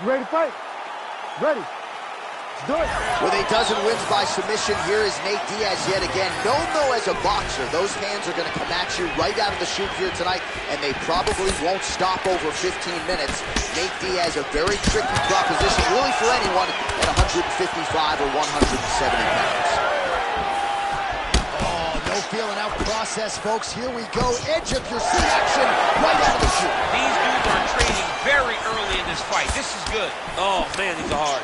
You ready to fight? Ready. Let's do it. With a dozen wins by submission, here is Nate Diaz yet again. Known, though, as a boxer, those hands are going to come at you right out of the chute here tonight, and they probably won't stop over 15 minutes. Nate Diaz, a very tricky proposition, really, for anyone at 155 or 170 pounds. Oh, no feeling out process, folks. Here we go. Edge of your seat action right out of the chute. These dudes are training very early in this fight. This is good. Oh, man, these are hard.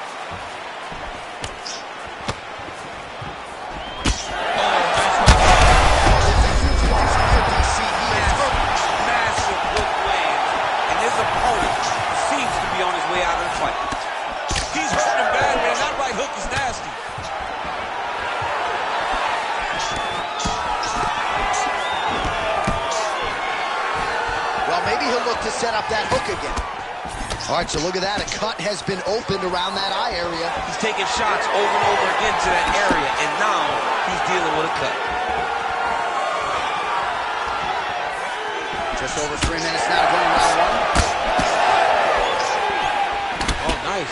To set up that hook again. All right, so look at that. A cut has been opened around that eye area. He's taking shots over and over again to that area, and now he's dealing with a cut. Just over 3 minutes now to go in round one. Oh, nice.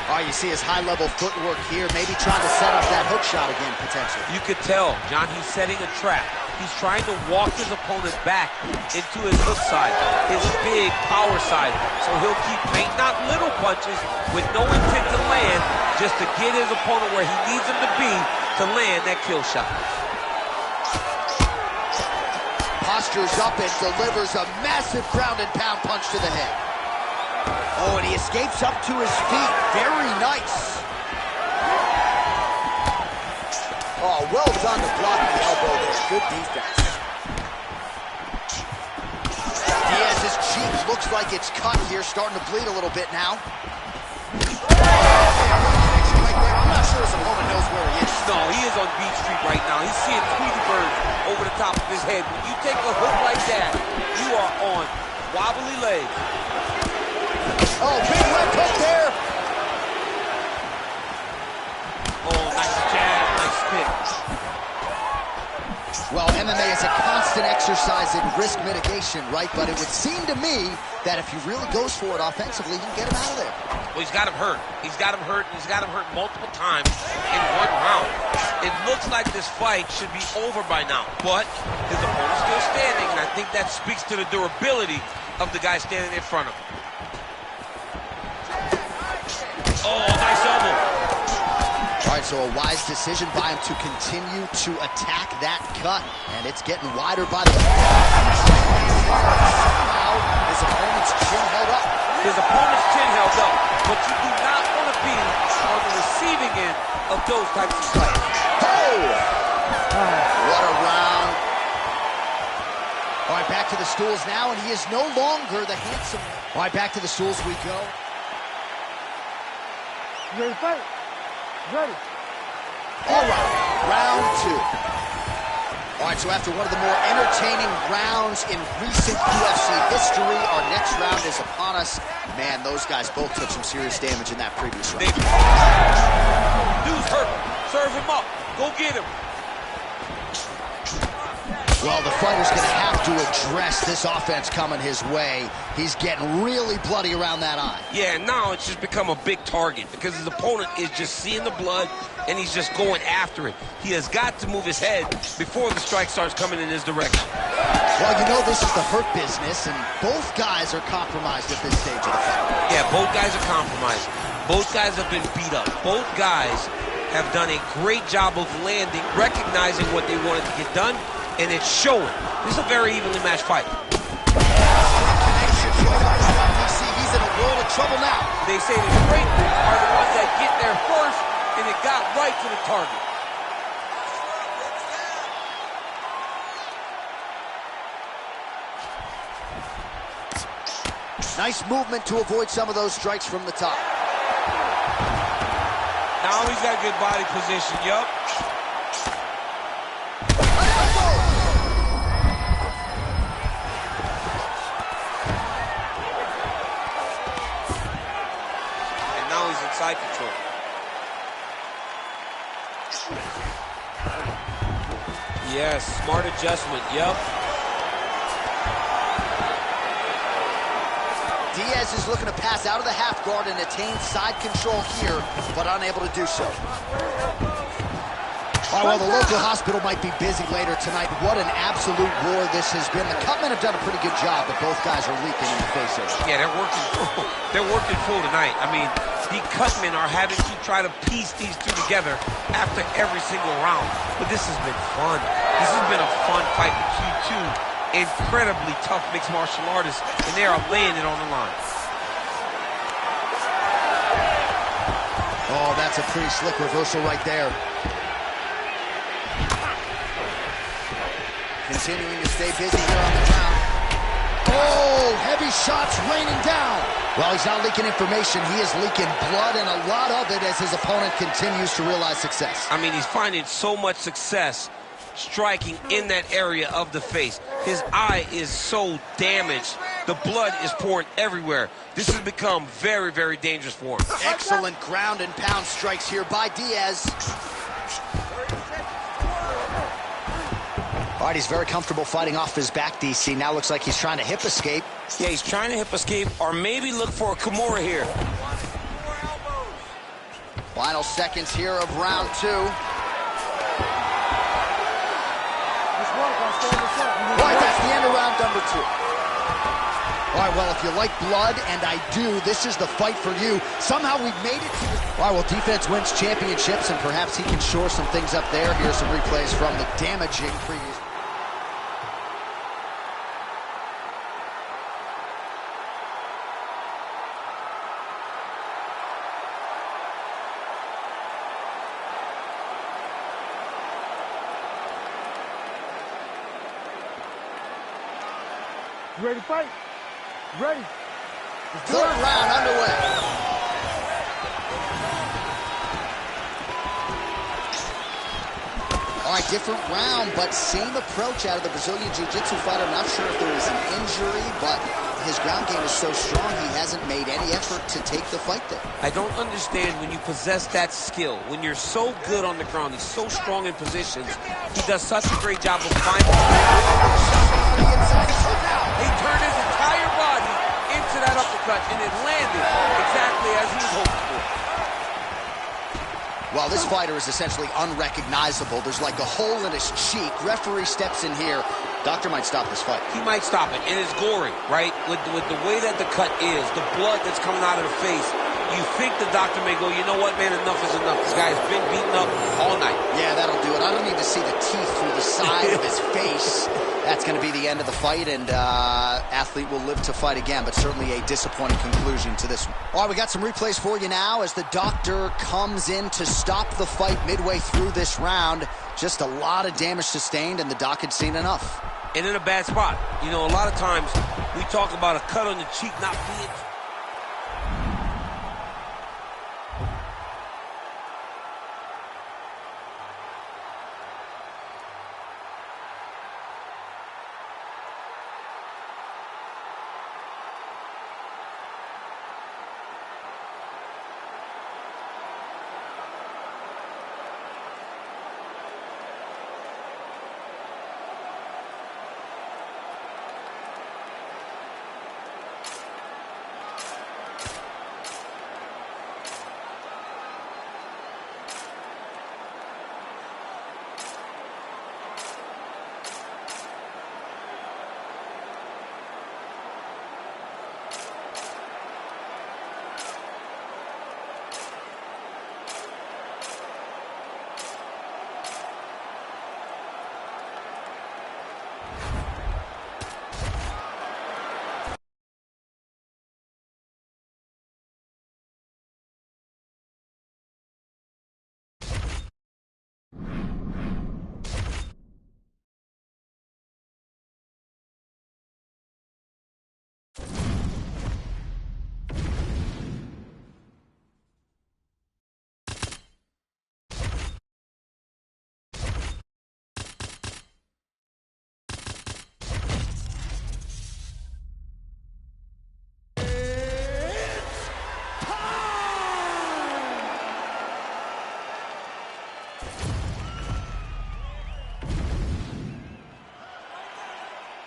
All right, you see his high-level footwork here, maybe trying to set up that hook shot again, potentially. You could tell, John, he's setting a trap. He's trying to walk his opponent back into his hook side, his big power side. So he'll keep paying not little punches with no intent to land, just to get his opponent where he needs him to be to land that kill shot. Postures up and delivers a massive ground and pound punch to the head. Oh, and he escapes up to his feet. Very nice. Oh, well done to block the elbow there. Good defense. Diaz's cheek looks like it's cut here, starting to bleed a little bit now. I'm not sure his opponent knows where he is. No, he is on Beach Street right now. He's seeing Tweety Bird over the top of his head. When you take a hook like that, you are on wobbly legs. Oh, big left hook there. Oh, nice jab, nice spin. Well, MMA is a constant exercise in risk mitigation, right? But it would seem to me that if he really goes for it offensively, he can get him out of there. Well, he's got him hurt. He's got him hurt, and he's got him hurt multiple times in one round. It looks like this fight should be over by now, but his opponent's still standing, and I think that speaks to the durability of the guy standing in front of him. Oh, nice elbow. All right, so a wise decision by him to continue to attack that cut, and it's getting wider by the... Now, his opponent's chin held up. His opponent's chin held up, but you do not want to be on the receiving end of those types of fights. Oh! What a round. All right, back to the stools now, and he is no longer the handsome... All right, back to the stools we go. You ready to fight? Ready. All right, round two. All right, so after one of the more entertaining rounds in recent UFC history, our next round is upon us. Man, those guys both took some serious damage in that previous round. Dude's hurt. Serve him up. Go get him. Well, the fighter's going to have to address this offense coming his way. He's getting really bloody around that eye. Yeah, now it's just become a big target because his opponent is just seeing the blood and he's just going after it. He has got to move his head before the strike starts coming in his direction. Well, you know this is the hurt business, and both guys are compromised at this stage of the fight. Yeah, both guys are compromised. Both guys have been beat up. Both guys have done a great job of landing, recognizing what they wanted to get done, and it's showing. This is a very evenly matched fight. He's in a world of trouble now. They say the great are the ones that get there first, and it got right to the target. Nice movement to avoid some of those strikes from the top. Now he's got good body position, yup. Side control. Yes, smart adjustment, yep. Diaz is looking to pass out of the half guard and attain side control here, but unable to do so. Oh, well, the local hospital might be busy later tonight. What an absolute war this has been. The Cutmen have done a pretty good job, but both guys are leaking in the face area. Yeah, they're working full. They're working full tonight. I mean, the Cutmen are having to try to piece these two together after every single round. But this has been fun. This has been a fun fight between two incredibly tough mixed martial artists, and they are laying it on the line. Oh, that's a pretty slick reversal right there. Continuing to stay busy here on the ground. Oh, heavy shots raining down. Well, he's not leaking information. He is leaking blood, and a lot of it as his opponent continues to realize success. I mean, he's finding so much success striking in that area of the face. His eye is so damaged. The blood is pouring everywhere. This has become very, very dangerous for him. Excellent ground and pound strikes here by Diaz. All right, he's very comfortable fighting off his back, DC. Now looks like he's trying to hip escape. Yeah, he's trying to hip escape or maybe look for a Kimura here. Final seconds here of round two. All right, that's the end of round number two. All right, well, if you like blood, and I do, this is the fight for you. Somehow we've made it to this. All right, well, defense wins championships, and perhaps he can shore some things up there. Here's some replays from the damaging previous. You ready to fight? Ready. Third round underway. All right, different round, but same approach out of the Brazilian Jiu-Jitsu fighter. I'm not sure if there was an injury, but his ground game is so strong, he hasn't made any effort to take the fight there. I don't understand when you possess that skill, when you're so good on the ground, he's so strong in positions, he does such a great job of finding. He turned his entire body into that uppercut, and it landed exactly as he was hoping for. Well, this fighter is essentially unrecognizable. There's like a hole in his cheek. Referee steps in here. Doctor might stop this fight. He might stop it, and it's gory, right? With the way that the cut is, the blood that's coming out of the face, you think the doctor may go, you know what, man, enough is enough. This guy has been beaten up all night. Yeah, that'll do it. I don't need to see the teeth through the side of his face. That's going to be the end of the fight, and athlete will live to fight again, but certainly a disappointing conclusion to this one. All right, we got some replays for you now as the doctor comes in to stop the fight midway through this round. Just a lot of damage sustained, and the doc had seen enough. And in a bad spot. You know, a lot of times we talk about a cut on the cheek not being...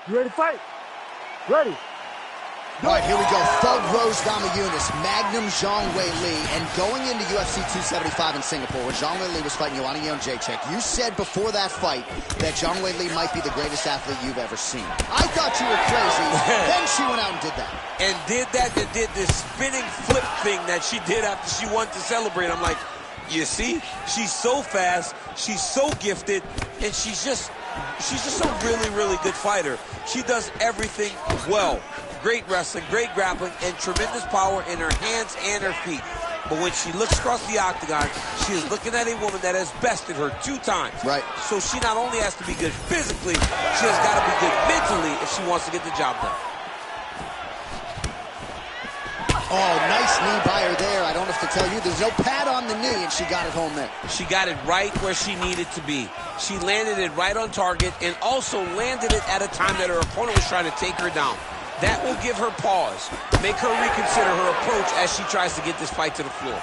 You ready to fight? Ready. All right, here we go. Thug Rose Namajunas, Magnum Zhang Weili, and going into UFC 275 in Singapore, where Zhang Weili was fighting Joanna Jędrzejczyk, you said before that fight that Zhang Weili might be the greatest athlete you've ever seen. I thought you were crazy. Then she went out and did that. And did this spinning flip thing that she did after she won to celebrate. I'm like, you see? She's so fast, she's so gifted, and she's just a really, really good fighter. She does everything well. Great wrestling, great grappling, and tremendous power in her hands and her feet. But when she looks across the octagon, she is looking at a woman that has bested her 2 times. Right. So she not only has to be good physically, she has got to be good mentally if she wants to get the job done. Oh, nice knee by her there. I don't have to tell you, there's no pad on the knee, and she got it home there. She got it right where she needed to be. She landed it right on target and also landed it at a time that her opponent was trying to take her down. That will give her pause, make her reconsider her approach as she tries to get this fight to the floor.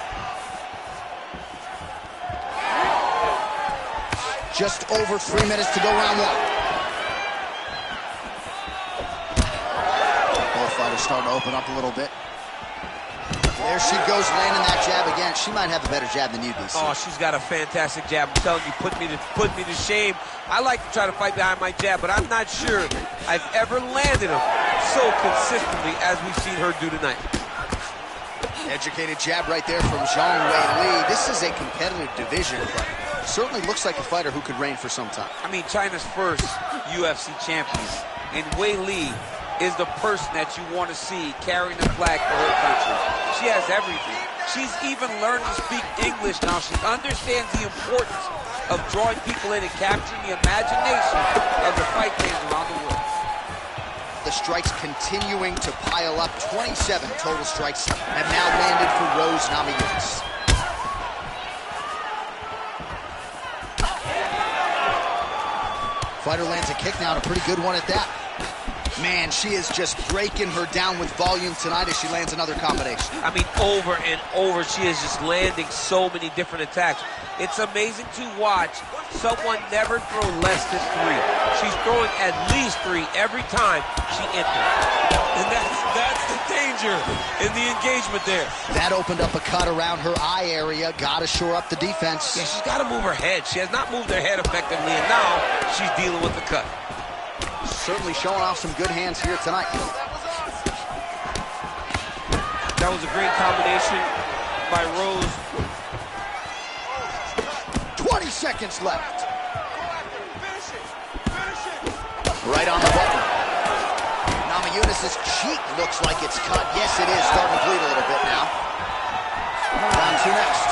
Just over 3 minutes to go, round 1. Both fighters starting to open up a little bit. There she goes, landing that jab again. She might have a better jab than you, DC. Oh, she's got a fantastic jab. I'm telling you, put me to shame. I like to try to fight behind my jab, but I'm not sure I've ever landed them so consistently as we've seen her do tonight. Educated jab right there from Zhang Weili. This is a competitive division, but certainly looks like a fighter who could reign for some time. I mean, China's first UFC champion, and Weili is the person that you want to see carrying the flag for her country. She has everything. She's even learned to speak English now. She understands the importance of drawing people in and capturing the imagination of the fight fans around the world. The strikes continuing to pile up. 27 total strikes have now landed for Rose Namajunas. Fighter lands a kick now, and a pretty good one at that. Man, she is just breaking her down with volume tonight as she lands another combination. I mean, over and over, she is just landing so many different attacks. It's amazing to watch someone never throw less than 3. She's throwing at least 3 every time she enters. And that's the danger in the engagement there. That opened up a cut around her eye area. Got to shore up the defense. Yeah, she's got to move her head. She has not moved her head effectively, and now she's dealing with the cut. Certainly showing off some good hands here tonight. That was a great combination by Rose. 20 seconds left. Right on the button. Namajunas' cheek looks like it's cut. Yes, it is. Starting to bleed a little bit now. Round 2 next.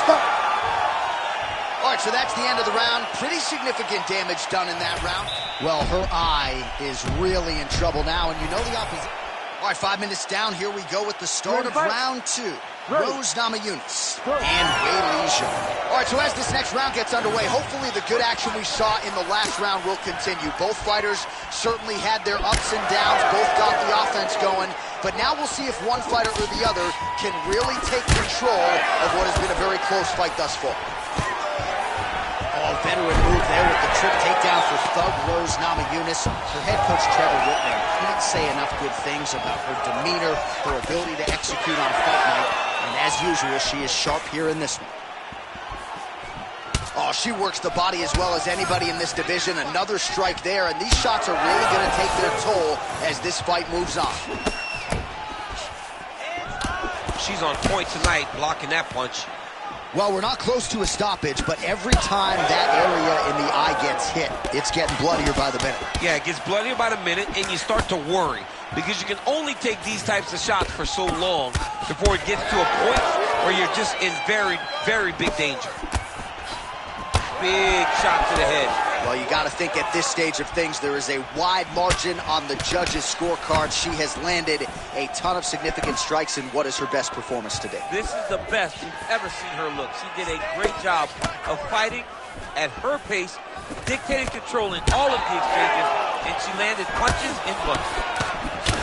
All right, so that's the end of the round. Pretty significant damage done in that round. Well, her eye is really in trouble now, and you know the opposite. All right, 5 minutes down. Here we go with the start of round 2. Rose Namajunas and Weili Zhang. All right, so as this next round gets underway, hopefully the good action we saw in the last round will continue. Both fighters certainly had their ups and downs. Both got the offense going. But now we'll see if one fighter or the other can really take control of what has been a very close fight thus far. Oh, veteran move there with the trip takedown for Thug Rose Namajunas. Her head coach, Trevor Whitman, can't say enough good things about her demeanor, her ability to execute on fight night, and as usual, she is sharp here in this one. Oh, she works the body as well as anybody in this division. Another strike there, and these shots are really going to take their toll as this fight moves on. She's on point tonight, blocking that punch. Well, we're not close to a stoppage, but every time that area in the eye gets hit, it's getting bloodier by the minute. Yeah, it gets bloodier by the minute, and you start to worry because you can only take these types of shots for so long before it gets to a point where you're just in very, very big danger. Big shot to the head. Well, you got to think at this stage of things, there is a wide margin on the judges' scorecard. She has landed a ton of significant strikes in what is her best performance today. This is the best you've ever seen her look. She did a great job of fighting at her pace, dictating control in all of the exchanges, and she landed punches in bunches.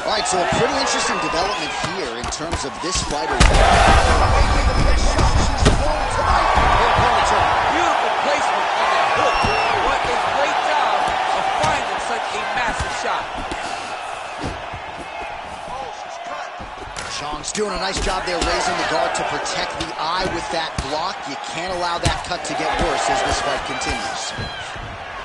All right, so a pretty interesting development here in terms of this fighter. Maybe the best shot she's thrown tonight. Her opponent's over. Beautiful placement on that hook. What a great job of finding such a massive shot. Oh, she's cut. Chong's doing a nice job there raising the guard to protect the eye with that block. You can't allow that cut to get worse as this fight continues.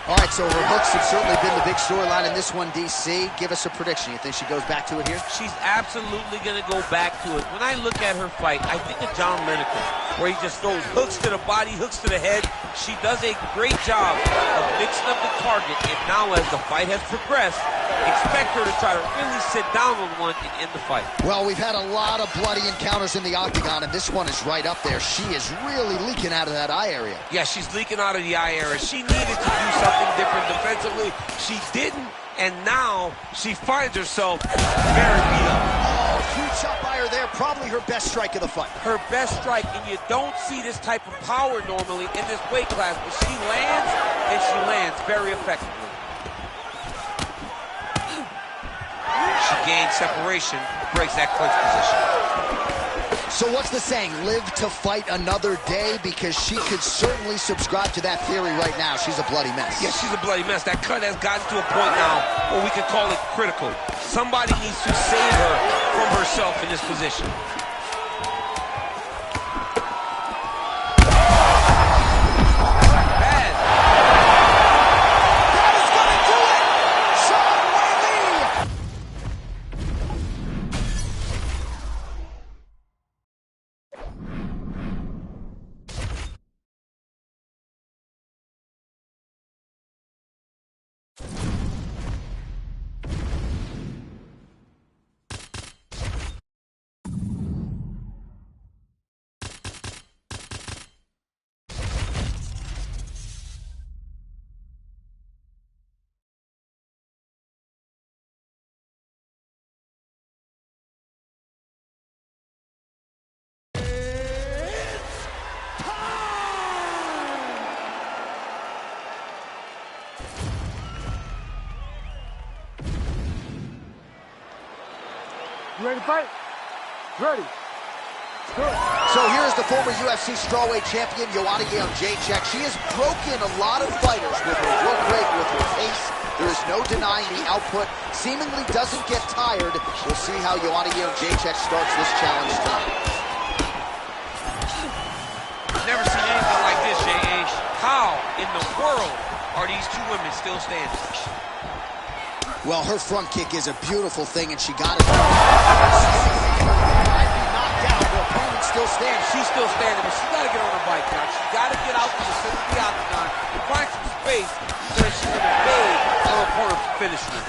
All right, so her hooks have certainly been the big storyline in this one, DC. Give us a prediction. You think she goes back to it here? She's absolutely going to go back to it. When I look at her fight, I think of John Lineker, where he just throws hooks to the body, hooks to the head. She does a great job of mixing up the target, and now as the fight has progressed, expect her to try to really sit down on one and end the fight. Well, we've had a lot of bloody encounters in the octagon, and this one is right up there. She is really leaking out of that eye area. Yeah, she's leaking out of the eye area. She needed to do something different defensively. She didn't, and now she finds herself very beat up. Oh, huge shot by her there. Probably her best strike of the fight. Her best strike, and you don't see this type of power normally in this weight class, but she lands, and she lands very effectively. She gains separation, breaks that clinch position. So what's the saying? Live to fight another day? Because she could certainly subscribe to that theory right now. She's a bloody mess. Yeah, she's a bloody mess. That cut has gotten to a point now where we could call it critical. Somebody needs to save her from herself in this position. You ready to fight? Ready. Good. So here's the former UFC strawweight champion, Joanna Jędrzejczyk. She has broken a lot of fighters with her work rate, with her pace. There is no denying the output. Seemingly doesn't get tired. We'll see how Joanna Jędrzejczyk starts this challenge tonight. Never seen anything like this, J.H. How in the world are these two women still standing? Well, her front kick is a beautiful thing, and she got it. Might be knocked out. Her opponent still standing. She's still standing, but she's got to get on her bike now. She's got to get out to the center of the octagon and find some space so that she can evade her opponent from finishing her.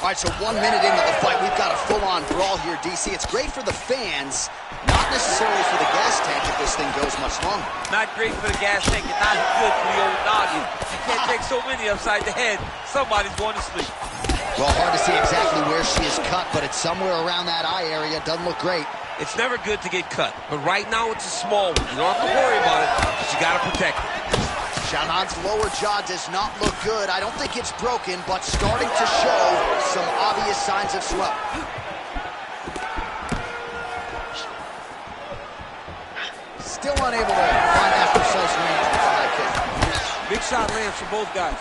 All right, so 1 minute into the fight, we've got a full-on brawl here, DC. It's great for the fans, not necessarily for the gas tank if this thing goes much longer. Not great for the gas tank and not good for the old noggin. You can't take so many upside the head. Somebody's going to sleep. Well, hard to see exactly where she is cut, but it's somewhere around that eye area. Doesn't look great. It's never good to get cut, but right now it's a small one. You don't have to worry about it, but you got to protect it. Xiaonan's lower jaw does not look good. I don't think it's broken, but starting to show some obvious signs of swelling. Still unable to find that precise range with the high kick. Big shot lands for both guys.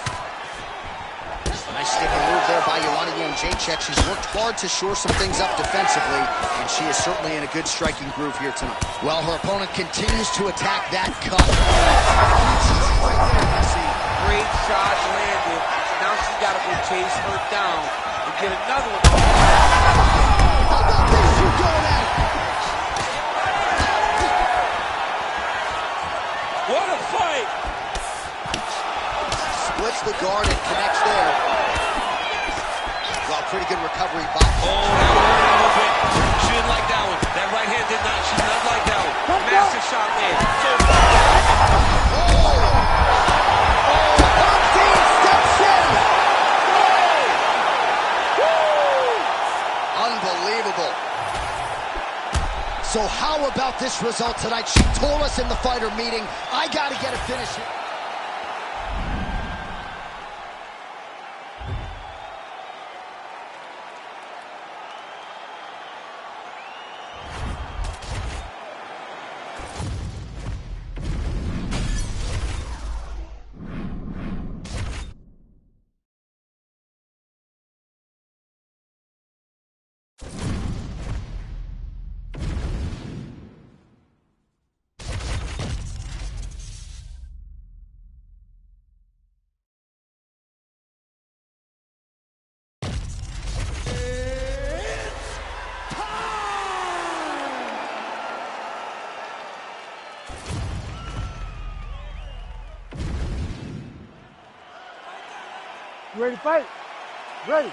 Nice sticking move there by Joanna Jędrzejczyk. She's worked hard to shore some things up defensively, and she is certainly in a good striking groove here tonight. Well, her opponent continues to attack that cut. Right there, Messi. Great shot landed. Now she's got to go chase her down and get another one. How about this? You going at it? What a fight! Splits the guard and connects there. Well, pretty good recovery by... Oh, that one a little bit. She didn't like that one. That right hand did not. She did not like that one. Massive shot there. So, steps in! Unbelievable. So how about this result tonight? She told us in the fighter meeting, I got to get a finish here. You ready to fight? Ready.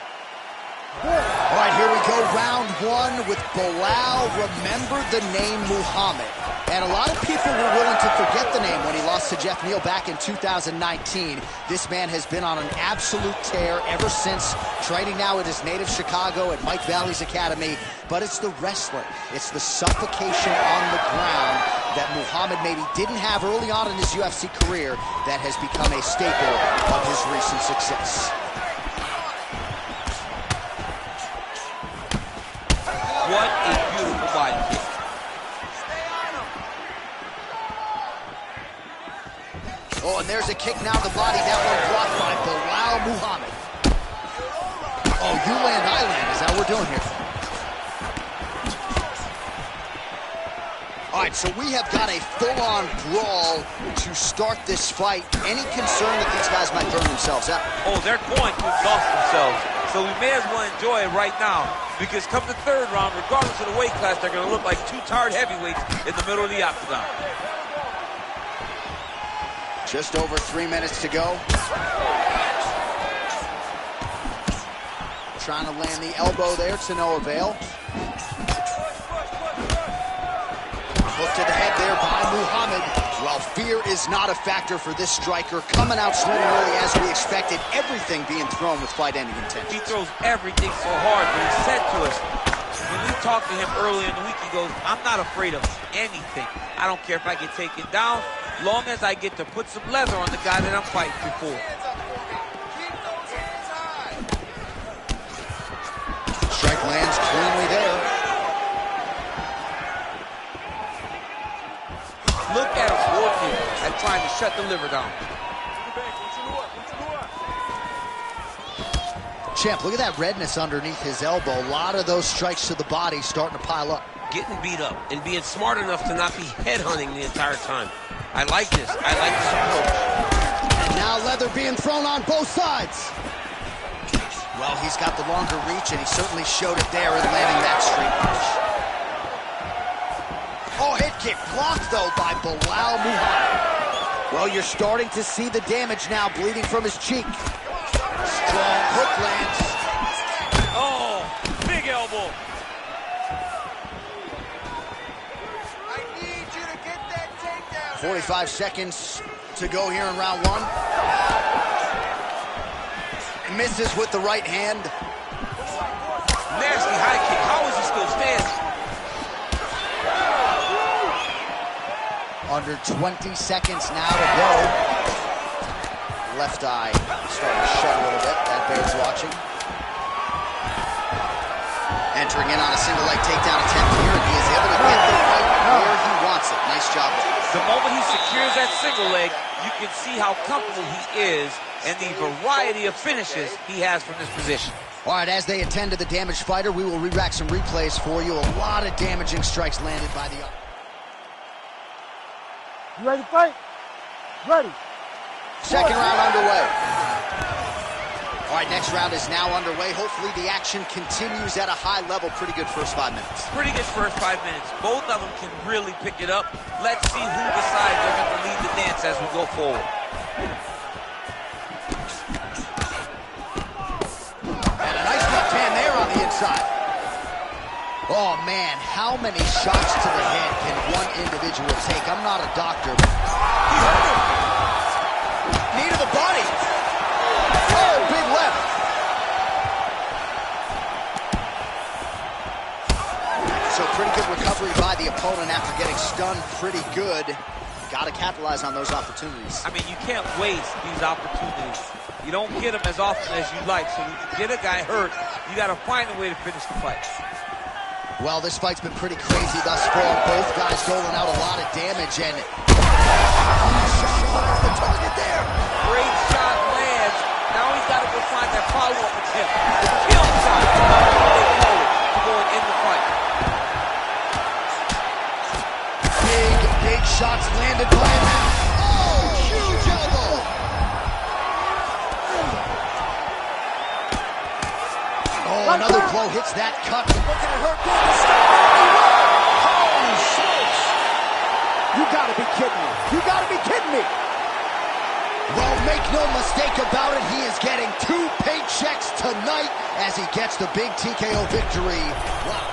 Good. All right, here we go, round one with Belal. Remember the name Muhammad. And a lot of people were willing to forget the name when he lost to Jeff Neal back in 2019. This man has been on an absolute tear ever since, training now at his native Chicago at Mike Valley's Academy. But it's the wrestling, it's the suffocation on the ground that Muhammad maybe didn't have early on in his UFC career that has become a staple of his recent success. What a beautiful body kick. Oh, and there's a kick now to the body. That one blocked by Belal Muhammad. Oh, you land, I land. Is that what we're doing here? All right, so we have got a full-on brawl to start this fight. Any concern that these guys might burn themselves out? Oh, they're going to exhaust themselves. So we may as well enjoy it right now, because come the third round, regardless of the weight class, they're going to look like two tired heavyweights in the middle of the octagon. Just over 3 minutes to go. Trying to land the elbow there to no avail. Hook to the head there by Muhammad. Well, fear is not a factor for this striker. Coming out swinging early as we expected. Everything being thrown with fight-ending intent. He throws everything so hard, but he said to us, when we talked to him earlier in the week, he goes, I'm not afraid of anything. I don't care if I get taken down, long as I get to put some leather on the guy that I'm fighting before. Strike lands cleanly there. Look at him working and trying to shut the liver down. Champ, look at that redness underneath his elbow. A lot of those strikes to the body starting to pile up. Getting beat up and being smart enough to not be headhunting the entire time. I like this. I like this approach. And now leather being thrown on both sides. Well, he's got the longer reach, and he certainly showed it there in landing that straight punch. Oh, head kick blocked, though, by Belal Muhammad. Well, you're starting to see the damage now, bleeding from his cheek. Strong hook lands. Oh, big elbow. 45 seconds to go here in round one. Misses with the right hand. Nasty high kick. How is he still standing? Under 20 seconds now to go. Left eye starting to shut a little bit. That bears watching. Entering in on a single leg takedown attempt here, and he is able to get the fight where he wants it. Nice job there. The moment he secures that single leg, you can see how comfortable he is and the variety of finishes he has from this position. All right, as they attend to the damaged fighter, we will re-rack some replays for you. A lot of damaging strikes landed by the... You ready to fight? Ready. Second round underway. All right, next round is now underway. Hopefully the action continues at a high level. Pretty good first 5 minutes. Pretty good first 5 minutes. Both of them can really pick it up. Let's see who decides they're going to lead the dance as we go forward. And a nice left hand there on the inside. Oh, man, how many shots to the head can one individual take? I'm not a doctor, but... Knee to the body. Oh, big left. So pretty good recovery by the opponent after getting stunned pretty good. Got to capitalize on those opportunities. I mean, you can't waste these opportunities. You don't get them as often as you'd like. So when you get a guy hurt, you got to find a way to finish the fight. Well, this fight's been pretty crazy thus far. Both guys doling out a lot of damage, and the target there. Great shot lands. Now he's got to go find that follow-up attempt. The kill shot. They call it going in the fight. Big shots landed by him. Oh, huge elbow. Oh, another blow hits that cut. Looking to hurt Golden State. Holy smokes. You gotta be kidding me. You gotta be kidding me. Well, make no mistake about it, he is getting 2 paychecks tonight as he gets the big TKO victory. Wow.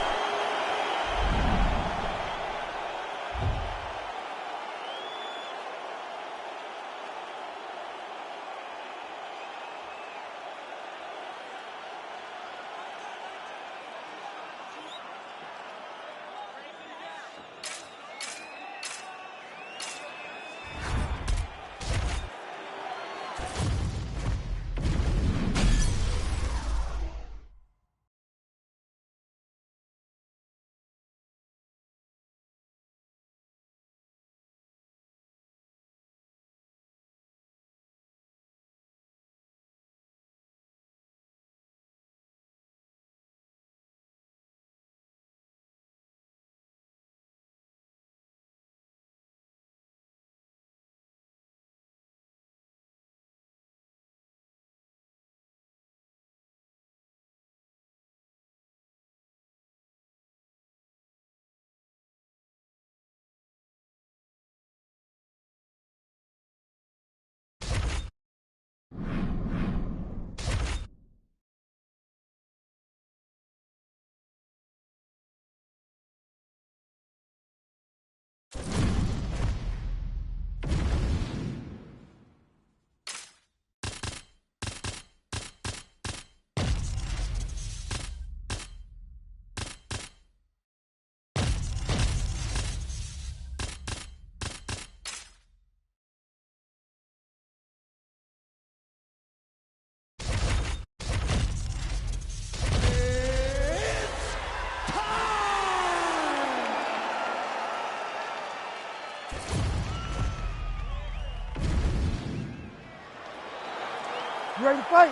You ready to fight?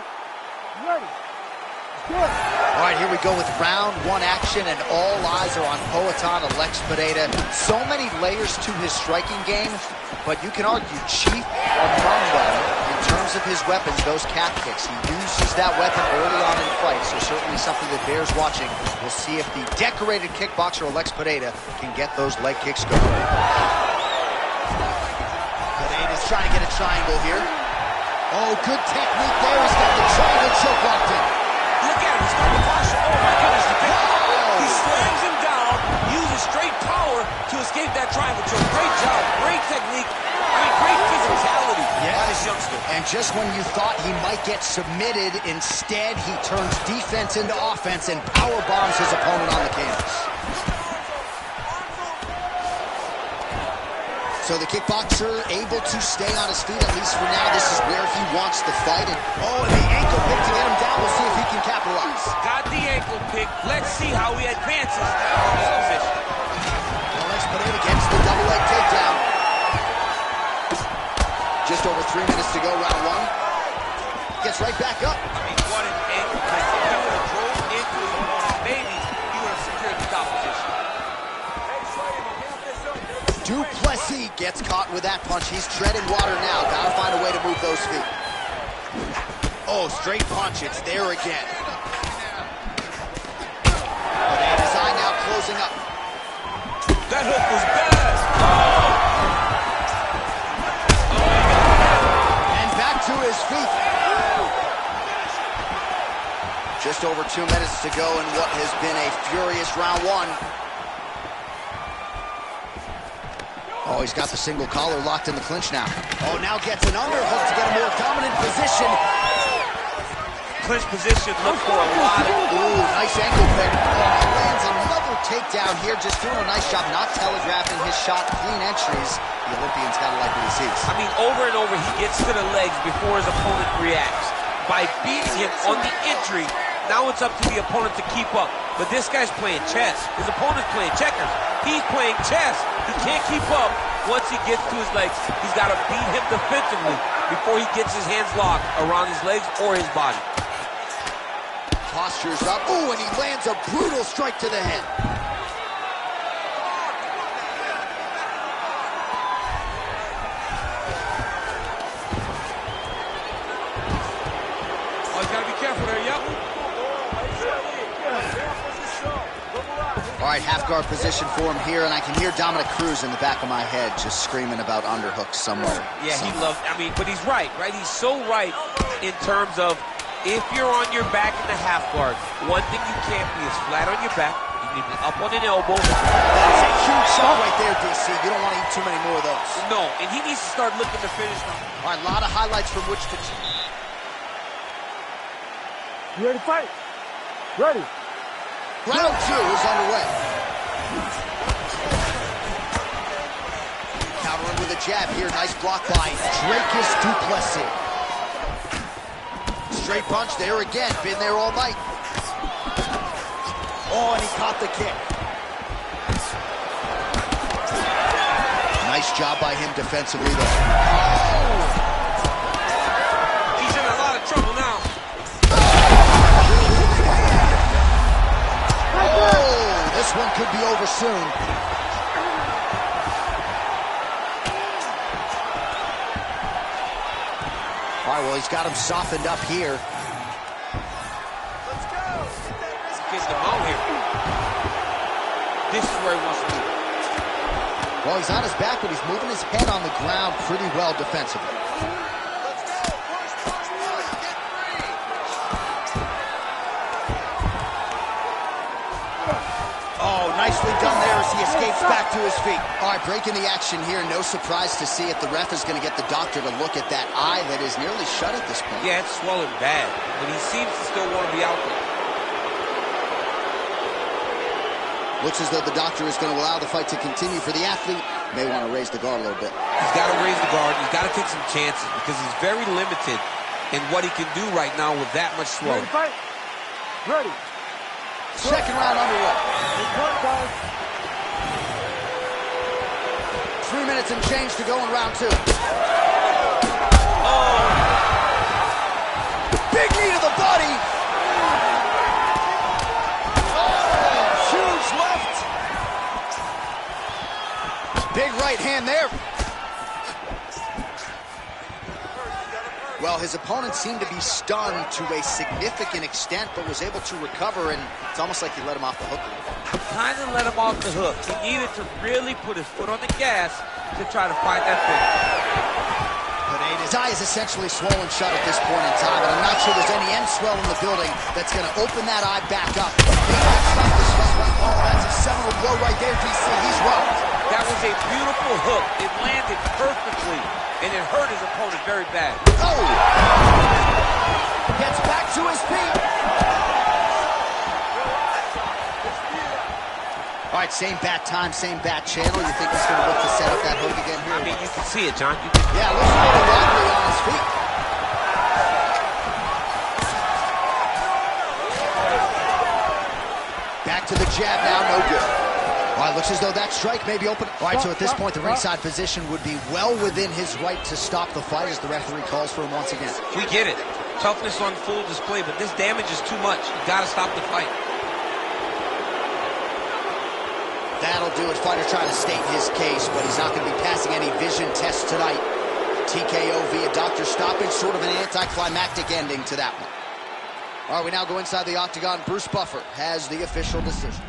You ready? Let's do it. All right, here we go with round 1 action, and all eyes are on Poatan Alex Pereira. So many layers to his striking game, but you can argue chief among them in terms of his weapons, those calf kicks. He uses that weapon early on in fights, so certainly something that bears watching. We'll see if the decorated kickboxer Alex Pereira can get those leg kicks going. Pereira's trying to get a triangle here. Oh, good technique there. He's got the triangle choke locked in. Look at him. He's got the posture. Oh, my goodness. He slams him down, uses straight power to escape that triangle choke. Great job. Great technique. I mean, great physicality by this youngster. And just when you thought he might get submitted, instead he turns defense into offense and power bombs his opponent on the canvas. So the kickboxer able to stay on his feet, at least for now. This is where he wants the fight. And the ankle pick to get him down. We'll see if he can capitalize. Got the ankle pick. Let's see how he advances from this position. Alex Pereira gets the double leg takedown. Just over 3 minutes to go, round 1. Gets right back up. I mean, what an ankle pick. If he would have drove into his opponent, maybe he would have secured the top position. Duplessis gets caught with that punch. He's treading water now. Gotta find a way to move those feet. Oh, straight punch. It's there again. Pereira's eye now closing up. That hook was bad. And back to his feet. Just over 2 minutes to go in what has been a furious round 1. Oh, he's got the single collar locked in the clinch now. Oh, now gets an underhook to get a more dominant position. Clinch position, look for a lot of... Ooh, nice ankle pick. Oh, he lands another takedown here, just doing a nice job, not telegraphing his shot, clean entries. The Olympian's got to like what he sees. I mean, over and over, he gets to the legs before his opponent reacts. By beating him on the entry, now it's up to the opponent to keep up. But this guy's playing chess. His opponent's playing checkers. He's playing chess. He can't keep up. Once he gets to his legs, he's got to beat him defensively before he gets his hands locked around his legs or his body. Posture's up. Ooh, and he lands a brutal strike to the head. Oh, he's got to be careful there, yep. All right, half guard position for him here, and I can hear Dominic Cruz in the back of my head just screaming about underhooks somewhere. Yeah, he loves, but he's right? He's so right in terms of if you're on your back in the half guard, one thing you can't be is flat on your back. You need to be up on an elbow. That's a huge shot right there, DC. You don't want to eat too many more of those. No, and he needs to start looking to finish them. All right, a lot of highlights from which to... You ready to fight? Ready. Round 2 is underway. Countering with a jab here. Nice block by Dricus Du Plessis. Straight punch there again. Been there all night. Oh, and he caught the kick. Nice job by him defensively, though. Oh! He's in a lot of trouble now. Oh, this one could be over soon. All right, well, he's got him softened up here. Let's go. Getting him out here. This is where he wants to be. Well, he's on his back, but he's moving his head on the ground pretty well defensively. Let's go. Push, get free. Oh, nicely done there as he escapes back to his feet. All right, breaking the action here. No surprise to see it. The ref is going to get the doctor to look at that eye that is nearly shut at this point. Yeah, it's swollen bad, but he seems to still want to be out there. Looks as though the doctor is going to allow the fight to continue for the athlete. May want to raise the guard a little bit. He's got to raise the guard. He's got to take some chances because he's very limited in what he can do right now with that much You ready swelling. to fight? Ready. Second round underway. Good work, guys. 3 minutes and change to go in round 2. Oh, Big knee to the body. Oh, huge left. Big right hand there. Well, his opponent seemed to be stunned to a significant extent, but was able to recover, and it's almost like he let him off the hook. kind of let him off the hook. He needed to really put his foot on the gas to try to find that finish. His eye is essentially swollen shut at this point in time, and I'm not sure there's any end swell in the building that's going to open that eye back up. Oh, that's a seminal blow right there, DC. He's rocked. That was a beautiful hook. It landed perfectly, and it hurt his opponent very bad. Oh! Gets back to his feet. All right, same bat time, same bat channel. You think he's going to look to set up that hook again here? I mean, you can see it, John. You can... Yeah, looks a little wobbly on his feet. Back to the jab now, no good. All right, looks as though that strike may be open. All right, so at this point, the ringside position would be well within his right to stop the fight as the referee calls for him once again. We get it. Toughness on full display, but this damage is too much. You got to stop the fight. That'll do it. Fighter trying to state his case, but he's not going to be passing any vision tests tonight. TKO via doctor stopping, sort of an anticlimactic ending to that one. All right, we now go inside the octagon. Bruce Buffer has the official decision.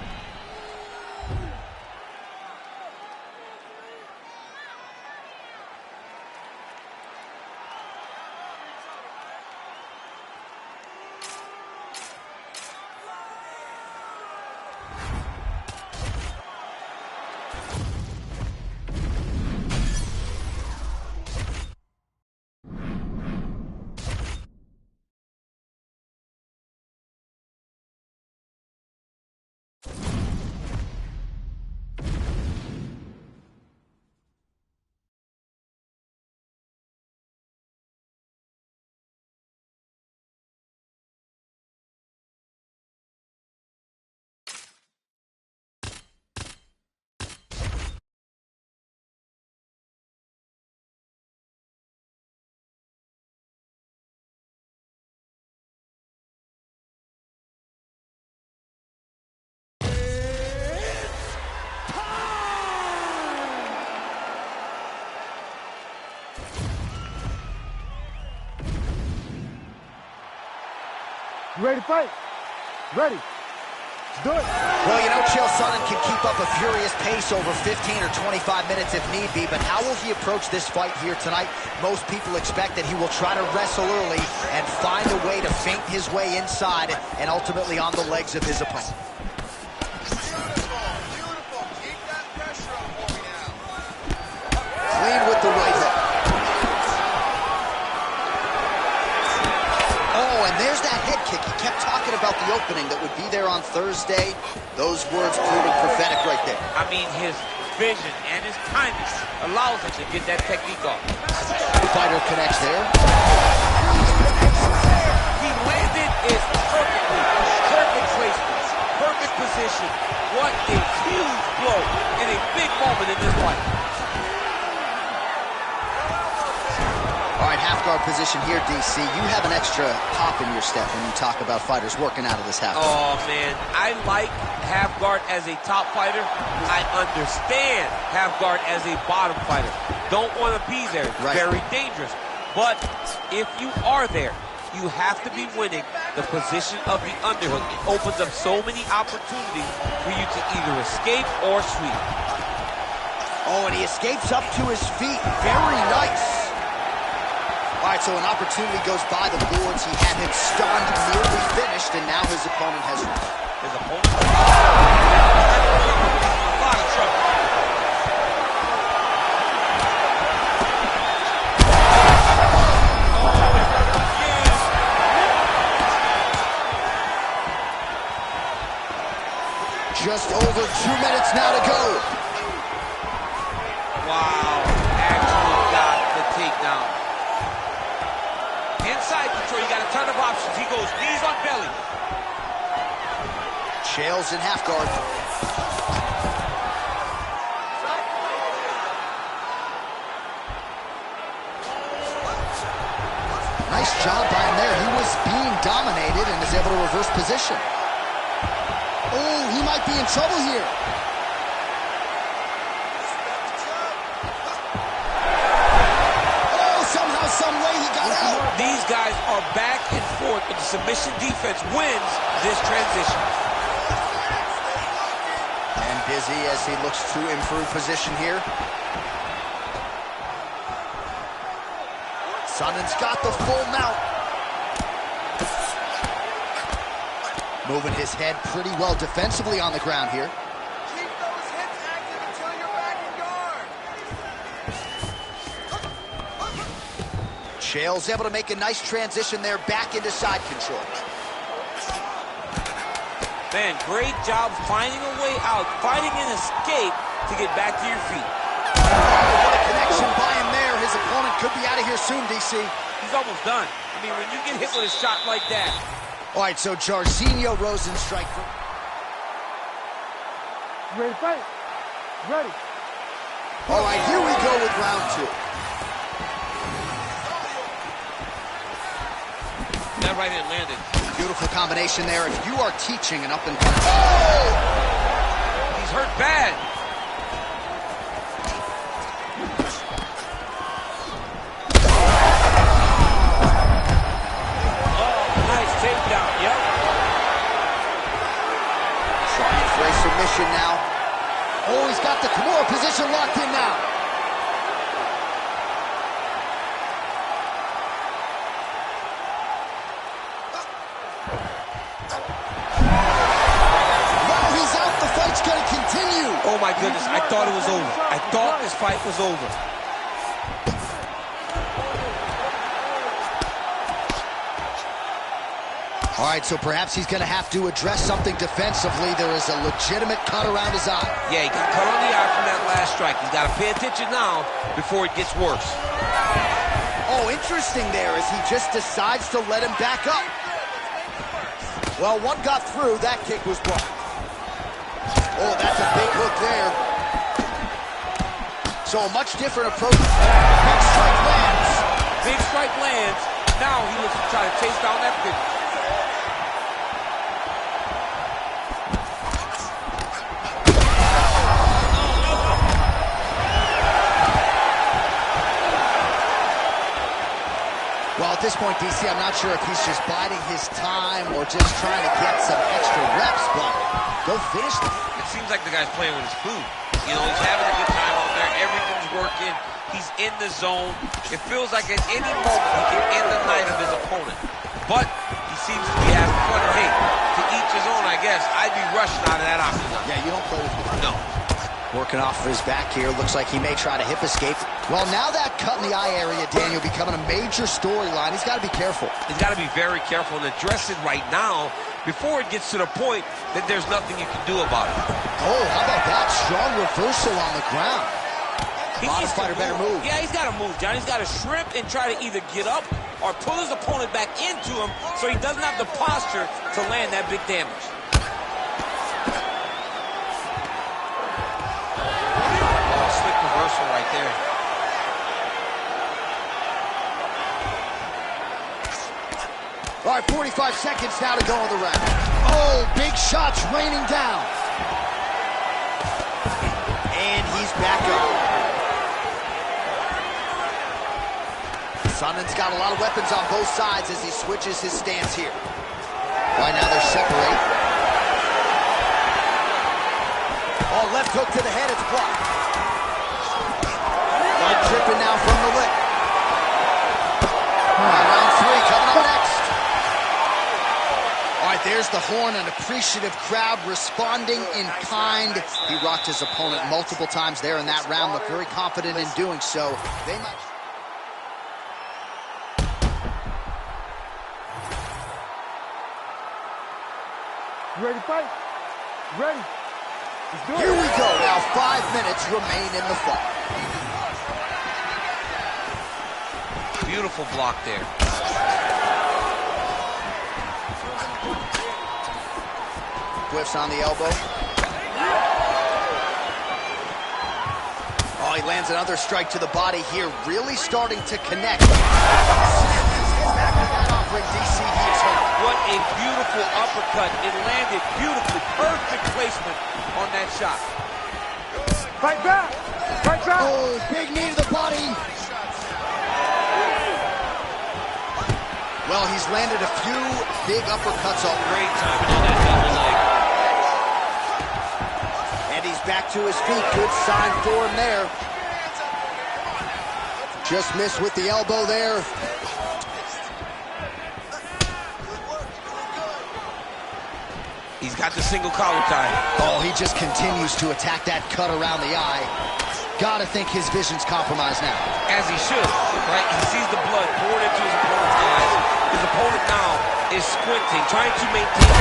You ready to fight? Ready. Do it. Well, you know, Chael Sonnen can keep up a furious pace over 15 or 25 minutes if need be, but how will he approach this fight here tonight? Most people expect that he will try to wrestle early and find a way to feint his way inside and ultimately on the legs of his opponent. Beautiful. Keep that pressure on for me now. Clean with the right hook. Oh, and there's that head kick. He kept talking about the opening that would be there on Thursday. Those words proving prophetic right there. I mean, his vision and his timing allows him to get that technique off. Fighter connects there. He landed it perfectly. Perfect placement. Perfect position. What a huge blow in a big moment in this fight. All right, half guard position here, DC. You have an extra pop in your step when you talk about fighters working out of this half guard. Oh, man. I like half guard as a top fighter. I understand half guard as a bottom fighter. Don't want to be there. It's Right. very dangerous. But if you are there, you have to be winning the position of the underhook. It opens up so many opportunities for you to either escape or sweep. Oh, and he escapes up to his feet. Very nice. All right, so an opportunity goes by the boards. He had him stunned, nearly finished, and now his opponent has won. His opponent in a lot of trouble. Just over 2 minutes now to go. Wow, actually got the takedown. Inside control, you got a ton of options. He goes knees on belly. Chael's in half guard. Nice job by him there. He was being dominated and is able to reverse position. Oh, he might be in trouble here. Oh, somehow, some way he got out. These guys are back and forth, but the submission defense wins this transition. And busy as he looks to improve position here. Sonnen's got the full mount. Moving his head pretty well defensively on the ground here. Keep those hips active until you're back in guard. Chael's able to make a nice transition there back into side control. Man, great job finding a way out, fighting an escape to get back to your feet. What a connection by him there. His opponent could be out of here soon, DC. He's almost done. I mean, when you get hit with a shot like that. All right, so Jairzinho Rozenstruik. Ready to fight? Ready. All right, here we go with round two. That right hand landed. Beautiful combination there. If you are teaching an up-and-coming... Oh! He's hurt bad. Submission now. Oh, he's got the Kimura position locked in now. While he's out, the fight's going to continue. Oh, my goodness. I thought it was over. I thought this fight was over. All right, so perhaps he's going to have to address something defensively. There is a legitimate cut around his eye. Yeah, he got cut on the eye from that last strike. He's got to pay attention now before it gets worse. Oh, interesting there as he just decides to let him back up. Well, one got through. That kick was blocked. Oh, that's a big hook there. So a much different approach. Big strike lands. Big strike lands. Now he looks to try to chase down that finish. Well, at this point, DC, I'm not sure if he's just biding his time or just trying to get some extra reps, but Go finish them. It seems like the guy's playing with his food. You know, he's having a good time out there. Everything's working. He's in the zone. It feels like at any moment he can end the night of his opponent. But he seems to be having fun. And hey, to each his own, I guess. I'd be rushing out of that octagon. Yeah, you don't play with me. No. Working off of his back here. Looks like he may try to hip escape. Well, now that cut in the eye area, Daniel, becoming a major storyline. He's got to be careful. He's got to be very careful and address it right now before it gets to the point that there's nothing you can do about it. Oh, how about that? Strong reversal on the ground. Bottom fighter better move. Yeah, he's got to move, John. He's got to shrimp and try to either get up or pull his opponent back into him so he doesn't have the posture to land that big damage. Oh, slick reversal right there. All right, 45 seconds now to go in the round. Oh, big shots raining down. And he's back up. Sonnen's got a lot of weapons on both sides as he switches his stance here. Right now they're separate. Oh, left hook to the head, it's blocked. One tripping now from the lip. All right, round three coming up next. All right, there's the horn, an appreciative crowd responding in kind. He rocked his opponent multiple times there in that round, looked very confident in doing so. They might... You ready to fight? Ready? Let's do it. Here we go. Now 5 minutes remain in the fight. Beautiful block there. Whiffs on the elbow. Oh, he lands another strike to the body here, really starting to connect. DC, he is hurt. What a beautiful uppercut. It landed beautifully. Perfect placement on that shot. Fight back! Fight back! Oh, big knee to the body. Well, he's landed a few big uppercuts already. Great timing on that double leg. And he's back to his feet. Good sign for him there. Just missed with the elbow there. He's got the single collar tie. Oh, he just continues to attack that cut around the eye. Gotta think his vision's compromised now. As he should, right? He sees the blood pouring into his opponent's eyes. His opponent now is squinting, trying to maintain.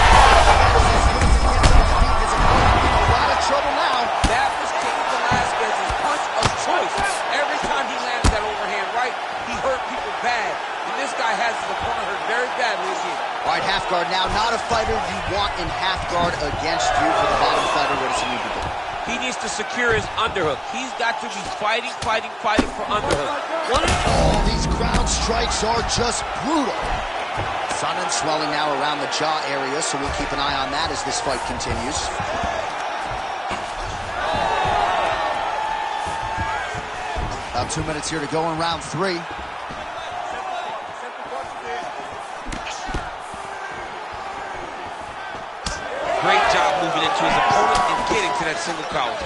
He's in a lot of trouble now. That was Cain Velasquez's punch of choice. Every time he landed that overhand right, he hurt people bad. And this guy has his opponent hurt very badly again. All right, half guard now. Not a fighter you want in half guard against you. For the bottom fighter, what does he need to do? He needs to secure his underhook. He's got to be fighting for underhook. Oh, these ground strikes are just brutal. Sonnen swelling now around the jaw area, so we'll keep an eye on that as this fight continues. About 2 minutes here to go in round three. Great job moving into his opponent and getting to that single collar.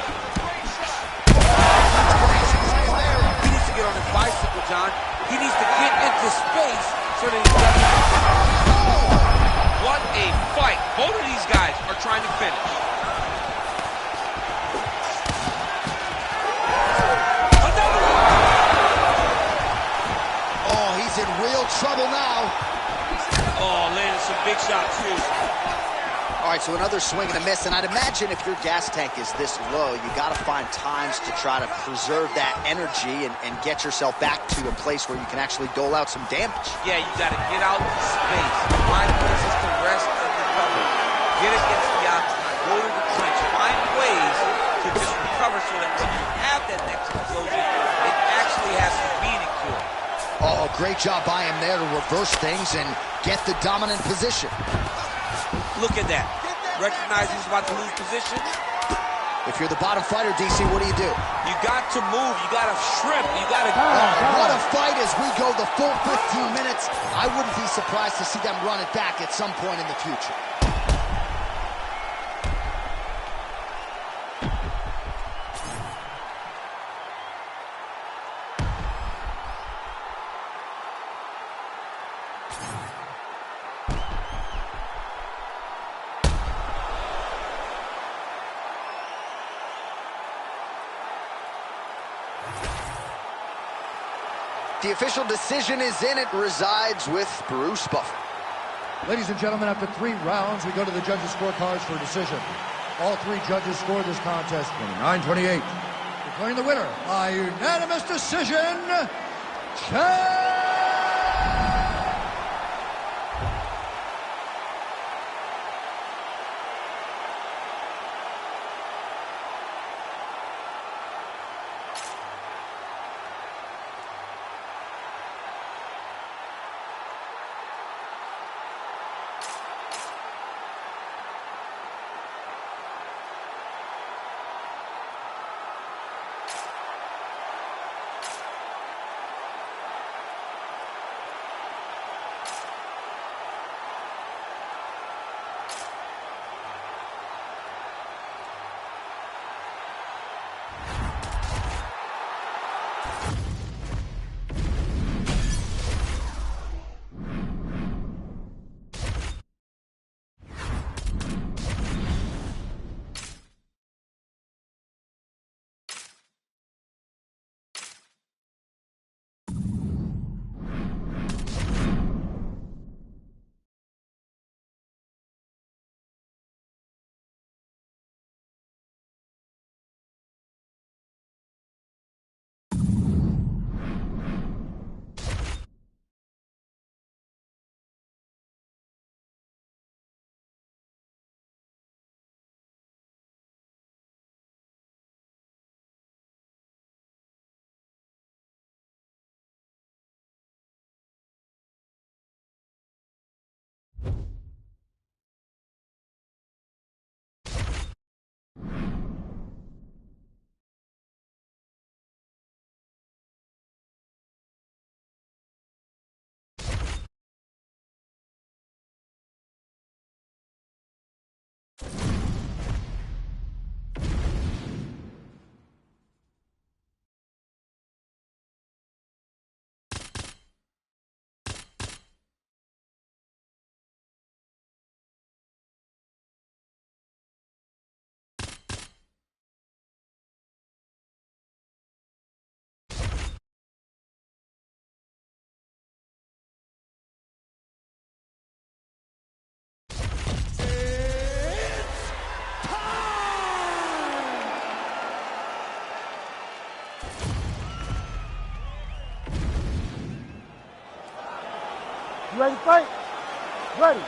He needs to get on his bicycle, John. He needs to get into space so that he doesn't... What a fight. Both of these guys are trying to finish. Oh, he's in real trouble now. Oh, landed some big shots, too. All right, so another swing and a miss, and I'd imagine if your gas tank is this low, you got to find times to try to preserve that energy and get yourself back to a place where you can actually dole out some damage. Yeah, you got to get out in space. Find places to rest and recover. Get against the octagon. Go to the clinch. Find ways to just recover so that when you have that next explosion, it actually has some meaning to it. Oh, great job by him there to reverse things and get the dominant position. Look at that. Recognize he's about to lose position. If you're the bottom fighter, DC, what do? You got to move. You got to shrimp. You got to... What a fight as we go the full 15 minutes. I wouldn't be surprised to see them run it back at some point in the future. The official decision is in. It resides with Bruce Buffer. Ladies and gentlemen, after 3 rounds, we go to the judges' scorecards for a decision. All 3 judges scored this contest 29-28. Declaring the winner by unanimous decision, You ready to fight? Ready.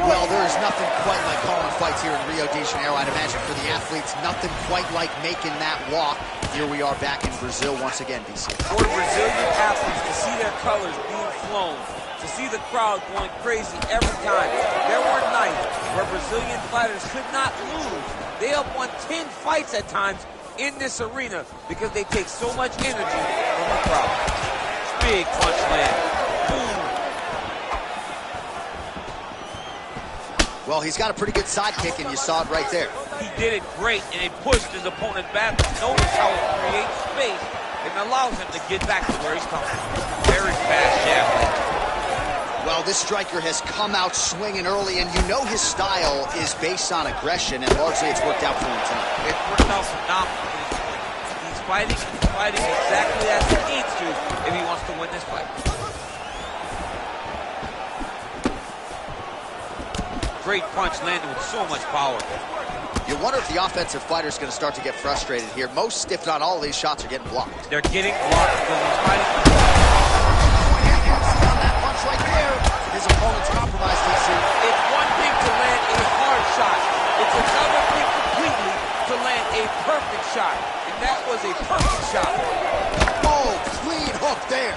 Well, there is nothing quite like calling fights here in Rio de Janeiro. I'd imagine for the athletes, nothing quite like making that walk. Here we are back in Brazil once again, DC. For Brazilian athletes to see their colors being flown, to see the crowd going crazy every time. There were nights where Brazilian fighters could not lose. They have won 10 fights at times in this arena because they take so much energy from the crowd. Big punch land. Boom. Well, he's got a pretty good sidekick, and you saw it right there. He did it great, and it pushed his opponent back. Notice how it creates space and allows him to get back to where he's coming from. Very fast jab. Well, this striker has come out swinging early, and you know his style is based on aggression, and largely it's worked out for him tonight. It's worked out phenomenally. He's fighting exactly as he needs to if he wants to win this fight. Great punch landed with so much power. You wonder if the offensive fighter is going to start to get frustrated here. Most, if not all, of these shots are getting blocked. They're getting blocked because he's fighting. See on that punch right there. His opponent's compromised, DC. It's one thing to land a hard shot. It's another thing completely to land a perfect shot. And that was a perfect shot. Oh, clean hook there.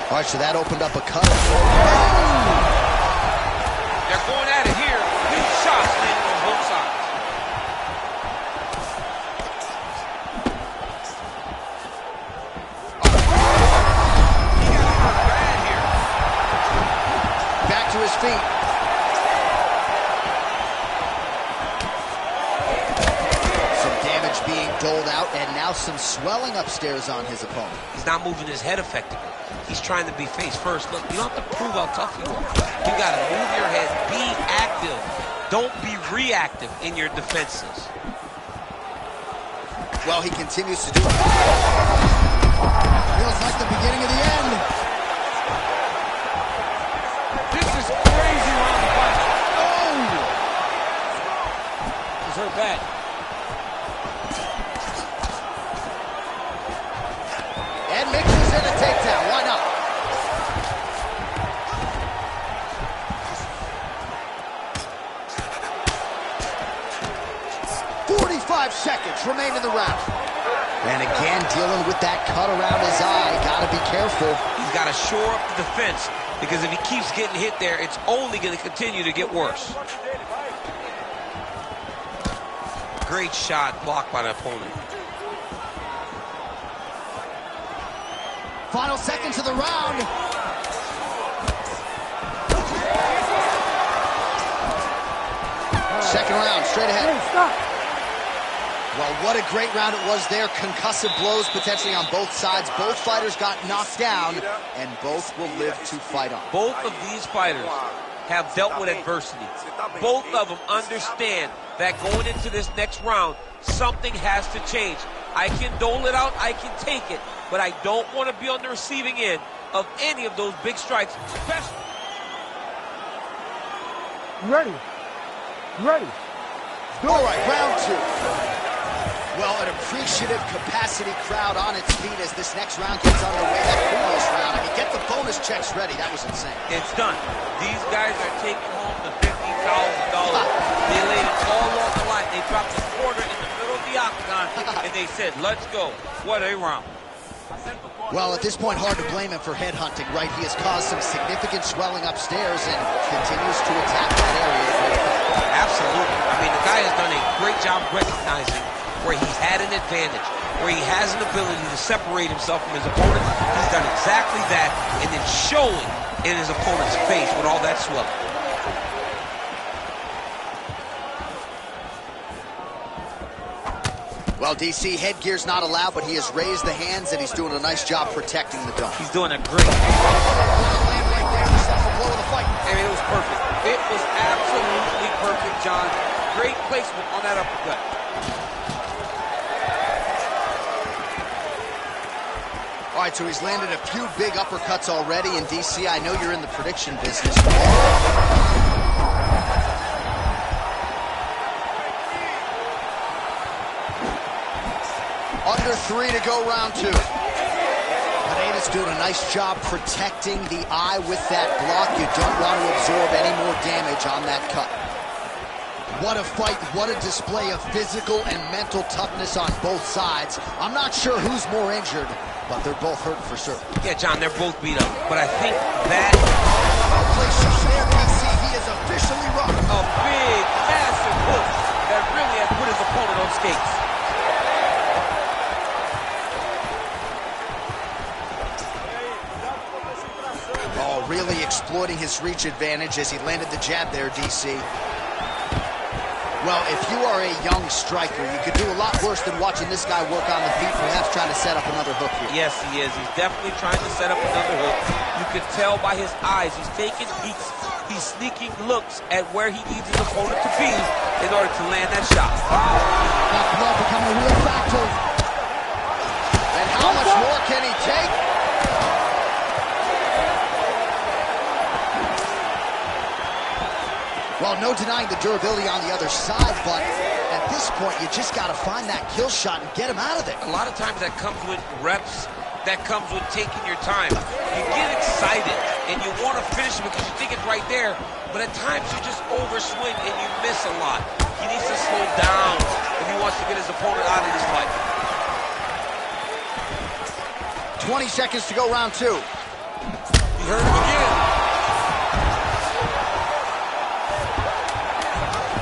All right, so that opened up a cut. They're going at it here. Big shots landing on both sides. He got hurt bad here. Back to his feet. Some damage being doled out, and now some swelling upstairs on his opponent. He's not moving his head effectively. He's trying to be face first. Look, you don't have to prove how tough you are. You got to move your head. Be active. Don't be reactive in your defenses. Well, he continues to do it. Feels like the beginning of the end. This is crazy round the fight. Oh! He's hurt bad. And mixes in a takedown. Why not? Seconds remain in the round. And again, dealing with that cut around his eye. Gotta be careful. He's got to shore up the defense, because if he keeps getting hit there, it's only going to continue to get worse. Great shot, blocked by the opponent. Final seconds of the round. Second round, straight ahead. Hey, stop. Well, what a great round it was there. Concussive blows potentially on both sides. Both fighters got knocked down, and both will live to fight on. Both of these fighters have dealt with adversity. Both of them understand that going into this next round, something has to change. I can dole it out, I can take it, but I don't want to be on the receiving end of any of those big strikes. Especially. You ready? You ready? All right, round two. Well, an appreciative capacity crowd on its feet as this next round gets underway. That previous round, I mean, get the bonus checks ready. That was insane. It's done. These guys are taking home the $50,000. They laid it all on the line. They dropped a quarter in the middle of the octagon, and they said, let's go. What a round. Well, at this point, hard to blame him for headhunting, right? He has caused some significant swelling upstairs and continues to attack that area. Absolutely. I mean, the guy has done a great job recognizing where he's had an advantage, where he has an ability to separate himself from his opponent. He's done exactly that, and then showing in his opponent's face with all that swelling. Well, DC, headgear's not allowed, but he has raised the hands, and he's doing a nice job protecting the dome. He's doing a great job. Land right there, the second blow of the fight. I mean, it was perfect. It was absolutely perfect, John. Great placement on that uppercut. All right, so he's landed a few big uppercuts already, and DC, I know you're in the prediction business. Under 3 to go, round 2. Pineda's doing a nice job protecting the eye with that block. You don't want to absorb any more damage on that cut. What a fight, what a display of physical and mental toughness on both sides. I'm not sure who's more injured, but they're both hurt for certain. Yeah, John, they're both beat up, but I think that... Place shot there, DC. He is officially rocked. A big, massive hook that really has put his opponent on skates. Oh, really exploiting his reach advantage as he landed the jab there, DC. Well, if you are a young striker, you could do a lot worse than watching this guy work on the feet, perhaps trying to set up another hook here. Yes, he is. He's definitely trying to set up another hook. You can tell by his eyes. He's taking peeks. He's sneaking looks at where he needs his opponent to be in order to land that shot. That blow becoming a real factor. And how much more can he take? Well, no denying the durability on the other side, but at this point, you just got to find that kill shot and get him out of there. A lot of times that comes with reps. That comes with taking your time. You get excited, and you want to finish it because you think it's right there, but at times you just overswing and you miss a lot. He needs to slow down if he wants to get his opponent out of this fight. 20 seconds to go, round 2. He hurt him again.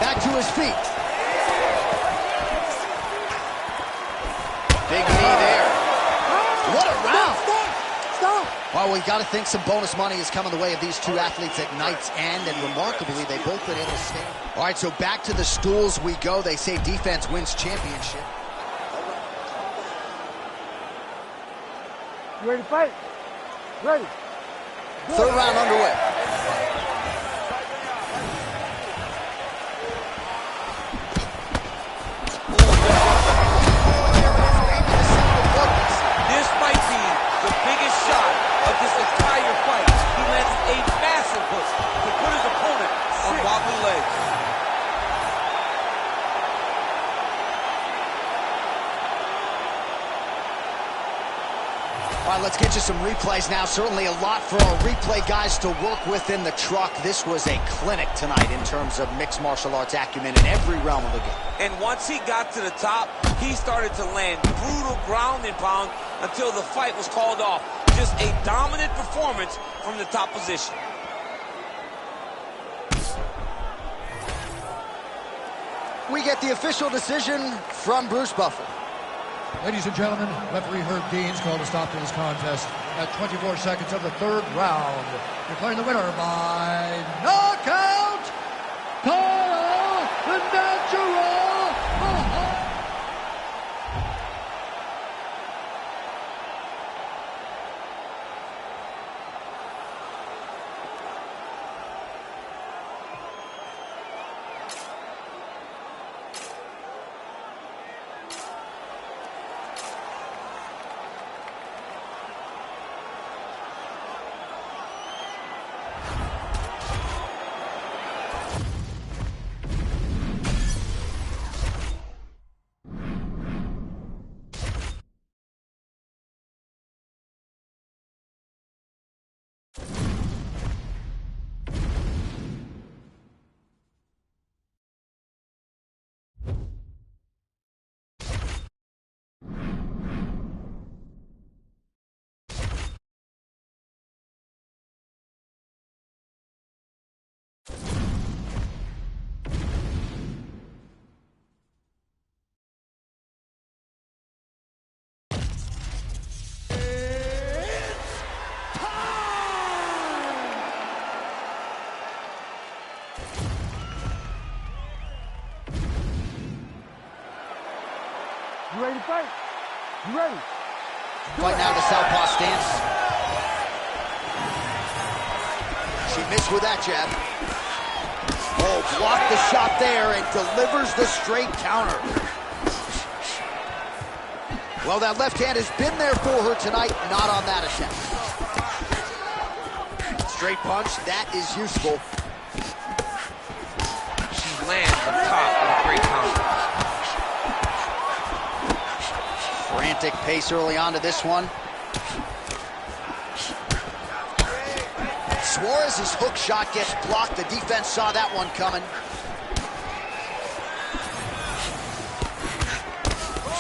Back to his feet. Big knee there. What a round. Stop. Well, we got to think some bonus money is coming the way of these two athletes at night's end, and remarkably, they've both been able to stand. All right, so back to the stools we go. They say defense wins championship. You ready to fight? Ready. Third round underway. let's get you some replays now. Certainly a lot for our replay guys to work with in the truck. This was a clinic tonight in terms of mixed martial arts acumen in every realm of the game. And once he got to the top, he started to land brutal ground and pound until the fight was called off. Just a dominant performance from the top position. We get the official decision from Bruce Buffer. Ladies and gentlemen, referee Herb Dean's called a stop to this contest at 24 seconds of the third round, declaring the winner by knockout, Kyle the Natural Mahal. You ready to fight? You ready? Fight now the southpaw stance. She missed with that jab. Oh, blocked the shot there and delivers the straight counter. Well, that left hand has been there for her tonight, not on that attempt. Straight punch, that is useful. She lands on top with a great counter. Frantic pace early on to this one. Suarez's hook shot gets blocked. The defense saw that one coming.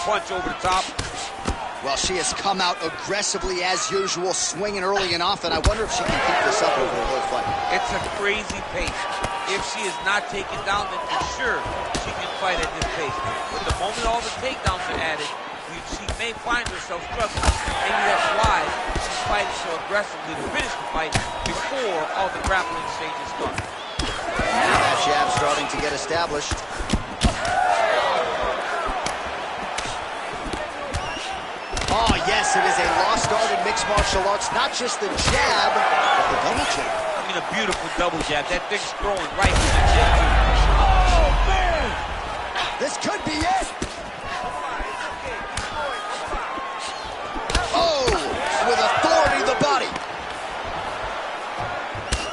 Punch over the top. Well, she has come out aggressively as usual, swinging early and often. I wonder if she can keep this up over the whole fight. It's a crazy pace. If she is not taken down, then for sure she can fight at this pace. But the moment all the takedowns are added, she may find herself struggling. Maybe that's why she's fighting so aggressively to finish the fight before all the grappling stages start. Now that jab starting to get established. Oh, yes, it is a lost art in mixed martial arts. Not just the jab, but the double jab. I mean, a beautiful double jab. That thing's throwing right to the chin, too. Oh, man! This could be it. Oh, with authority to the body.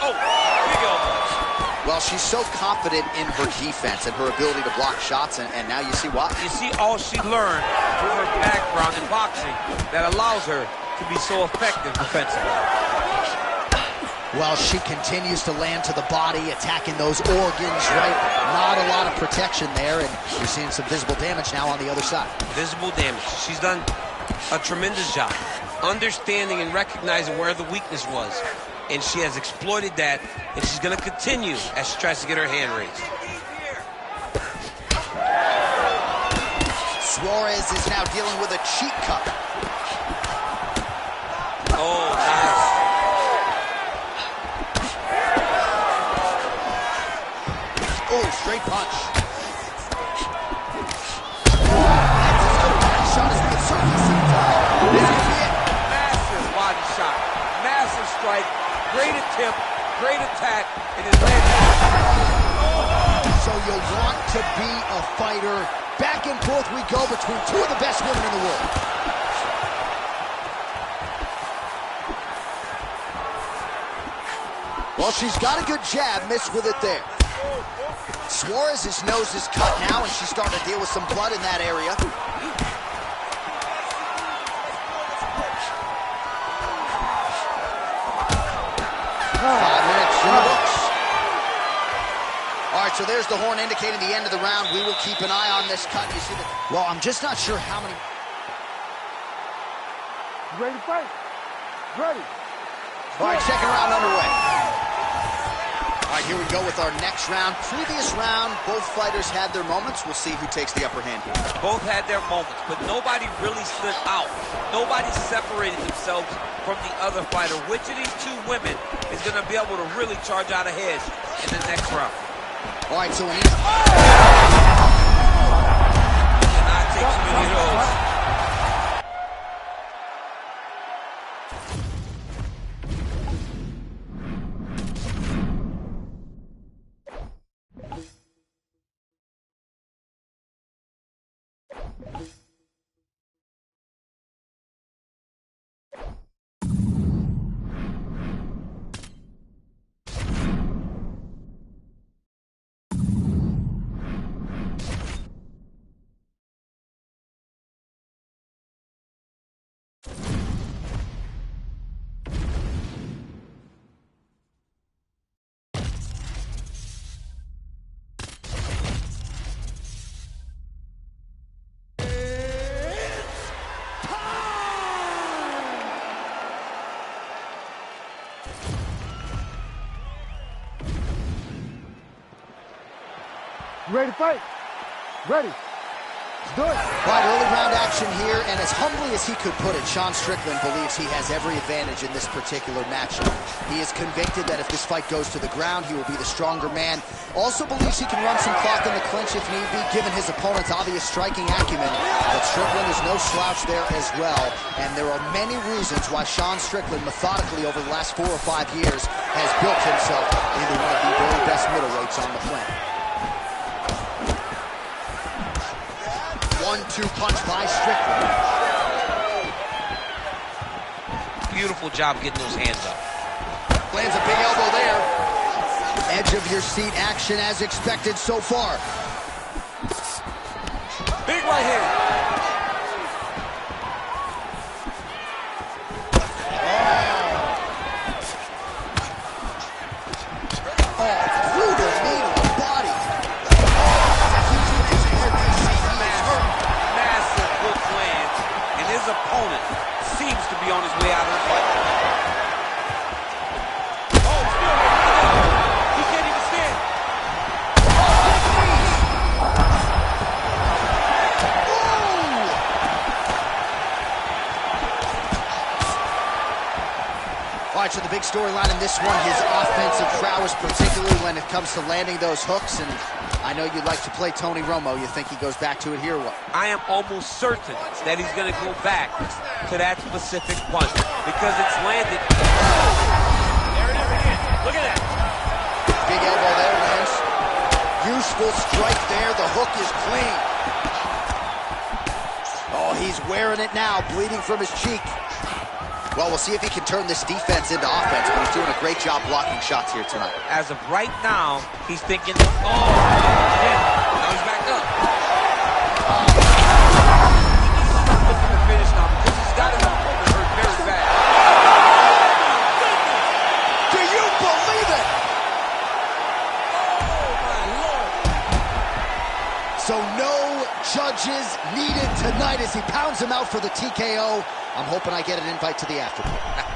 Oh, big elbow. Well, she's so confident in her defense and her ability to block shots, and now you see why. You see all she learned from her background in boxing that allows her to be so effective defensively. Well, she continues to land to the body, attacking those organs, right? Not a lot of protection there, and you're seeing some visible damage now on the other side. Visible damage. She's done a tremendous job understanding and recognizing where the weakness was. And she has exploited that, and she's going to continue as she tries to get her hand raised. Suarez is now dealing with a cheek cup. Oh, nice. Oh, straight punch. That shot is good. Certainly seems this could be it. Massive body shot. Massive strike. Great attempt. Great attack. And his landing. So you want to be a fighter. Back and forth we go between two of the best women in the world. Well, she's got a good jab, missed with it there. Suarez's nose is cut now, and she's starting to deal with some blood in that area. 5 minutes in the books. All right, so there's the horn indicating the end of the round. We will keep an eye on this cut. You see well, I'm just not sure how many. You ready to fight? Ready. All right, second round underway. All right, here we go with our next round. Previous round, both fighters had their moments. We'll see who takes the upper hand here. Both had their moments, but nobody really stood out. Nobody separated themselves from the other fighter. Which of these two women is going to be able to really charge out ahead in the next round? All right, so Cannot take too many of those. You ready to fight? Ready. Let's do it. All right, early round action here, and as humbly as he could put it, Sean Strickland believes he has every advantage in this particular matchup. He is convicted that if this fight goes to the ground, he will be the stronger man. Also believes he can run some clock in the clinch if need be, given his opponent's obvious striking acumen. But Strickland is no slouch there as well, and there are many reasons why Sean Strickland, methodically over the last 4 or 5 years, has built himself into one of the very best middleweights on the planet. 1-2 punch by Strickland. Beautiful job getting those hands up. Lands a big elbow there. Edge of your seat action as expected so far. Big right hand. Opponent seems to be on his way out of the fight. Oh, still. He can't even stand. All right, so the big storyline in this one, his offensive prowess, particularly when it comes to landing those hooks. And I know you'd like to play Tony Romo. You think he goes back to it here or what? I am almost certain that he's going to go back to that specific punch because it's landed. There it is again. Look at that. Big elbow there, Lance. Useful strike there. The hook is clean. Oh, he's wearing it now, bleeding from his cheek. Well, we'll see if he can turn this defense into offense, but he's doing a great job blocking shots here tonight. As of right now, he's thinking, oh, yeah. Now he's back up. He's looking to finish now because he's got his opponent hurt very bad. Do you believe it? Oh, my Lord. So no judges needed tonight as he pounds him out for the TKO. I'm hoping I get an invite to the afterparty.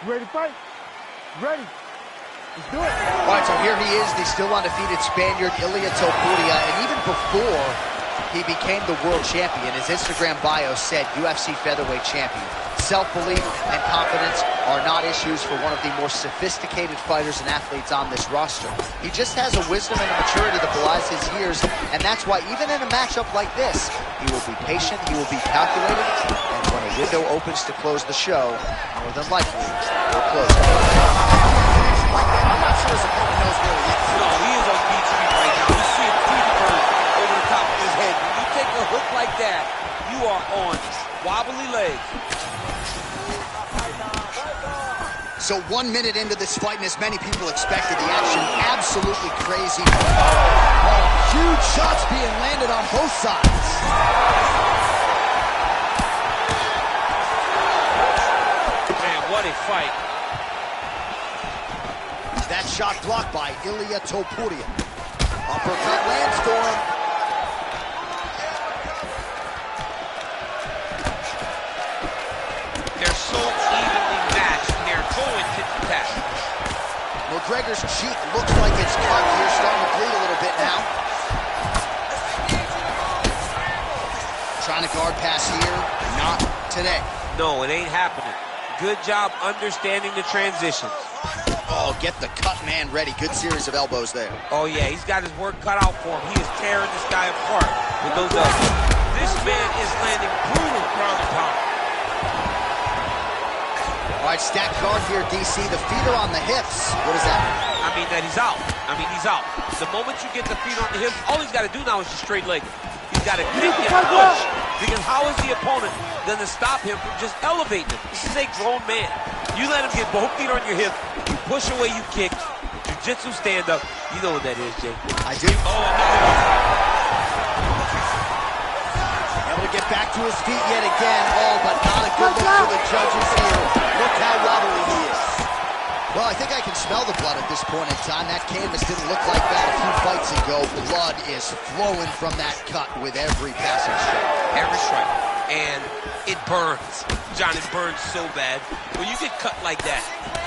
You ready to fight? Ready. Let's do it. All right, so here he is, the still undefeated Spaniard, Ilia Topuria, and even before he became the world champion, his Instagram bio said UFC featherweight champion. Self-belief and confidence are not issues for one of the more sophisticated fighters and athletes on this roster. He just has a wisdom and a maturity that belies his years, and that's why even in a matchup like this, he will be patient, he will be calculated, and when a window opens to close the show, more than likely, he'll close it. I'm not sure his opponent knows where he is. No, he is on beat street right now. You see a teeth bird over the top of his head. When you take a hook like that, you are on wobbly legs. So 1 minute into this fight, and as many people expected, the action absolutely crazy. Huge shots being landed on both sides. Man, what a fight. That shot blocked by Ilia Topuria. Uppercut lands for him. They're so evenly matched. They're going tit-for-tat. McGregor's cheek looks like it's cut here, starting to bleed a little bit now. Trying to guard pass here, not today. No, it ain't happening. Good job understanding the transitions. Oh, get the cut man ready. Good series of elbows there. Oh, yeah, he's got his work cut out for him. He is tearing this guy apart with those elbows. This man is landing brutal ground and pound. All right, stacked guard here, DC. The feet are on the hips. What does that mean? I mean that he's out. He's out. The moment you get the feet on the hips, all he's got to do now is just straight leg. He's got to kick and push. Because how is the opponent going to stop him from just elevating him? This is a grown man. You let him get both feet on your hip, you push away, you kick, jiu-jitsu stand-up. You know what that is, Jay. I do. Oh, another one. Able to get back to his feet yet again. Oh, but not a good look for the judges here. Look how wobbly he is. Well, I think I can smell the blood at this point in time. That canvas didn't look like that a few fights ago. Blood is flowing from that cut with every passing strike. Every strike. And it burns. John, it burns so bad. When you get cut like that,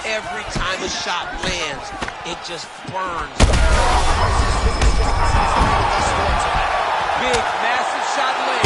every time a shot lands, it just burns. Big, massive shot lands.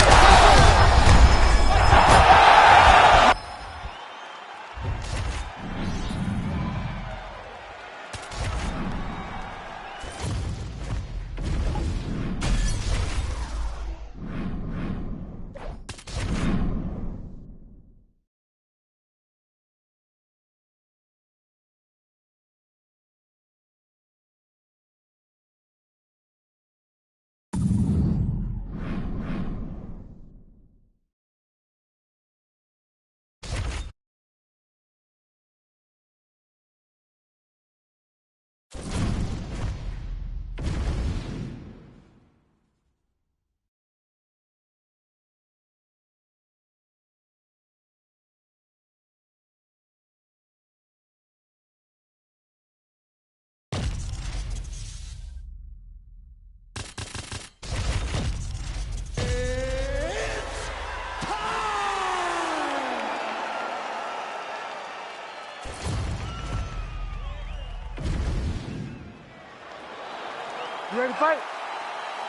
You ready to fight?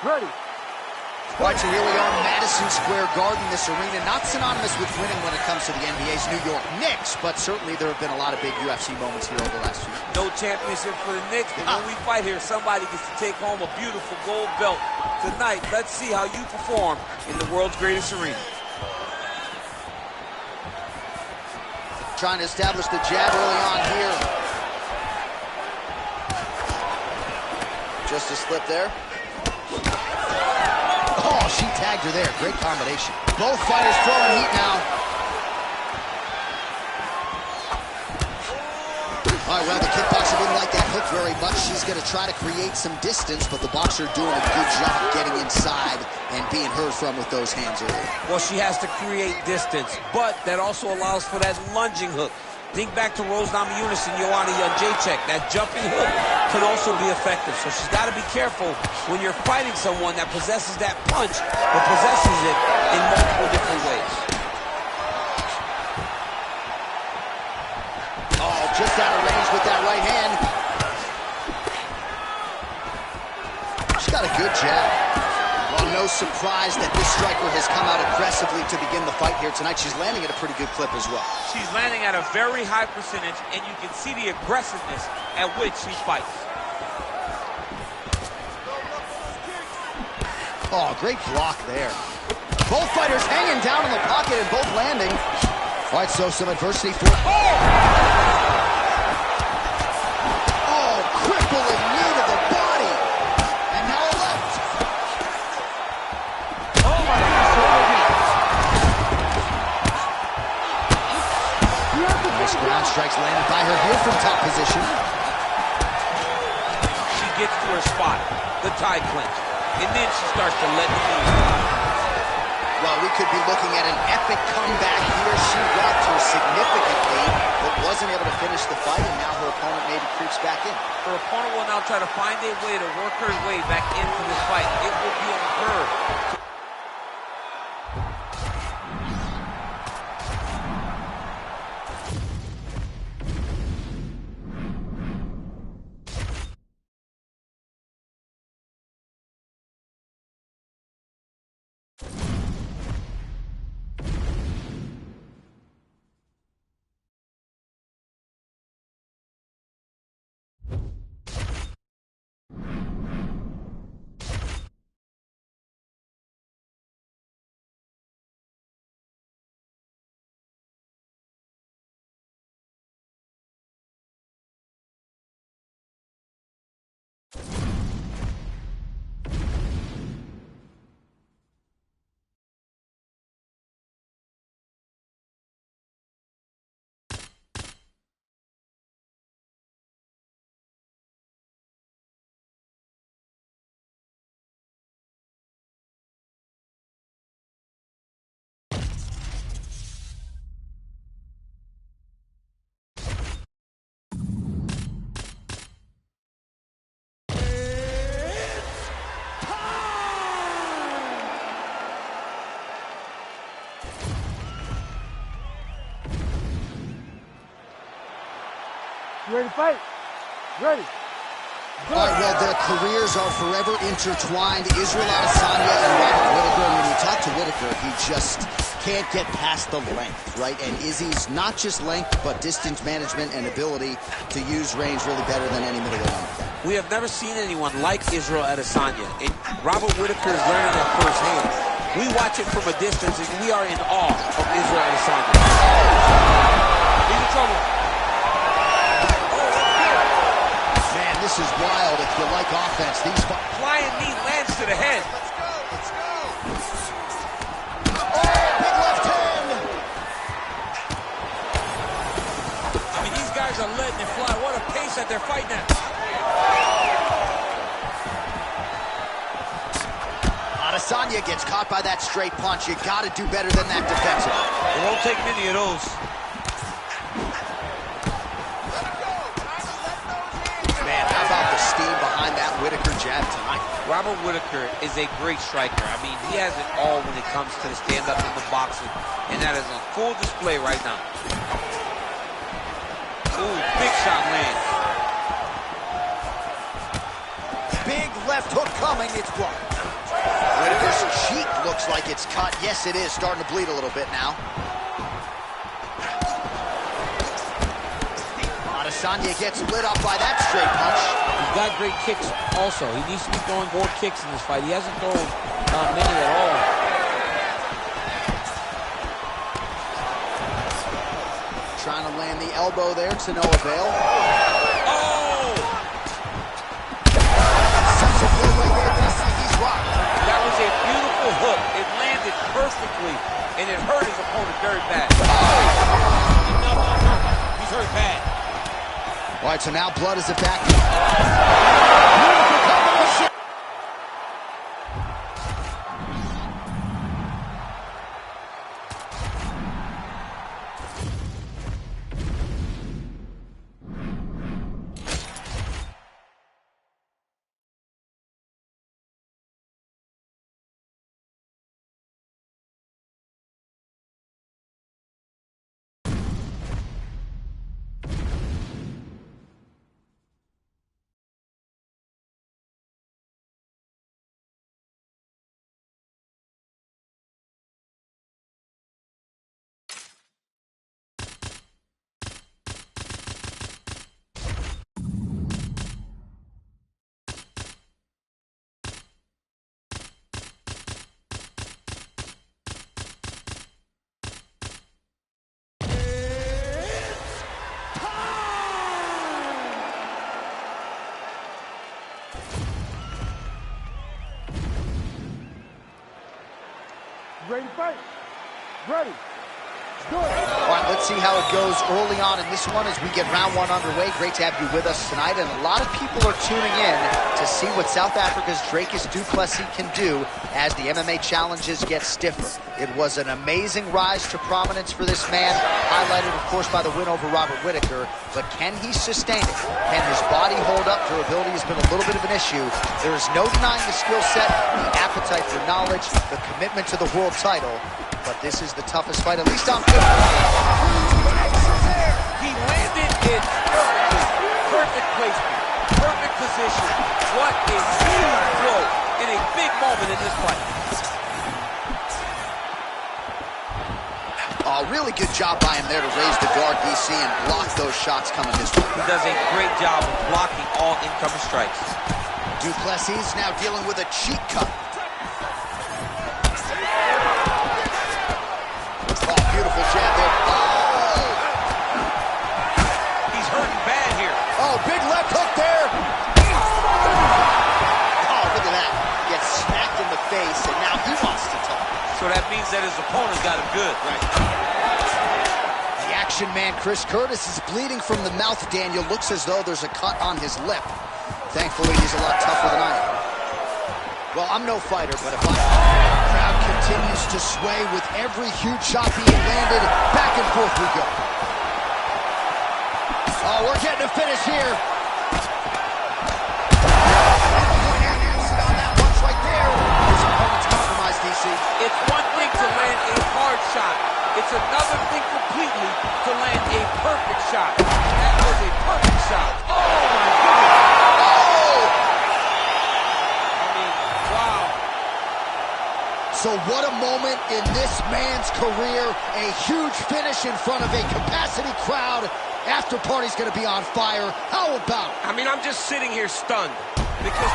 Ready. All right, so here we are, Madison Square Garden, this arena, not synonymous with winning when it comes to the NBA's New York Knicks, but certainly there have been a lot of big UFC moments here over the last few years. No championship for the Knicks, but when we fight here, somebody gets to take home a beautiful gold belt. Tonight, let's see how you perform in the world's greatest arena. Trying to establish the jab early on here. Just a slip there. Oh, she tagged her there. Great combination. Both fighters throwing heat now. All right, well, the kickboxer didn't like that hook very much. She's going to try to create some distance, but the boxer doing a good job getting inside and being heard from with those hands early. Well, she has to create distance, but that also allows for that lunging hook. Think back to Rose Namajunas and Joanna Jędrzejczyk. That jumping hook can also be effective. So she's got to be careful when you're fighting someone that possesses that punch, but possesses it in multiple different ways. Oh, just out of range with that right hand. got a good jab. Well, no surprise that this striker has come out aggressively to begin the fight here tonight. She's landing at a pretty good clip as well. She's landing at a very high percentage, and you can see the aggressiveness at which she fights. Oh, great block there. Both fighters hanging down in the pocket and both landing. All right, so some adversity for... Oh, crippling knee to the body. And now a left. Oh my God, Nice ground strikes landed by her here from top position. She gets to her spot, the tie clinch, and then she starts to let the knee. Well, we could be looking at an epic comeback here. She rocked her significantly, but wasn't able to finish the fight, and now her opponent maybe creeps back in. Her opponent will now try to find a way to work her way back into this fight. It will be on her. You ready to fight? Ready. All right, well, their careers are forever intertwined. Israel Adesanya and Robert Whittaker. And when you talk to Whittaker, he just can't get past the length, right? And Izzy's not just length, but distance management and ability to use range really better than any middleweight on the planet. We have never seen anyone like Israel Adesanya, and Robert Whittaker is learning that firsthand. We watch it from a distance, and we are in awe of Israel Adesanya. He's in trouble. Man, this is wild if you like offense. These Flying knee lands to the head. Let's go. Oh, big left hand. I mean, these guys are letting it fly. What a pace that they're fighting at. Adesanya gets caught by that straight punch. You got to do better than that defensively. It won't take many of those. Man, how about the steam behind that Whittaker jab tonight? Robert Whittaker is a great striker. I mean, he has it all when it comes to the stand-up in the boxing, and that is on full display right now. Ooh, big shot lands. Big left hook coming. It's blocked. Whittaker's cheek looks like it's cut. Yes, it is. Starting to bleed a little bit now. Adesanya gets lit up by that straight punch. He's got great kicks also. He needs to be throwing more kicks in this fight. He hasn't thrown many at all. Trying to land the elbow there to no avail. Oh! Such a good way there. He's rocked. That was a beautiful hook. It landed perfectly, and it hurt his opponent very bad. He's hurt bad. All right, so now blood is back. Ready to fight? Ready. Do it. All right, let's see how it goes early on in this one as we get round one underway. Great to have you with us tonight, and a lot of people are tuning in to see what South Africa's Dricus du Plessis can do as the MMA challenges get stiffer. It was an amazing rise to prominence for this man, highlighted, of course, by the win over Robert Whittaker, but can he sustain it? Can his body hold up? Durability has been a little bit of an issue. There is no denying the skill set, the appetite for knowledge, the commitment to the world title, but this is the toughest fight, at least on paper. He landed it perfectly. Perfect placement. Perfect position. What a huge blow in a big moment in this fight. Oh, really good job by him there to raise the guard, DC, and block those shots coming his way. He does a great job of blocking all incoming strikes. Du Plessis now dealing with a cheek cut. Oh, beautiful jab there. Oh! He's hurting bad here. Oh, big left hook there. Oh, look at that. Gets smacked in the face, and now he wants to talk. So that means that his opponent got him good, right? The action man, Chris Curtis, is bleeding from the mouth. Daniel looks as though there's a cut on his lip. Thankfully, he's a lot tougher than I am. Well, I'm no fighter, but if I... The crowd continues to sway with every huge shot being landed. Back and forth we go. Oh, we're getting a finish here. On that punch right there. His opponent's compromised, DC. It's one thing to land a hard shot. It's another thing completely to land a perfect shot. That was a perfect shot. Oh, my God. I mean, wow. So what a moment in this man's career. A huge finish in front of a capacity crowd. After party's going to be on fire. How about it? I mean, I'm just sitting here stunned because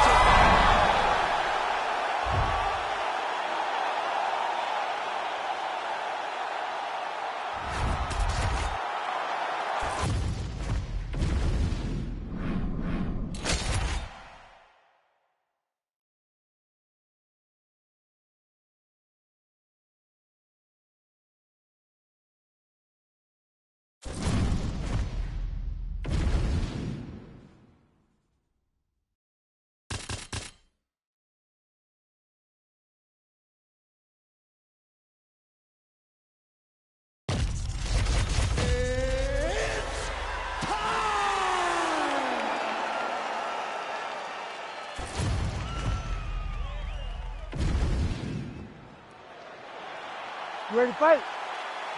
You ready to fight?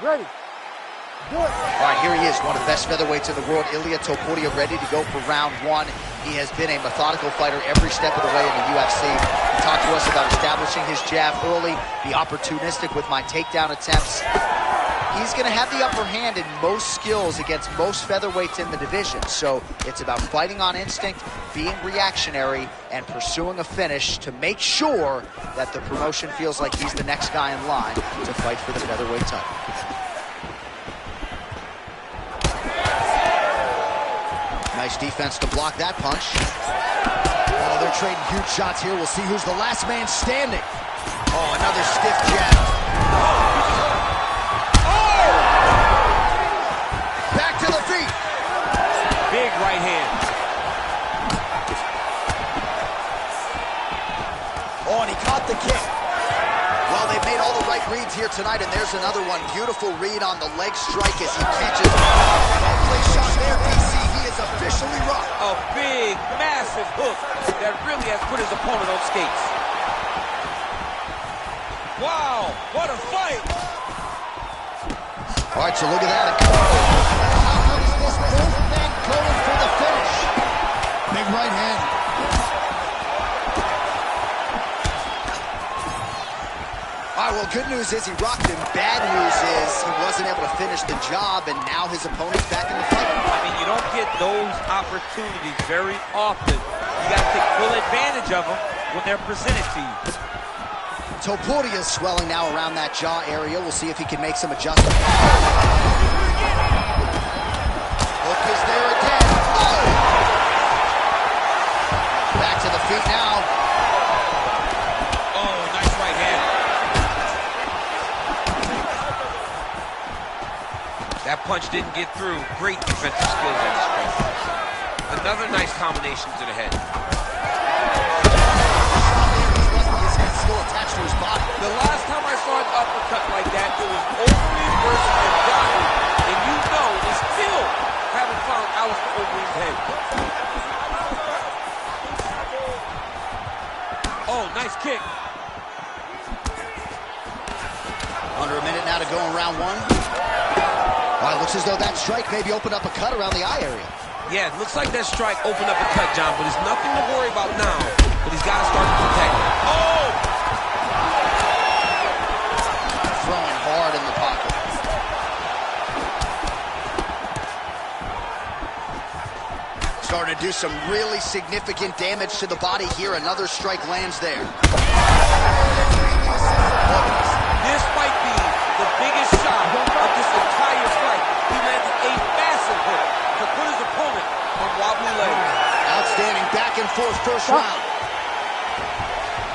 Ready. Do it. All right, here he is, one of the best featherweights in the world, Ilia Topuria, ready to go for round one. He has been a methodical fighter every step of the way in the UFC. He talked to us about establishing his jab early, be opportunistic with my takedown attempts. He's going to have the upper hand in most skills against most featherweights in the division. So it's about fighting on instinct, being reactionary, and pursuing a finish to make sure that the promotion feels like he's the next guy in line to fight for the featherweight title. Nice defense to block that punch. Oh, they're trading huge shots here. We'll see who's the last man standing. Oh, another stiff jab. Back to the feet. big right hand. Oh, and he caught the kick. Well, they've made all the right reads here tonight, and there's another one. Beautiful read on the leg strike as he catches. Well-placed shot there, DC. He is officially rocked. A big, massive hook that really has put his opponent on skates. Wow, what a fight! All right, so look at that. How good is this? Both men going for the finish. Big right hand. All right, well, good news is he rocked him. Bad news is he wasn't able to finish the job, and now his opponent's back in the fight. I mean, you don't get those opportunities very often. You got to take full advantage of them when they're presented to you. Topuria is swelling now around that jaw area. We'll see if he can make some adjustments. Hook is there again. Oh! Back to the feet now. Oh, nice right hand. punch didn't get through. Great defensive skills at this point. Another nice combination to the head. His head's still attached to his body. The last time I saw an uppercut like that, it was Overeem versus Ngannou. And you know they still haven't found Alistair Overeem's head. Oh, nice kick. Under a minute now to go in round one. All right, looks as though that strike maybe opened up a cut around the eye area. Yeah, it looks like that strike opened up a cut, John, but it's nothing to worry about now. But he's got to start to protect. Oh! Throwing hard in the pocket. Starting to do some really significant damage to the body here. Another strike lands there. This might be the biggest shot of this entire fight. He landed a massive hook to put his opponent on wobbly legs. Outstanding back and forth first round.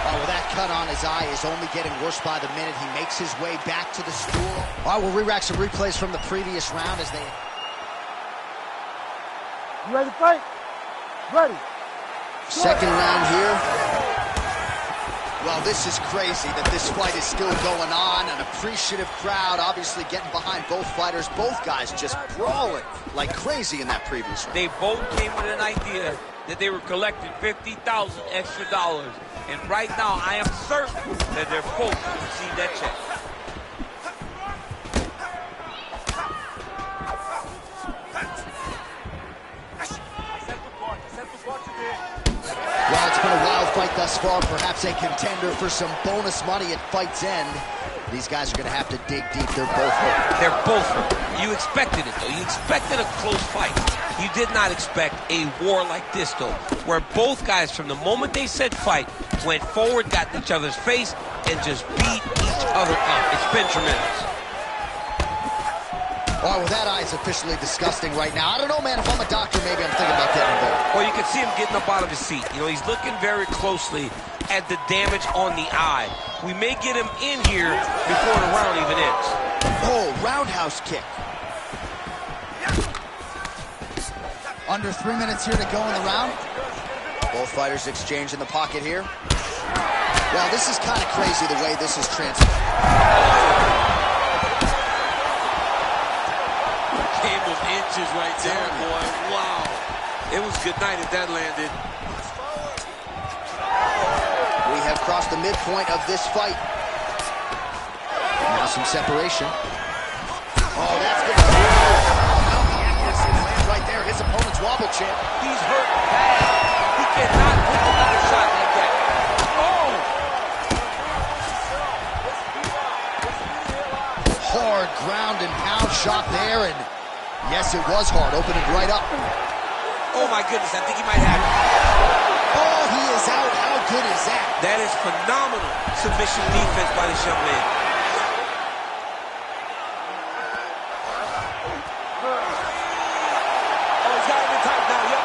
Oh, well, that cut on his eye is only getting worse by the minute. He makes his way back to the stool. All right, we'll re-rack some replays from the previous round as they... You ready to fight? Ready. Second round here. Well, this is crazy that this fight is still going on. An appreciative crowd obviously getting behind both fighters. Both guys just brawling like crazy in that previous round. They both came with an idea that they were collecting $50,000 extra. And right now, I am certain that they're both going to receive that check. Well, it's been a wild fight thus far. Perhaps a contender for some bonus money at fight's end. These guys are going to have to dig deep. They're both hurt. They're both hurt. You expected it, though. You expected a close fight. You did not expect a war like this, though, where both guys, from the moment they said fight, went forward, got in each other's face, and just beat each other up. It's been tremendous. All right, well, that eye is officially disgusting right now. I don't know, man. If I'm a doctor, maybe I'm thinking about getting involved. Well, you can see him getting up out of his seat. You know, he's looking very closely at the damage on the eye. We may get him in here before the round even ends. Oh, roundhouse kick. Under 3 minutes here to go in the round. Both fighters exchange in the pocket here. Well, this is kind of crazy the way this is transpired. Game of inches right there, boy. Wow. It was good night if that landed. We have crossed the midpoint of this fight. Now some separation. Oh, that's good. How the accuracy lands right there. His opponent's wobble champ. He's hurt bad. He cannot take another shot like that. Oh! Hard ground and pound shot there, and yes, it was hard. Opening right up. Oh my goodness, I think he might have it. Oh, he is out. How good is that? That is phenomenal submission defense by this young man. Oh, he's got him in tight now, yep.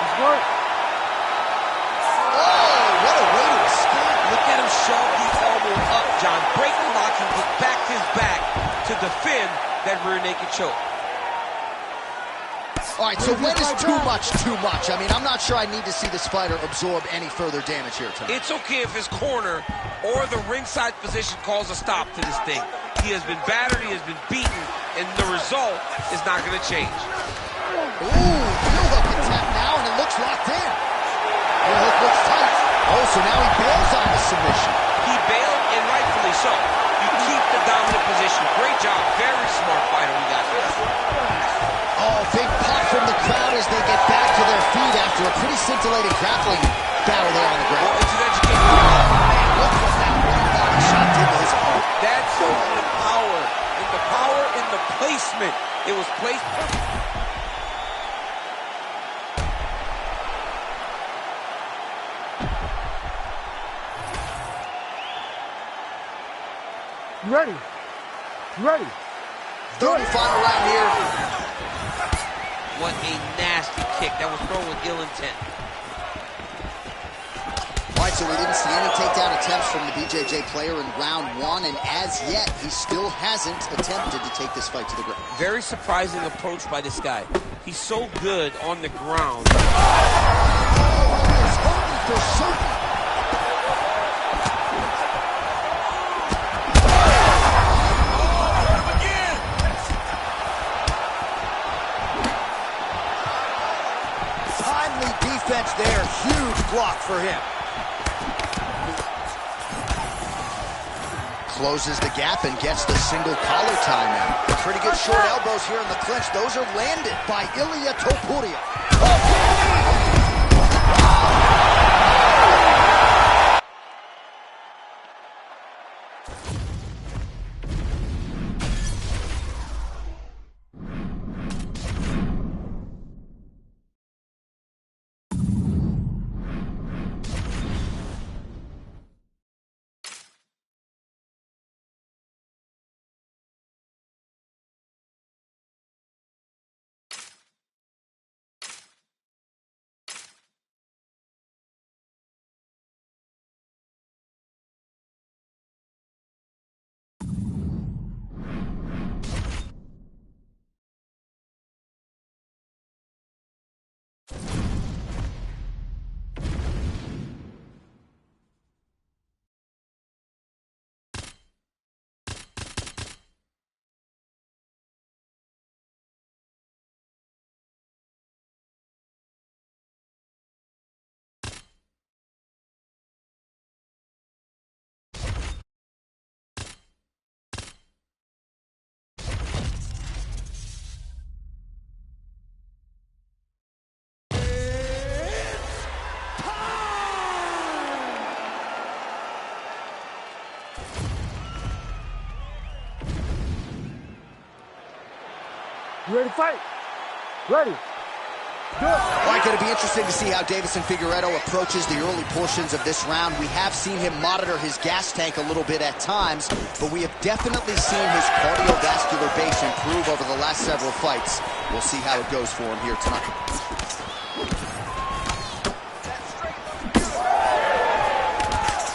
It's work. Oh, what a way to escape. Look at him shove the elbow up, John. Break the lock and get back his back to defend that rear naked choke. All right, so when is too much too much? I mean, I'm not sure I need to see this fighter absorb any further damage here tonight. It's okay if his corner or the ringside position calls a stop to this thing. He has been battered, he has been beaten, and the result is not going to change. Ooh, heel hook attack now, and it looks locked in. Heel hook looks tight. Oh, so now he bails on the submission. He bailed, and rightfully so. You keep the dominant position. Great job. Very smart fighter we got there. Oh, big pop from the crowd as they get back to their feet after a pretty scintillating grappling battle there on the ground. Well, it's an education. Man, look what that one body shot did to his opponent. That showed you the power in the placement. It was placed perfect. You ready? You ready? Third and final round here. What a nasty kick. That was thrown with ill intent. All right, so we didn't see any takedown attempts from the BJJ player in round one, and as yet, he still hasn't attempted to take this fight to the ground. Very surprising approach by this guy. He's so good on the ground. He is hoping for certain. Timely defense there, huge block for him. Closes the gap and gets the single collar tie now. Pretty good short elbows here in the clinch. Those are landed by Ilia Topuria. You ready to fight? Ready. Do it. All right, going to be interesting to see how Deiveson Figueiredo approaches the early portions of this round. We have seen him monitor his gas tank a little bit at times, but we have definitely seen his cardiovascular base improve over the last several fights. We'll see how it goes for him here tonight.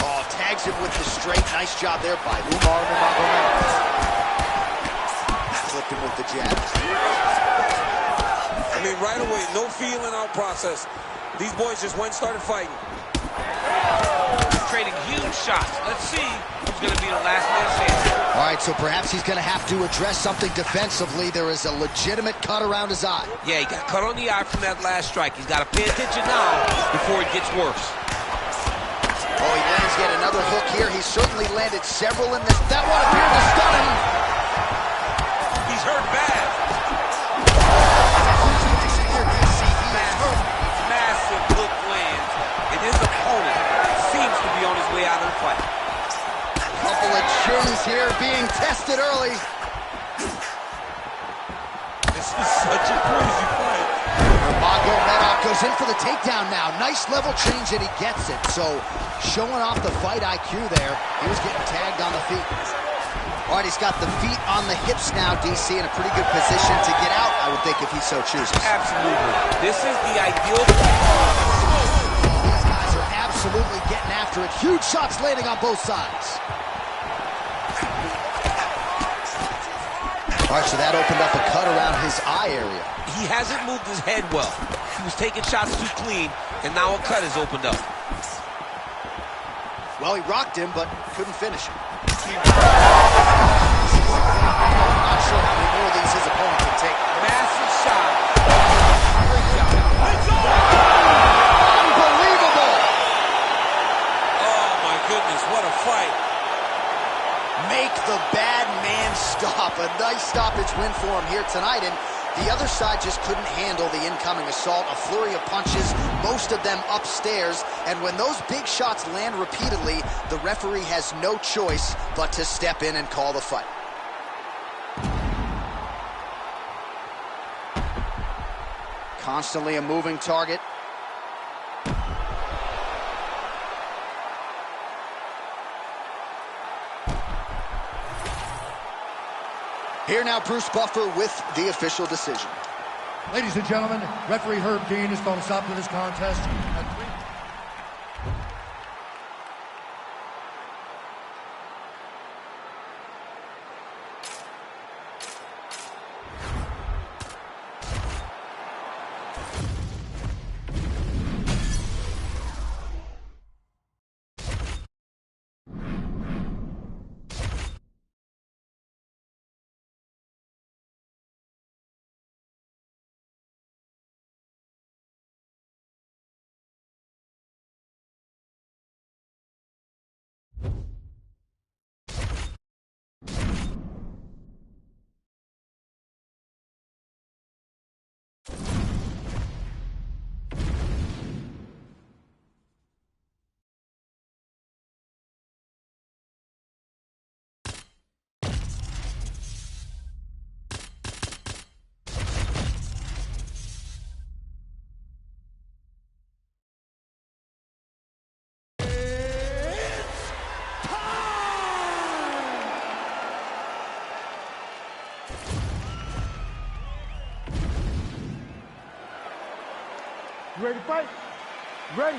Oh, tags him with the straight. Nice job there by Umar Nurmagomedov. Flipped him with the jab. I mean, right away, no feeling out process. These boys just went and started fighting. Trading huge shots. Let's see who's going to be the last man standing. All right, so perhaps he's going to have to address something defensively. There is a legitimate cut around his eye. Yeah, he got cut on the eye from that last strike. He's got to pay attention now before it gets worse. Oh, he lands yet another hook here. He's certainly landed several in this. That one appeared to stun him. He's hurt bad. Massive hook lands, and his opponent seems to be on his way out of the fight. Couple of chins here being tested early. This is such a crazy fight. Nurmagomedov goes in for the takedown now. Nice level change, and he gets it. So showing off the fight IQ there. He was getting tagged on the feet. All right, he's got the feet on the hips now, DC, in a pretty good position to get out, I would think, if he so chooses. Absolutely. This is the ideal. These guys are absolutely getting after it. Huge shots landing on both sides. All right, so that opened up a cut around his eye area. He hasn't moved his head well. He was taking shots too clean, and now a cut has opened up. Well, he rocked him, but couldn't finish him. I'm not sure how many more of these his opponent can take. Massive shot. Great job. Unbelievable! Oh, my goodness, what a fight. Make the bad man stop. A nice stoppage win for him here tonight, and the other side just couldn't handle the incoming assault. A flurry of punches, most of them upstairs, and when those big shots land repeatedly, the referee has no choice but to step in and call the fight. Constantly a moving target. Here now, Bruce Buffer with the official decision. Ladies and gentlemen, referee Herb Dean has called a stop to this contest at You ready to fight? Ready.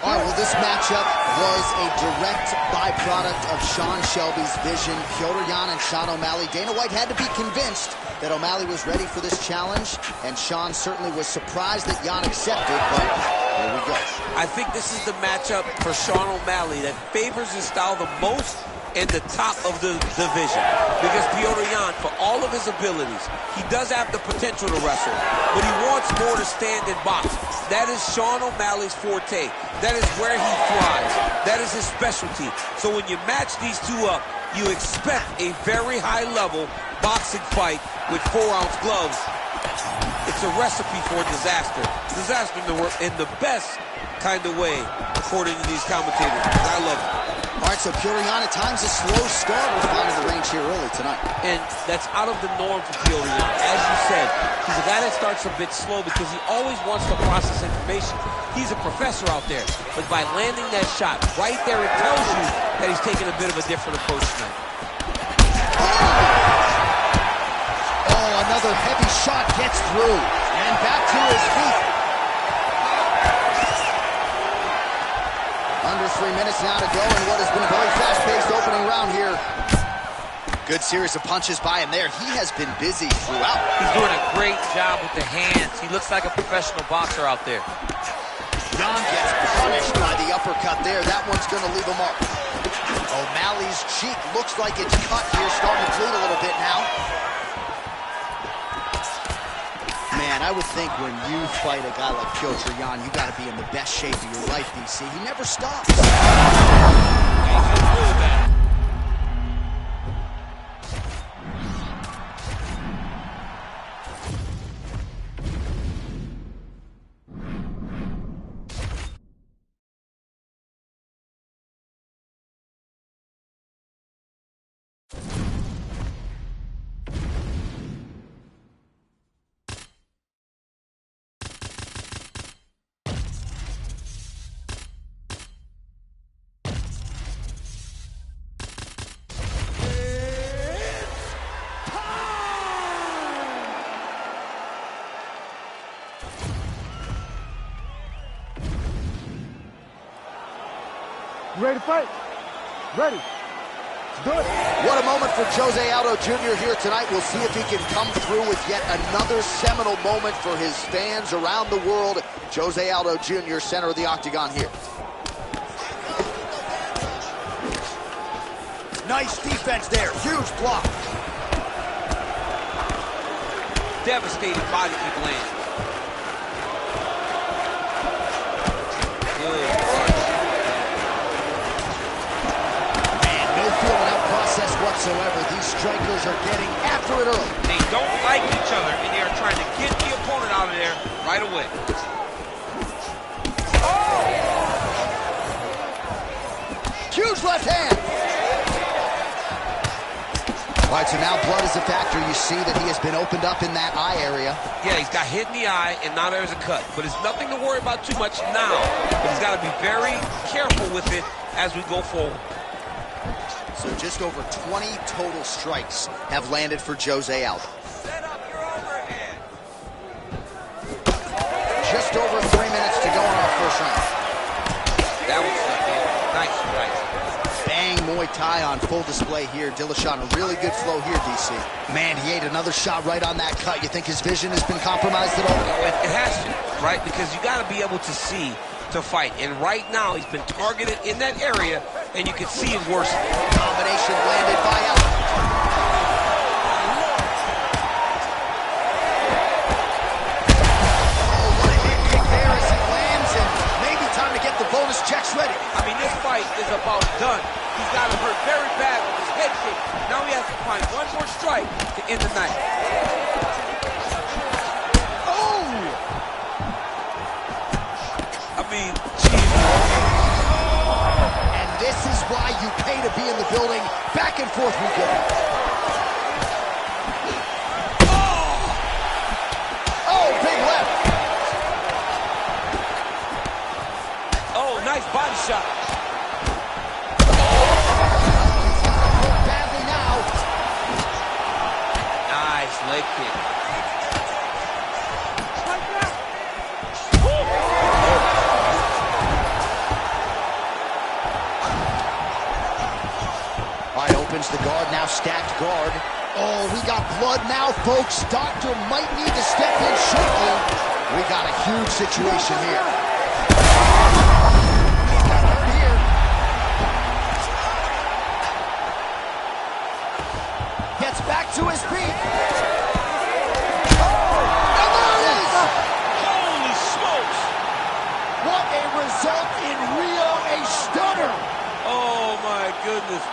All right, well, this matchup was a direct byproduct of Sean Shelby's vision. Petr Yan and Sean O'Malley. Dana White had to be convinced that O'Malley was ready for this challenge, and Sean certainly was surprised that Yan accepted, but here we go. I think this is the matchup for Sean O'Malley that favors his style the most in the top of the division. Because Petr Yan, for all of his abilities, he does have the potential to wrestle, but he wants more to stand and box. That is Sean O'Malley's forte. That is where he thrives. That is his specialty. So when you match these two up, you expect a very high-level boxing fight with 4-ounce gloves. It's a recipe for disaster. Disaster in the best kind of way, according to these commentators. I love it. All right, so Petr Yan at times a slow start will find the range here early tonight. And that's out of the norm for Petr Yan. As you said, he's a guy that starts a bit slow because he always wants to process information. He's a professor out there. But by landing that shot right there, it tells you that he's taking a bit of a different approach tonight. Oh, another heavy shot gets through. And back to his feet. Under 3 minutes now to go in what has been a very fast-paced opening round here. Good series of punches by him there. He has been busy throughout. He's doing a great job with the hands. He looks like a professional boxer out there. Yan gets punished by the uppercut there. That one's going to leave a mark. O'Malley's cheek looks like it's cut here, starting to bleed a little bit now. Man, I would think when you fight a guy like Petr Yan, you got to be in the best shape of your life, DC. He never stops. You ready to fight? Ready. Let's do it. What a moment for Jose Aldo Jr. here tonight. We'll see if he can come through with yet another seminal moment for his fans around the world. Jose Aldo Jr., center of the octagon here. Nice defense there. Huge block. Devastating body kick land. Good punch. Man, no feeling out process whatsoever. These strikers are getting after it early. They don't like each other, and they are trying to get the opponent out of there right away. Huge left hand. All right, so now blood is a factor. You see that he has been opened up in that eye area. Yeah, he's got hit in the eye, and now there's a cut. But it's nothing to worry about too much now. But he's got to be very careful with it as we go forward. So just over 20 total strikes have landed for Jose Aldo. Set up your overhead. Just over 3 minutes to go in our first round. That was something. Nice strike. Bang Muay Thai on full display here. Dillashaw, a really good flow here, DC. Man, he ate another shot right on that cut. You think his vision has been compromised at all? It has to, right? Because you got to be able to see to fight. And right now, he's been targeted in that area, and you can see it worsen. Combination landed by Aldo. Oh, what a hit kick there as he lands, and maybe time to get the bonus checks ready. I mean, this fight is about done. He's got him hurt very bad with his head kick. Now he has to find one more strike to end the night. Oh! I mean, geez. And this is why you pay to be in the building. Back and forth we go. Oh, big left. Oh, nice body shot. Badly now. Nice leg kick. opens the guard, now stacked guard. Oh, we got blood now, folks. Doctor might need to step in shortly. We got a huge situation here. He's got hurt here. Gets back to his feet. Oh, and there it is! Holy smokes! What a result in Rio, a stunner! Oh, my goodness.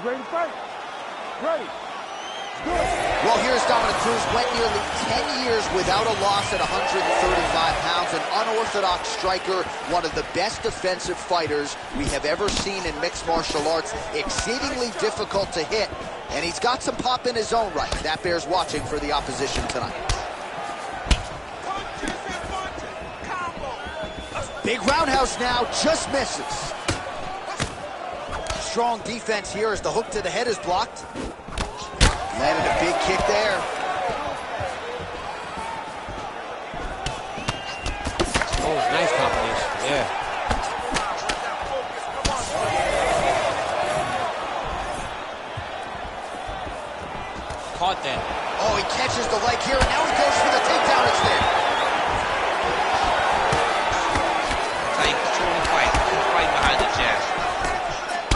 Ready to fight? Ready. Good. Well, here's Dominic Cruz. Went nearly 10 years without a loss at 135 pounds. An unorthodox striker, one of the best defensive fighters we have ever seen in mixed martial arts. Exceedingly difficult to hit, and he's got some pop in his own right. That bears watching for the opposition tonight. Big roundhouse now, just misses. Strong defense here as the hook to the head is blocked. Landed a big kick there. Oh, nice combination. Yeah. Caught that. Oh, he catches the leg here, and now he goes for the takedown. It's there. How you control the fight. Keep fighting behind the jab.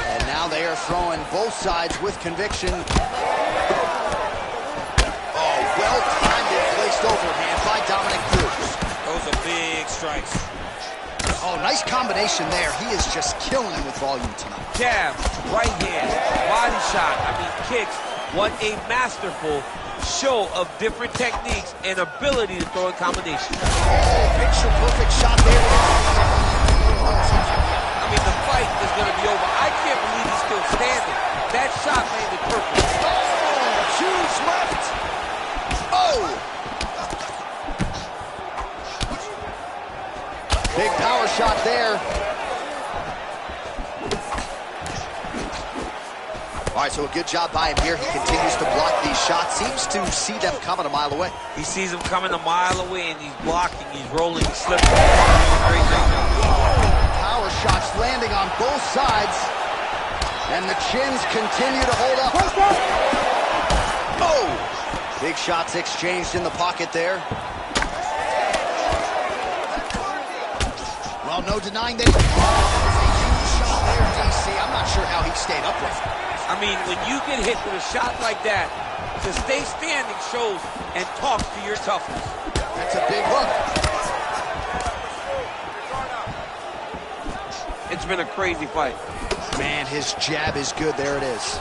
And now they are throwing both sides with conviction. Oh, well-timed and placed overhand by Dominic Cruz. Those are big strikes. Oh, nice combination there. He is just killing him with volume tonight. Jab, right hand, body shot, kicks. What a masterful show of different techniques and ability to throw in combination. Oh, picture-perfect shot there. The fight is going to be over. I can't believe he's still standing. That shot landed perfect. Oh, huge left. Oh! Big power shot there. All right, so a good job by him here. He continues to block these shots. Seems to see them coming a mile away. He sees them coming a mile away, and he's blocking, he's rolling, he's slipping. Great job. Power shots landing on both sides. And the chins continue to hold up. Oh! Big shots exchanged in the pocket there. Well, no denying that. Oh, a huge shot there, DC. I'm not sure how he stayed upright. When you get hit with a shot like that, to stay standing shows and talks to your toughness. That's a big hook. It's been a crazy fight. Man, his jab is good. There it is.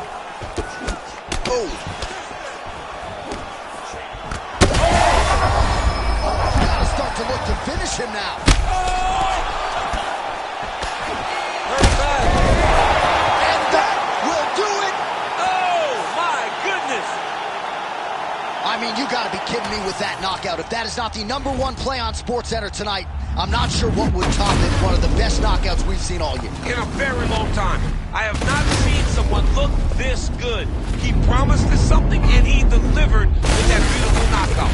Oh. finish him now. Very bad. And that will do it. Oh, my goodness. I mean, you got to be kidding me with that knockout. If that is not the #1 play on SportsCenter tonight, I'm not sure what would top it. One of the best knockouts we've seen all year. In a very long time. I have not seen someone look this good. He promised us something, and he delivered with that beautiful knockout.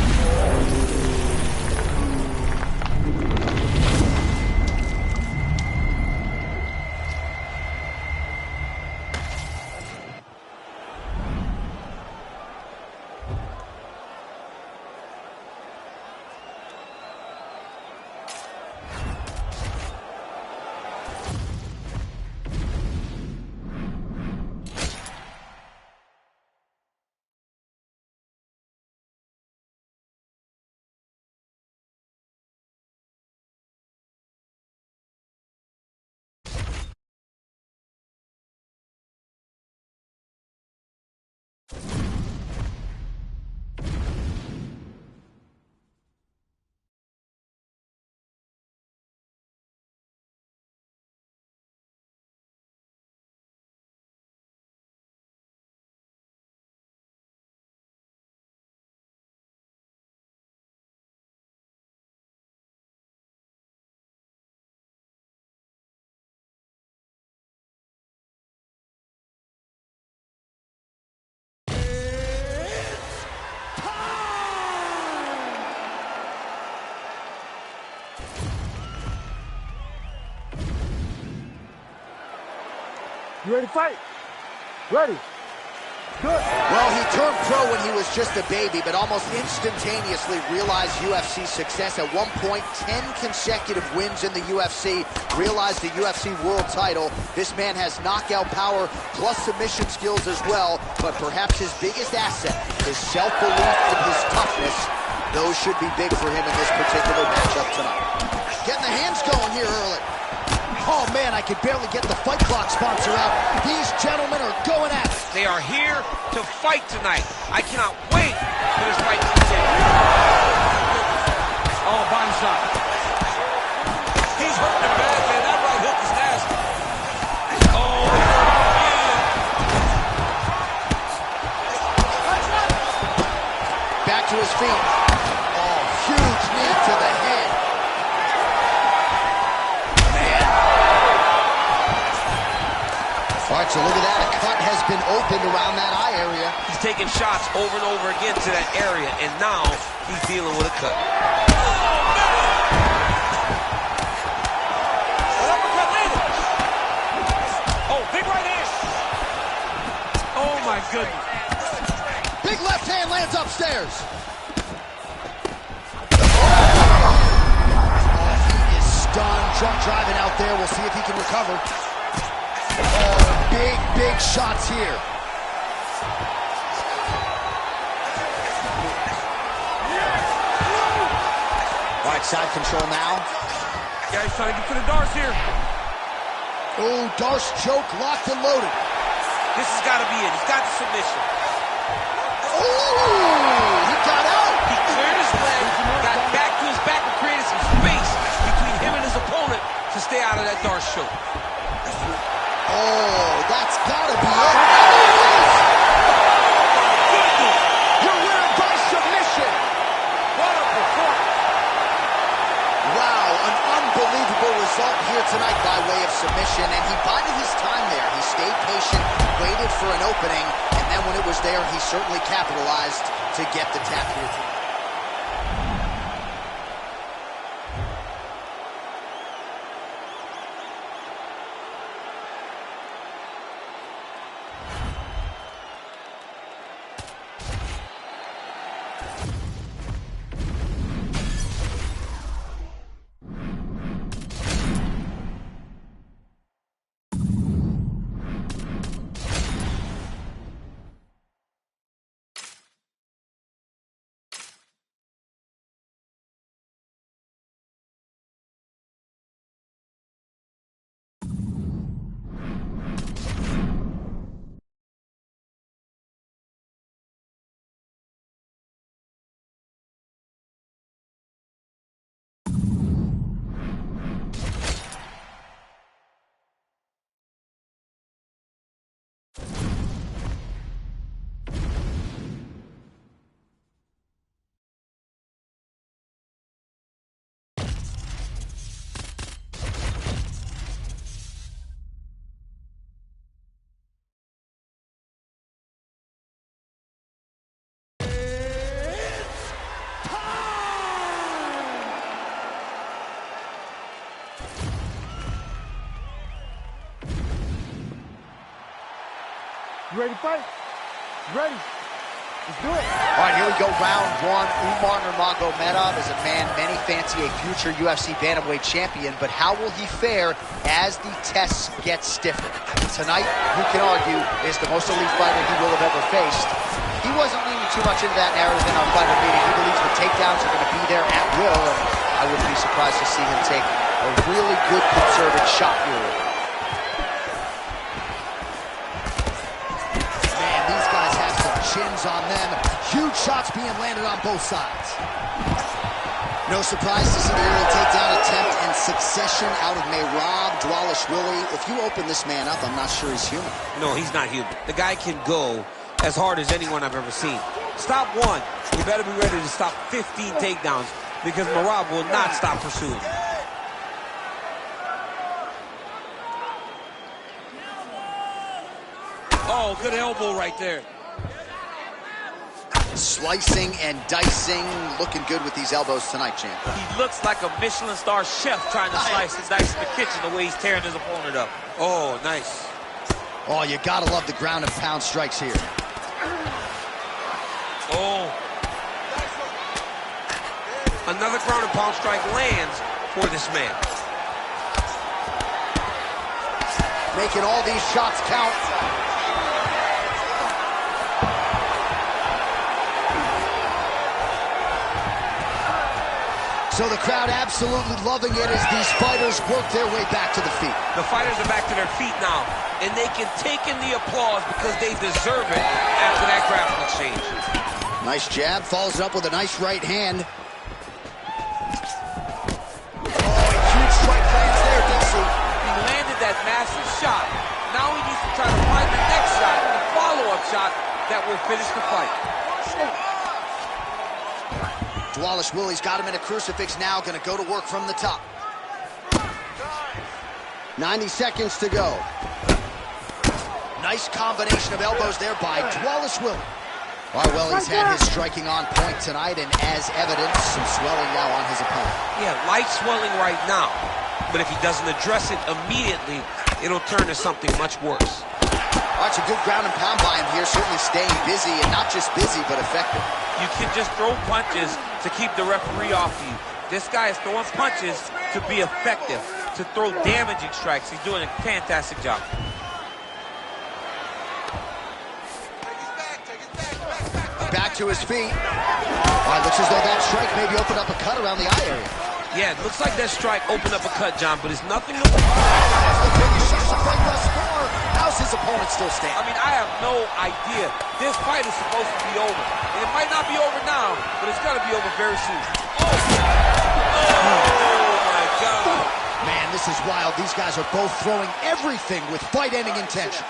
You ready to fight? Ready. Good. Well, he turned pro when he was just a baby, but almost instantaneously realized UFC success. At one point, 10 consecutive wins in the UFC, realized the UFC world title. This man has knockout power plus submission skills as well, but perhaps his biggest asset, his self-belief and his toughness, those should be big for him in this particular matchup tonight. Getting the hands going here early. Oh, man, I could barely get the Fight Clock sponsor out. These gentlemen are going at it. They are here to fight tonight. I cannot wait for this fight to continue. Oh, body shot. He's hurting him bad, man. That right hook is nasty. Oh, man. Back to his feet. Oh, huge knee to the head. Man. All right, so look at that. A cut has been opened around that eye area. He's taking shots over and over again to that area, and now he's dealing with a cut. Oh, big right hand. Oh, my goodness. Big left hand lands upstairs. Oh, he is stunned. Drunk driving out there. We'll see if he can recover. Oh, big shots here. All right, side control now. Yeah, he's trying to get to the darts here. Oh, Darce choke locked and loaded. This has got to be it. He's got the submission. Oh, he got out. He cleared his leg, got back to his back, and created some space between him and his opponent to stay out of that Darce choke. Oh, that's got to be it. You're winning by submission. What a performance. Wow, an unbelievable result here tonight by way of submission, and he bided his time there. He stayed patient, waited for an opening, and then when it was there, he certainly capitalized to get the tap here tonight. You ready to fight? Ready. Let's do it. All right, here we go, round one. Umar Nurmagomedov is a man many fancy a future UFC bantamweight champion, but how will he fare as the tests get stiffer? Tonight, you can argue, is the most elite fighter he will have ever faced. He wasn't leaning too much into that narrative in our fighter meeting. He believes the takedowns are going to be there at will, and I wouldn't be surprised to see him take a really good concerted shot here. Man, these guys have some chins on them. Huge shots being landed on both sides. No surprise to see the early takedown attempt and succession out of Merab Dvalishvili. If you open this man up, I'm not sure he's human. No, he's not human. The guy can go as hard as anyone I've ever seen. Stop one, you better be ready to stop 15 takedowns because Merab will not stop pursuing. Oh, good elbow right there. Slicing and dicing, looking good with these elbows tonight, champ. He looks like a Michelin star chef trying to slice and dice in the kitchen the way he's tearing his opponent up. Oh, nice. Oh, you gotta love the ground and pound strikes here. Oh. Another ground and pound strike lands for this man. Making all these shots count. So the crowd absolutely loving it as these fighters work their way back to the feet. The fighters are back to their feet now, and they can take in the applause because they deserve it after that grappling exchange. Nice jab, follows it up with a nice right hand. Oh, a huge strike lands there, DC. He landed that massive shot. Now he needs to try to find the next shot, the follow-up shot that will finish the fight. Dvalishvili's got him in a crucifix now, gonna go to work from the top. 90 seconds to go. Nice combination of elbows there by Dvalishvili. All right, well, he's had his striking on point tonight, and as evidence, some swelling now on his opponent. Yeah, light swelling right now, but if he doesn't address it immediately, it'll turn to something much worse. All right, some good ground and pound by him here, certainly staying busy, and not just busy, but effective. You can just throw punches to keep the referee off you. This guy is throwing punches to be effective, to throw damaging strikes. He's doing a fantastic job. Back to his feet. All right, looks as though that strike maybe opened up a cut around the eye area. Yeah, it looks like that strike opened up a cut, John, but it's nothing to... That's the biggest shot of the fight thus far. How's his opponent still standing? I mean, I have no idea. This fight is supposed to be over. And it might not be over now, but it's going to be over very soon. Oh, my God. Man, this is wild. These guys are both throwing everything with fight-ending intentions.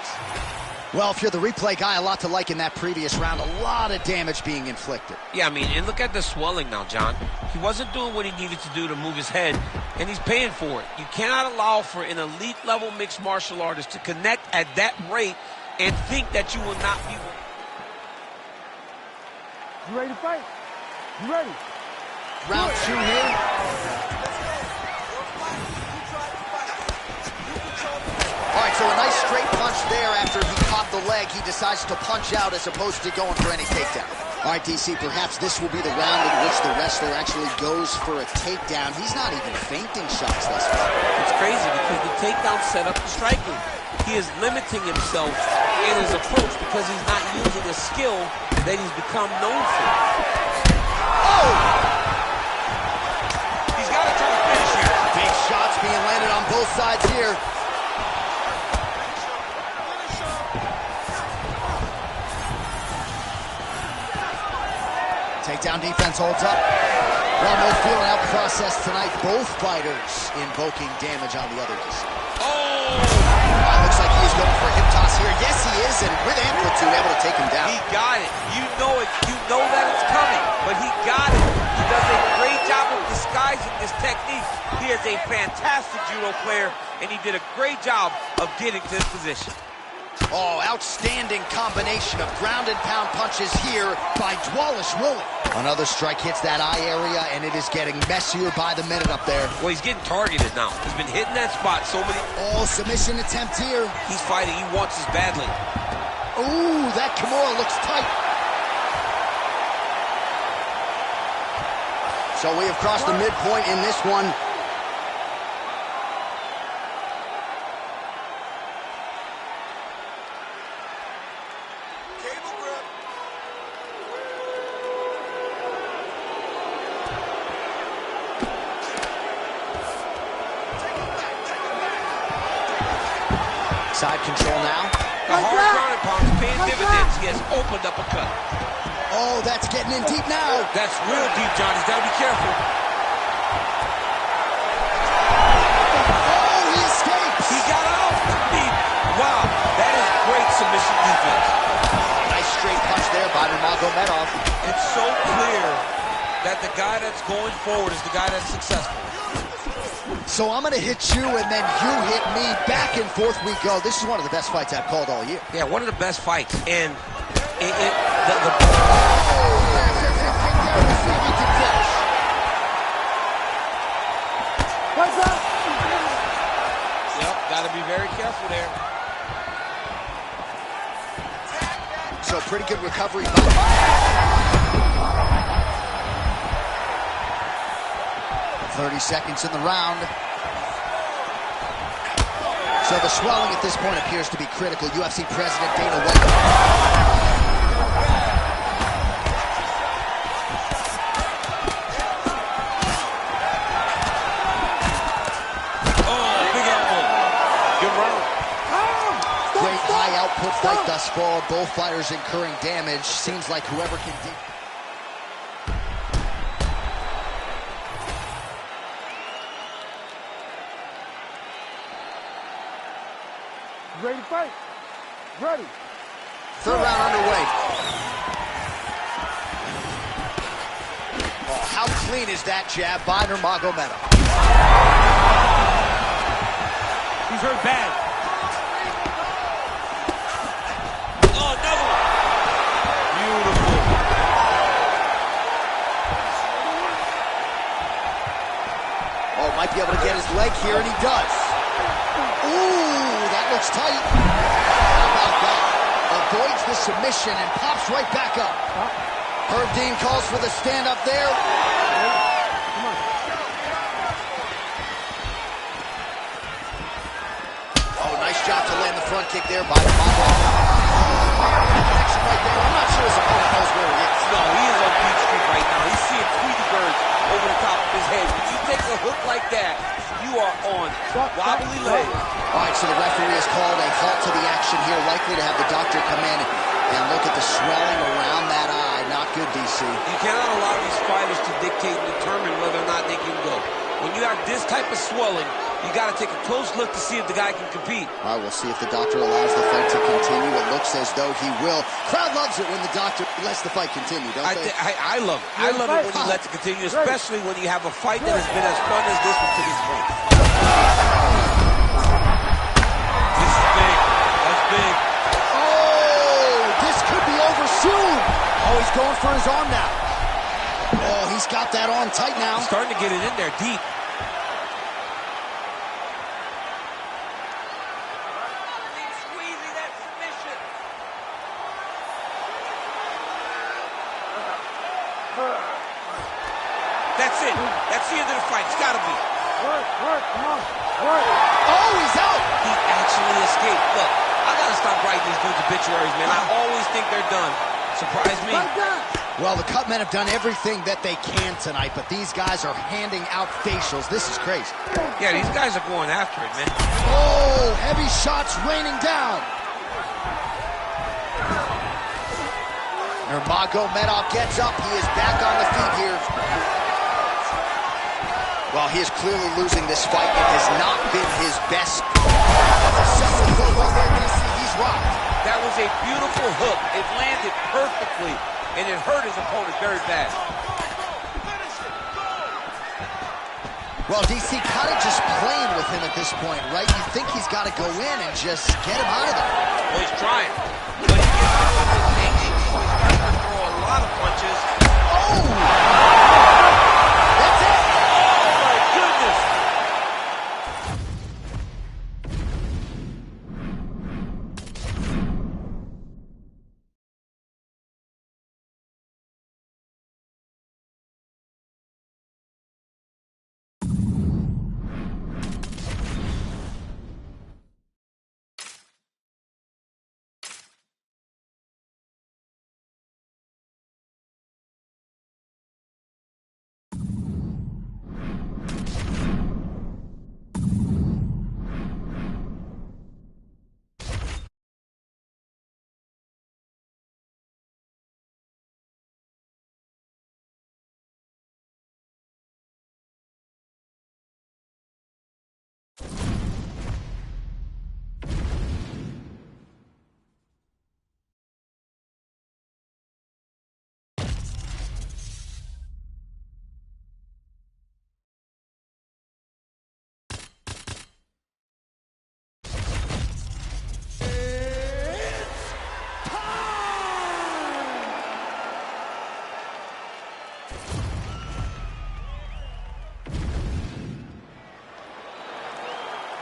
Well, if you're the replay guy, a lot to like in that previous round. A lot of damage being inflicted. Yeah, I mean, and look at the swelling now, John. He wasn't doing what he needed to do to move his head, and he's paying for it. You cannot allow for an elite-level mixed martial artist to connect at that rate and think that you will not be... You ready to fight? You ready? Round two here. All right, so a nice straight punch there after he caught the leg. He decides to punch out as opposed to going for any takedown. All right, DC, perhaps this will be the round in which the wrestler actually goes for a takedown. He's not even feinting shots thus far. It's crazy because the takedown set up the striking. He is limiting himself in his approach because he's not using a skill that he's become known for. Oh! He's got to try to finish here. Big shots being landed on both sides here. Takedown defense holds up. Well, no feeling out process tonight. Both fighters invoking damage on the others. Oh! Looks like he's going for a hip toss here. Yes, he is, and with amplitude, able to take him down. He got it. You know it. You know that it's coming, but he got it. He does a great job of disguising this technique. He is a fantastic judo player, and he did a great job of getting to this position. Oh, outstanding combination of ground and pound punches here by Dvalishvili. Another strike hits that eye area, and it is getting messier by the minute up there. Well, he's getting targeted now. He's been hitting that spot so many... Oh, submission attempt here. He's fighting. He wants this badly. Ooh, that Kimura looks tight. So we have crossed the midpoint in this one. Cable grip. Side control now. The hard ground and pound is paying dividends. He has opened up a cut. Oh, that's getting in deep now. That's real deep, John. He's got to be careful. Oh, he escapes. He got out. Wow, that is great submission defense. Nice straight punch there by Nurmagomedov. It's so clear that the guy that's going forward is the guy that's successful. So I'm going to hit you, and then you hit me. Back and forth we go. This is one of the best fights I've called all year. Yeah, one of the best fights. And the Yep, got to be very careful there. So pretty good recovery. 30 seconds in the round. So the swelling at this point appears to be critical. UFC President Dana White. Oh, big elbow. Good round. Great high output fight thus far. Both fighters incurring damage. Seems like whoever can Ready to fight? Ready. Third round underway. Oh, how clean is that jab by Nurmagomedov? He's hurt bad. Oh, another one. Beautiful. Oh, might be able to get his leg here, and he does. Ooh, that looks tight. How about that? Avoids the submission and pops right back up. Herb Dean calls for the stand up there. Come on. Oh, nice job to land the front kick there by Nurmagomedov. Connection right there. I'm not sure his opponent knows where he is. No, he is on Beach Street right now. He's seeing Tweety birds over the top of his head. When you take a hook like that, you are on wobbly legs. All right, so the referee has called a halt to the action here, likely to have the doctor come in and look at the swelling around that eye. Not good, DC. You cannot allow these fighters to dictate and determine whether or not they can go. When you have this type of swelling, you got to take a close look to see if the guy can compete. All right, we'll see if the doctor allows the fight to continue. It looks as though he will. Crowd loves it when the doctor lets the fight continue, don't they? I love it. I love it when he lets it continue, especially when you have a fight that has been as fun as this one to this point. This is big. That's big. Oh, this could be over soon. Oh, he's going for his arm now. Oh, he's got that arm tight now. He's starting to get it in there deep. Squeezing that submission. That's it. That's the end of the fight. It's got to be. Work, come on. Work. Oh, he's out. He actually escaped. Look, I got to stop writing these dudes obituaries, man. I always think they're done. Surprise me. Like that. Well, the cut men have done everything that they can tonight, but these guys are handing out facials. This is crazy. Yeah, these guys are going after it, man. Oh, heavy shots raining down. Nurmagomedov gets up. He is back on the feet here. Well, he is clearly losing this fight. It has not been his best. He's rocked. That was a beautiful hook. It landed perfectly, and it hurt his opponent very bad. Well, DC kind of just playing with him at this point, right? You think he's got to go in and just get him out of there. Well, he's trying. But he gets out of his thinking. He's starting to throw a lot of punches. Oh! That's it! Oh, my goodness!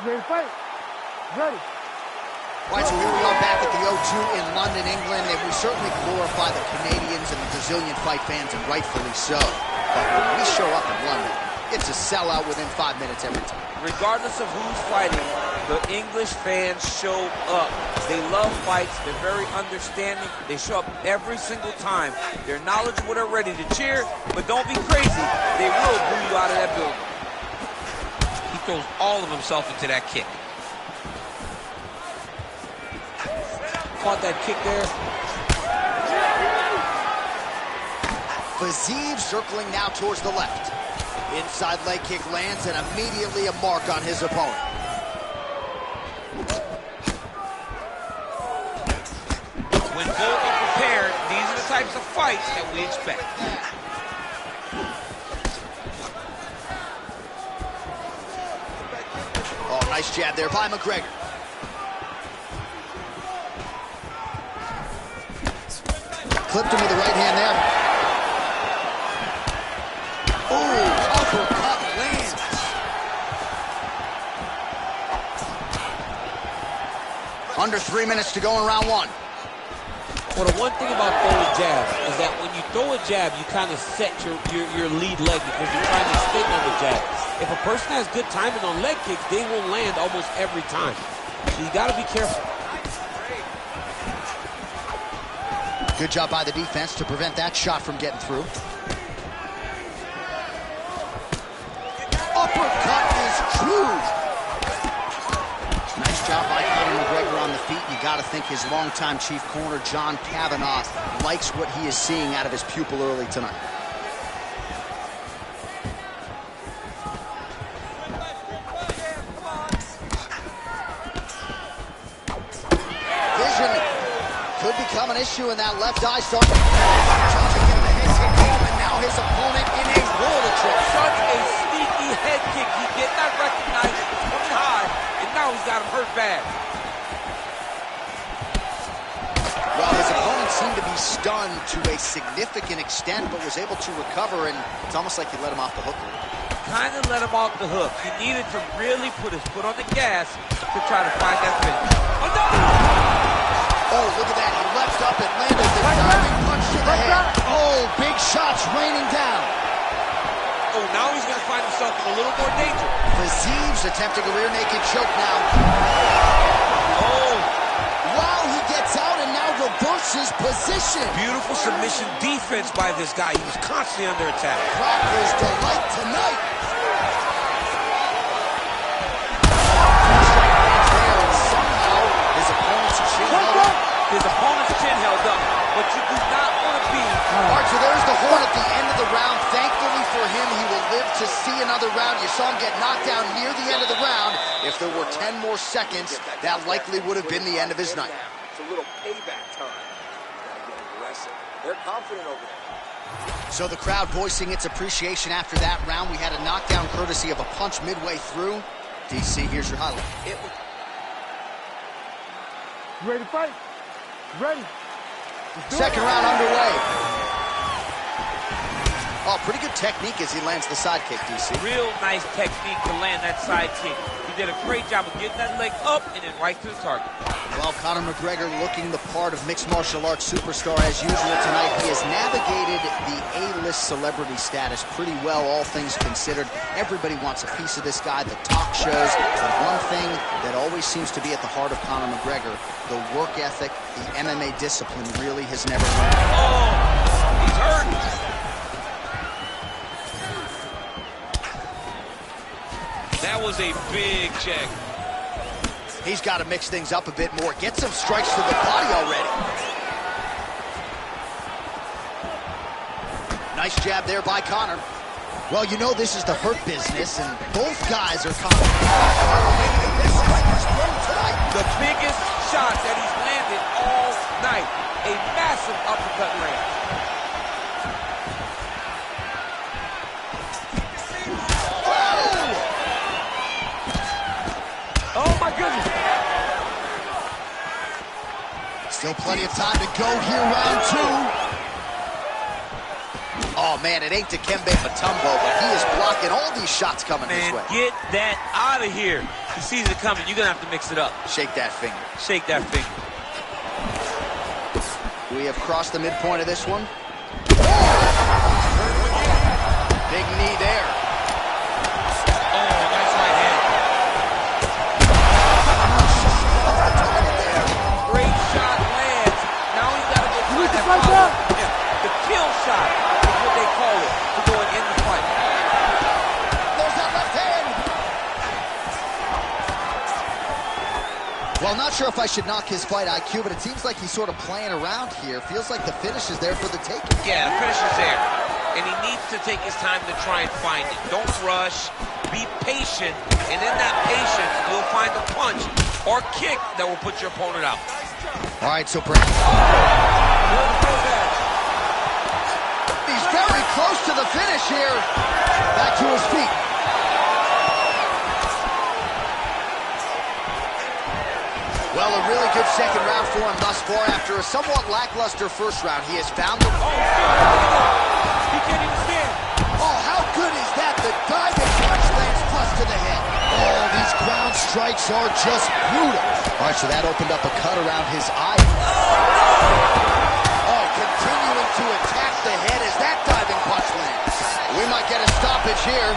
Ready to fight? Ready. All right, so here we are back at the O2 in London, England, and we certainly glorify the Canadians and the Brazilian fight fans, and rightfully so. But when we show up in London, it's a sellout within 5 minutes every time. Regardless of who's fighting, the English fans show up. They love fights. They're very understanding. They show up every single time. They're knowledgeable. They're ready to cheer, but don't be crazy. They will boo you out of that building. He throws all of himself into that kick. Caught that kick there. Fiziev circling now towards the left. Inside leg kick lands and immediately a mark on his opponent. When both are prepared, these are the types of fights that we expect. Oh, nice jab there by McGregor. Clipped him with the right hand there. Oh, uppercut lands. Under 3 minutes to go in round one. Well, the one thing about throwing jabs is that when you throw a jab, you kind of set your lead leg because you're trying to spin on the jab. If a person has good timing on leg kicks, they will land almost every time. So you got to be careful. Good job by the defense to prevent that shot from getting through. Uppercut is true. Nice job by Conor McGregor on the feet. You got to think his longtime chief corner, John Kavanagh, likes what he is seeing out of his pupil early tonight. Vision could become an issue in that left eye. Starting to get the head kick home, and now his opponent in a world of trouble. Such a sneaky head kick. He did not recognize it was coming high, and now he's got him hurt bad. Well, his opponent seemed to be stunned to a significant extent, but was able to recover, and it's almost like he let him off the hook. Kind of let him off the hook. He needed to really put his foot on the gas to try to find that finish. Oh, no! Oh, look at that. He leapt up and landed the diving punch to the head. Oh, big shots raining down. Oh, now he's going to find himself in a little more danger. Fiziev's attempting a rear naked choke now. Oh. Wow, he gets out and now reverses position. Beautiful submission defense by this guy. He was constantly under attack. Crawford's delight tonight. His opponent's chin held up, but you do not want to be. All right, so there's the horn at the end of the round. Thankfully for him, he will live to see another round. You saw him get knocked down near the end of the round. If there were 10 more seconds, that likely would have been the end of his night. It's a little payback time. Gotta get aggressive. They're confident over there. So the crowd voicing its appreciation after that round. We had a knockdown courtesy of a punch midway through. DC, here's your highlight. You ready to fight? Ready. Second round underway. Oh, pretty good technique as he lands the side kick, DC. Real nice technique to land that side kick. He did a great job of getting that leg up and then right to the target. Well, Conor McGregor looking the part of mixed martial arts superstar as usual tonight. He has navigated the A-list celebrity status pretty well, all things considered. Everybody wants a piece of this guy, the talk shows. But one thing that always seems to be at the heart of Conor McGregor, the work ethic, the MMA discipline really has never left. Oh, he's hurt. That was a big check. He's got to mix things up a bit more. Get some strikes to the body already. Nice jab there by Conor. Well, you know this is the Hurt business, and both guys are confident. Tonight. The biggest shot that he's landed all night. A massive uppercut land. Oh, my goodness. Still plenty of time to go here, round 2. Oh, man, it ain't Dikembe Mutombo, but he is blocking all these shots coming his way. Get that out of here. He sees it coming. You're going to have to mix it up. Shake that finger. Shake that finger. We have crossed the midpoint of this one. Big knee there. Oh, nice right hand. Great shot lands. Now he's got to go find that right follow. there. Yeah, the kill shot is what they call it to go and end the fight. There's that left hand. Well, not sure if I should knock his fight IQ, but it seems like he's sort of playing around here. Feels like the finish is there for the taking. Yeah, the finish is there. And he needs to take his time to try and find it. Don't rush. Be patient. And in that patience, you'll find a punch or kick that will put your opponent out. All right, so perhaps... He's very close to the finish here. Back to his feet. Well, a really good second round for him thus far. After a somewhat lackluster first round, he has found the... He can't even stand. Oh, how good is that? The diving punch lands plus to the head. Oh, these ground strikes are just brutal. All right, so that opened up a cut around his eye. Oh, continuing to attack the head as that diving punch lands. We might get a stoppage here.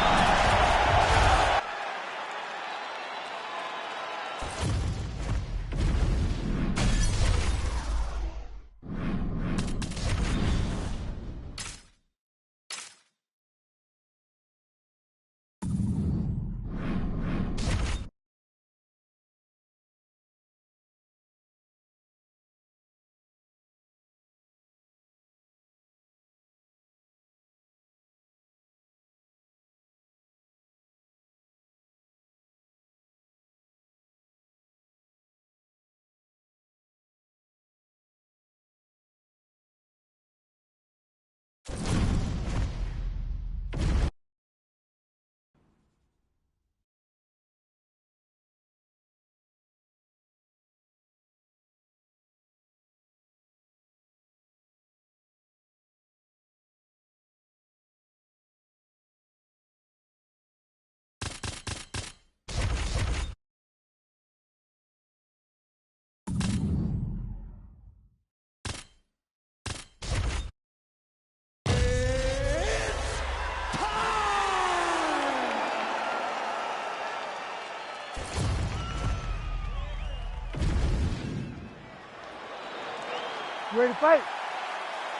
You ready to fight?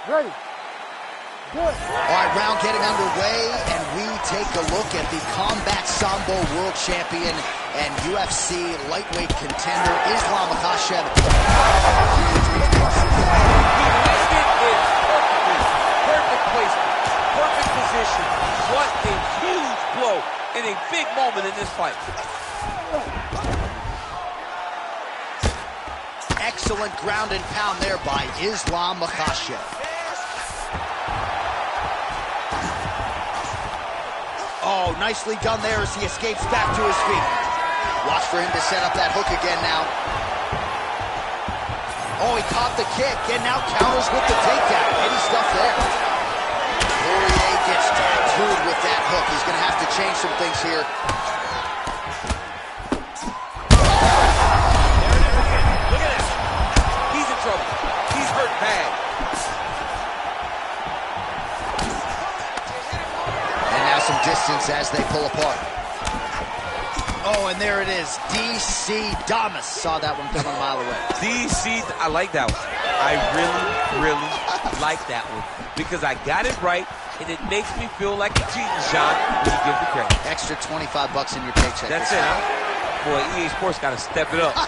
Ready. Good. All right, round getting underway, and we take a look at the Combat Sambo World Champion and UFC lightweight contender, Islam Makhachev. He landed it perfectly. Perfect placement. Perfect position. What a huge blow in a big moment in this fight. Excellent ground and pound there by Islam Makhachev. Oh, nicely done there as he escapes back to his feet. Watch for him to set up that hook again now. Oh, he caught the kick and now counters with the takedown. Heady stuff there. Poirier gets tattooed with that hook. He's going to have to change some things here. He's hurt bad. And now some distance as they pull apart. Oh, and there it is. DC Damas saw that one coming a mile away. DC, I like that one. I really like that one because I got it right, and it makes me feel like a cheating shot when you give the credit. Extra $25 in your paycheck. That's it, huh? Boy, EA Sports got to step it up.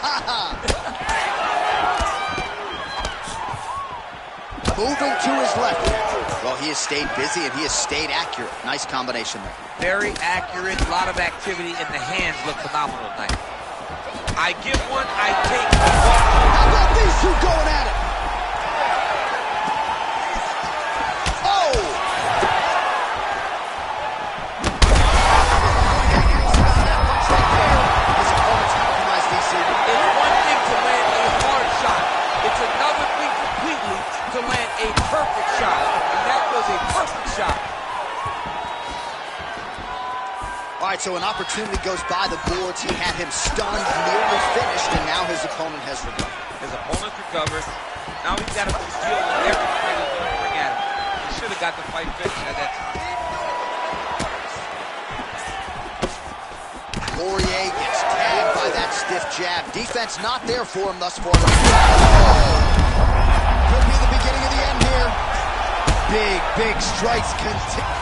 Moving to his left. Well, he has stayed busy and he has stayed accurate. Nice combination there. Very accurate, a lot of activity, and the hands look phenomenal tonight. I give one, I take one. How about these two going at it? Oh! His opponent's compromised, DC. It's one thing to land a hard shot. It's another thing completely to land a perfect shot. And that was a perfect shot. All right, so an opportunity goes by the boards. He had him stunned, nearly finished, and now his opponent has recovered. His opponent recovered. Now he's got to deal with everything he's going to bring at him. He should have got the fight finished at that time. Poirier gets tagged by that stiff jab. Defense not there for him thus far. Oh! Could be the beginning of the end here. Big strikes continue.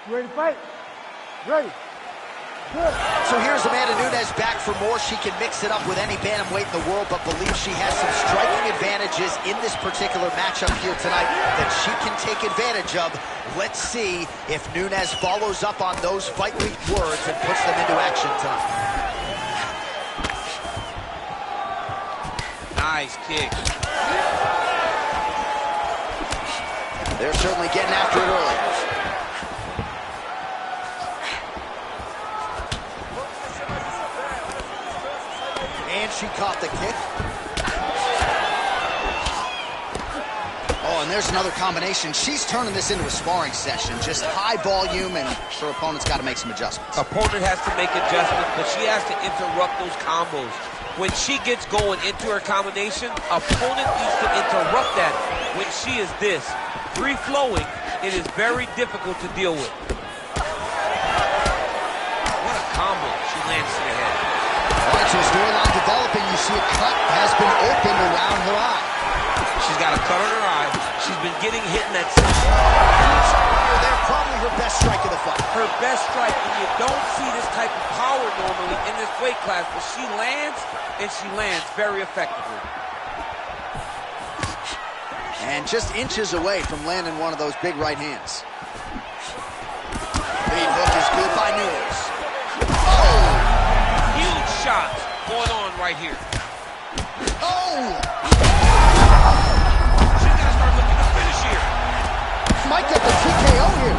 You ready to fight? Ready. Good. So here's Amanda Nunes back for more. She can mix it up with any bantamweight in the world, but believes she has some striking advantages in this particular matchup here tonight that she can take advantage of. Let's see if Nunes follows up on those fight week words and puts them into action tonight. Nice kick. They're certainly getting after it early. And she caught the kick. Oh, and there's another combination. She's turning this into a sparring session. Just high volume, and her opponent's got to make some adjustments. Opponent has to make adjustments, but she has to interrupt those combos. When she gets going into her combination, opponent needs to interrupt that. When she is this, free-flowing, it is very difficult to deal with. What a combo she lands to the head. All right, so storyline developing. You see a cut has been opened around her eye. She's got a cut on her eye. She's been getting hit in that center. They're probably her best strike of the fight. Her best strike, and you don't see this type of power normally in this weight class, but she lands, and she lands very effectively. And just inches away from landing one of those big right hands. Lead hook is good by Nunes. Oh! Huge shots going on right here. Oh! She's got to start looking to finish here. Might get the TKO here.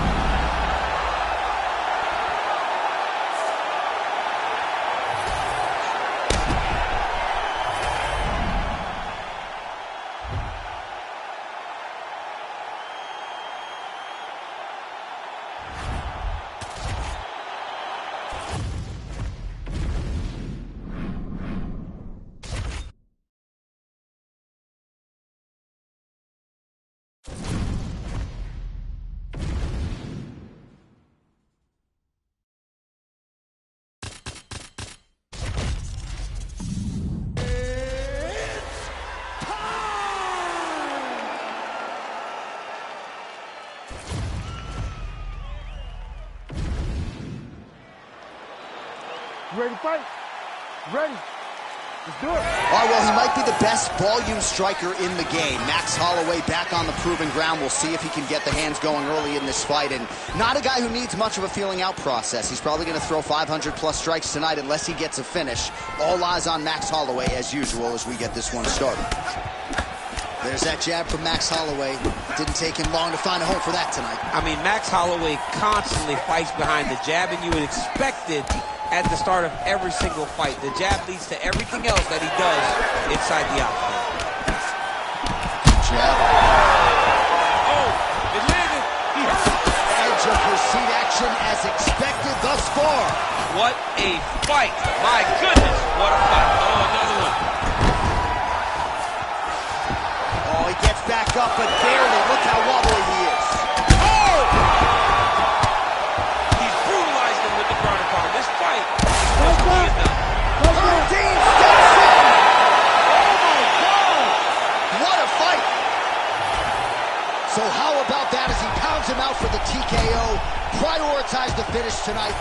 You ready to fight? Ready. Let's do it. All right, well, he might be the best volume striker in the game. Max Holloway back on the proven ground. We'll see if he can get the hands going early in this fight. And not a guy who needs much of a feeling out process. He's probably going to throw 500-plus strikes tonight unless he gets a finish. All eyes on Max Holloway, as usual, as we get this one started. There's that jab from Max Holloway. Didn't take him long to find a home for that tonight. I mean, Max Holloway constantly fights behind the jab, and you would expect it at the start of every single fight. The jab leads to everything else that he does inside the octagon. Jab. Oh, it landed. Edge of your seat action as expected thus far. What a fight. My goodness, what a fight. Oh, another one. Oh, he gets back up, but barely. Look how wobbly he is. Oh! He's brutalized him with the ground and pound. This fight is going to be enough. Herb Dean steps in. Oh, my God. What a fight. So how about that as he pounds him out for the TKO? Prioritize the finish tonight.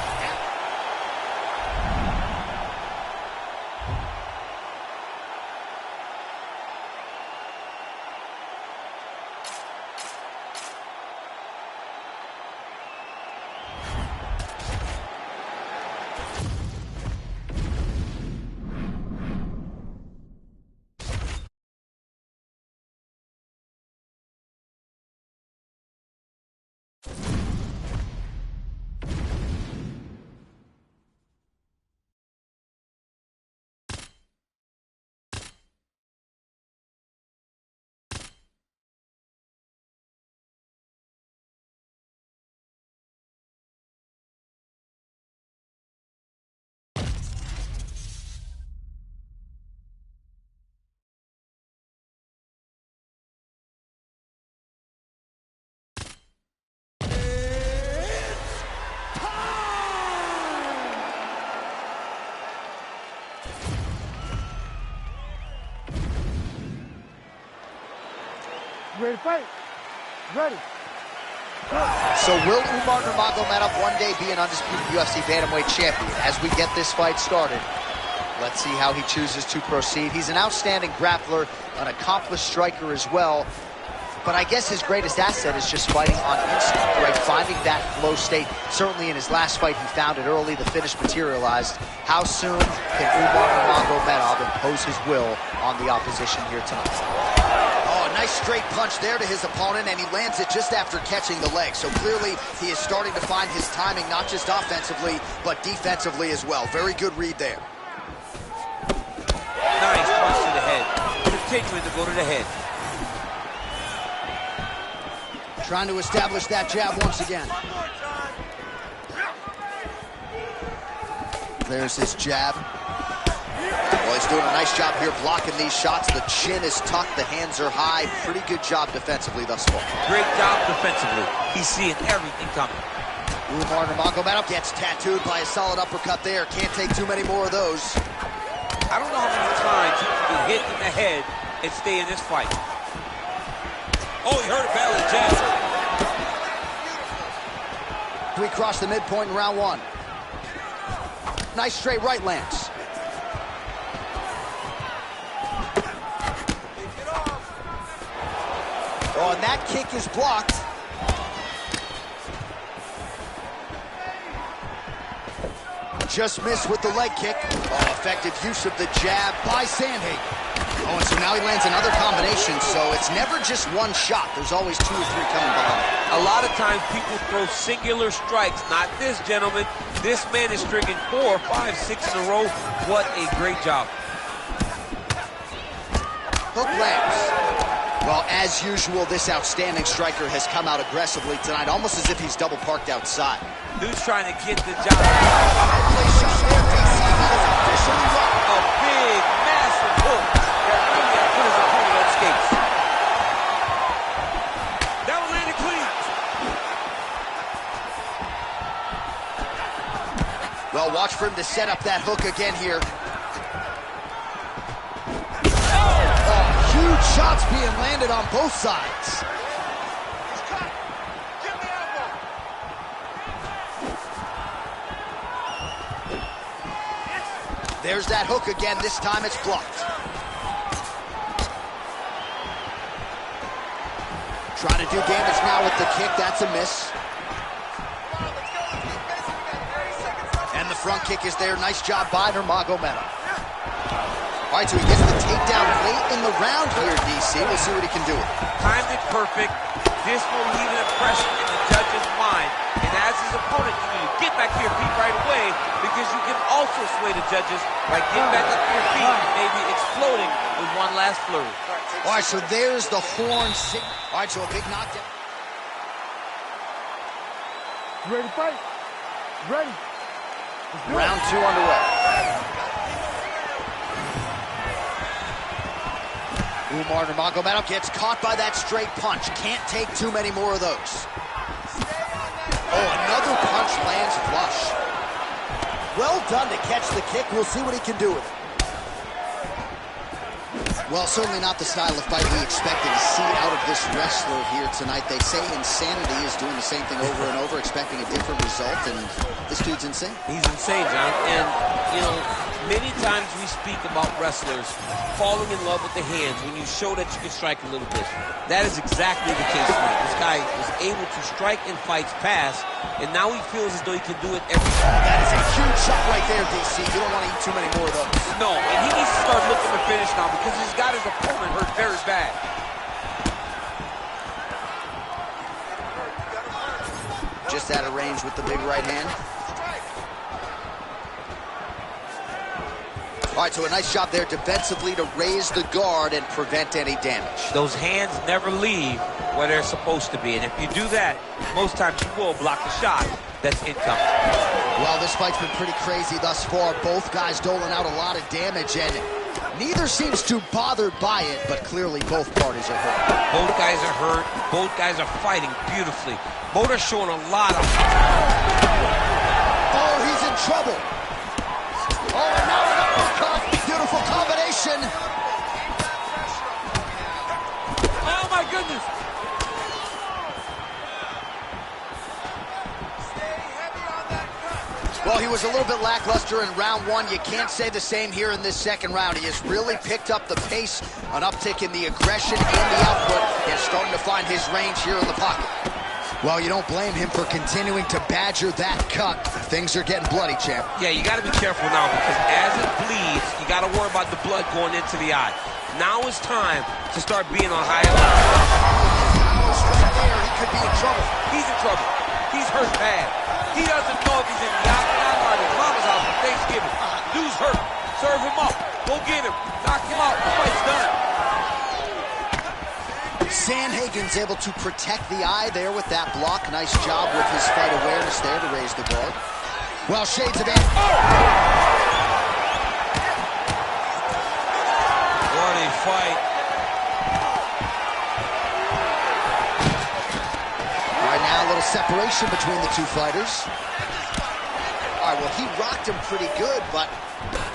Ready to fight? Ready. So will Umar Nurmagomedov one day be an undisputed UFC bantamweight champion? As we get this fight started, let's see how he chooses to proceed. He's an outstanding grappler, an accomplished striker as well. But I guess his greatest asset is just fighting on instinct, right? Finding that flow state. Certainly in his last fight, he found it early. The finish materialized. How soon can Umar Nurmagomedov impose his will on the opposition here tonight? Oh, a nice straight punch there to his opponent, and he lands it just after catching the leg. So clearly, he is starting to find his timing, not just offensively, but defensively as well. Very good read there. Nice punch to the head. Continuing to go to the head. Trying to establish that jab once again. There's his jab. Well, he's doing a nice job here blocking these shots. The chin is tucked, the hands are high. Pretty good job defensively thus far. Great job defensively. He's seeing everything coming. Umar Nurmagomedov gets tattooed by a solid uppercut there. Can't take too many more of those. I don't know how many times he can get hit in the head and stay in this fight. Oh, he hurt it badly, jab. We cross the midpoint in round one. Nice straight right lands. Oh, and that kick is blocked. Just missed with the leg kick. Oh, effective use of the jab by Sandhagen. Oh, and so now he lands another combination, so it's never just one shot. There's always 2 or 3 coming behind. A lot of times people throw singular strikes. Not this gentleman. This man is stringing 4, 5, 6 in a row. What a great job. Hook lands. Well, as usual, this outstanding striker has come out aggressively tonight, almost as if he's double parked outside. Dude's trying to get the job. A big, massive hook that really put his opponent on skates. That one landed clean. Well, watch for him to set up that hook again here. Huge shots being landed on both sides. There's that hook again. This time it's blocked. Trying to do damage now with the kick. That's a miss. And the front kick is there. Nice job by Nurmagomedov. All right, so he gets the takedown late in the round here, DC. We'll see what he can do with it. Timed it perfect. This will leave an impression in the judge's mind. And as his opponent, you need to get back to your feet right away, because you can also sway the judges by getting back up to your feet and maybe exploding with one last flurry. All right, so there's the horn signal. All right, so a big knockdown. You ready to fight? Ready. Round 2 underway. Umar Nurmagomedov gets caught by that straight punch. Can't take too many more of those. Oh, another punch lands flush. Well done to catch the kick. We'll see what he can do with it. Well, certainly not the style of fight we expected to see out of this wrestler here tonight. They say insanity is doing the same thing over and over, expecting a different result, and this dude's insane. He's insane, John. And, you know, many times we speak about wrestlers falling in love with the hands when you show that you can strike a little bit. That is exactly the case tonight. This guy is able to strike in fights past, and now he feels as though he can do it every time. That is a huge shot right there, DC. You don't want to eat too many more of those. No, and he needs to start looking to finish now, because he's got his opponent hurt very bad. Just out of range with the big right hand. All right, so a nice job there defensively to raise the guard and prevent any damage. Those hands never leave where they're supposed to be, and if you do that, most times you will block the shot that's incoming. Well, this fight's been pretty crazy thus far. Both guys doling out a lot of damage, and neither seems too bothered by it, but clearly both parties are hurt. Both guys are hurt. Both guys are fighting beautifully. Both are showing a lot of... Oh, he's in trouble. Oh, and now an uppercut. Beautiful combination. Oh, my goodness. Well, he was a little bit lackluster in round 1. You can't say the same here in this second round. He has really picked up the pace, an uptick in the aggression and the output, and starting to find his range here in the pocket. Well, you don't blame him for continuing to badger that cut. Things are getting bloody, champ. Yeah, you got to be careful now, because as it bleeds, you got to worry about the blood going into the eye. Now is time to start being on high alert. Right there, he could be in trouble. He's in trouble. He's hurt bad. He doesn't know if he's in the octagon or at his mama's house for Thanksgiving. Dude's hurt. Serve him up. Go get him. Knock him out. The fight's done. Sandhagen's able to protect the eye there with that block. Nice job with his fight awareness there to raise the guard. Well, shades of it. What a fight. Right now, a little separation between the two fighters. All right, well, he rocked him pretty good, but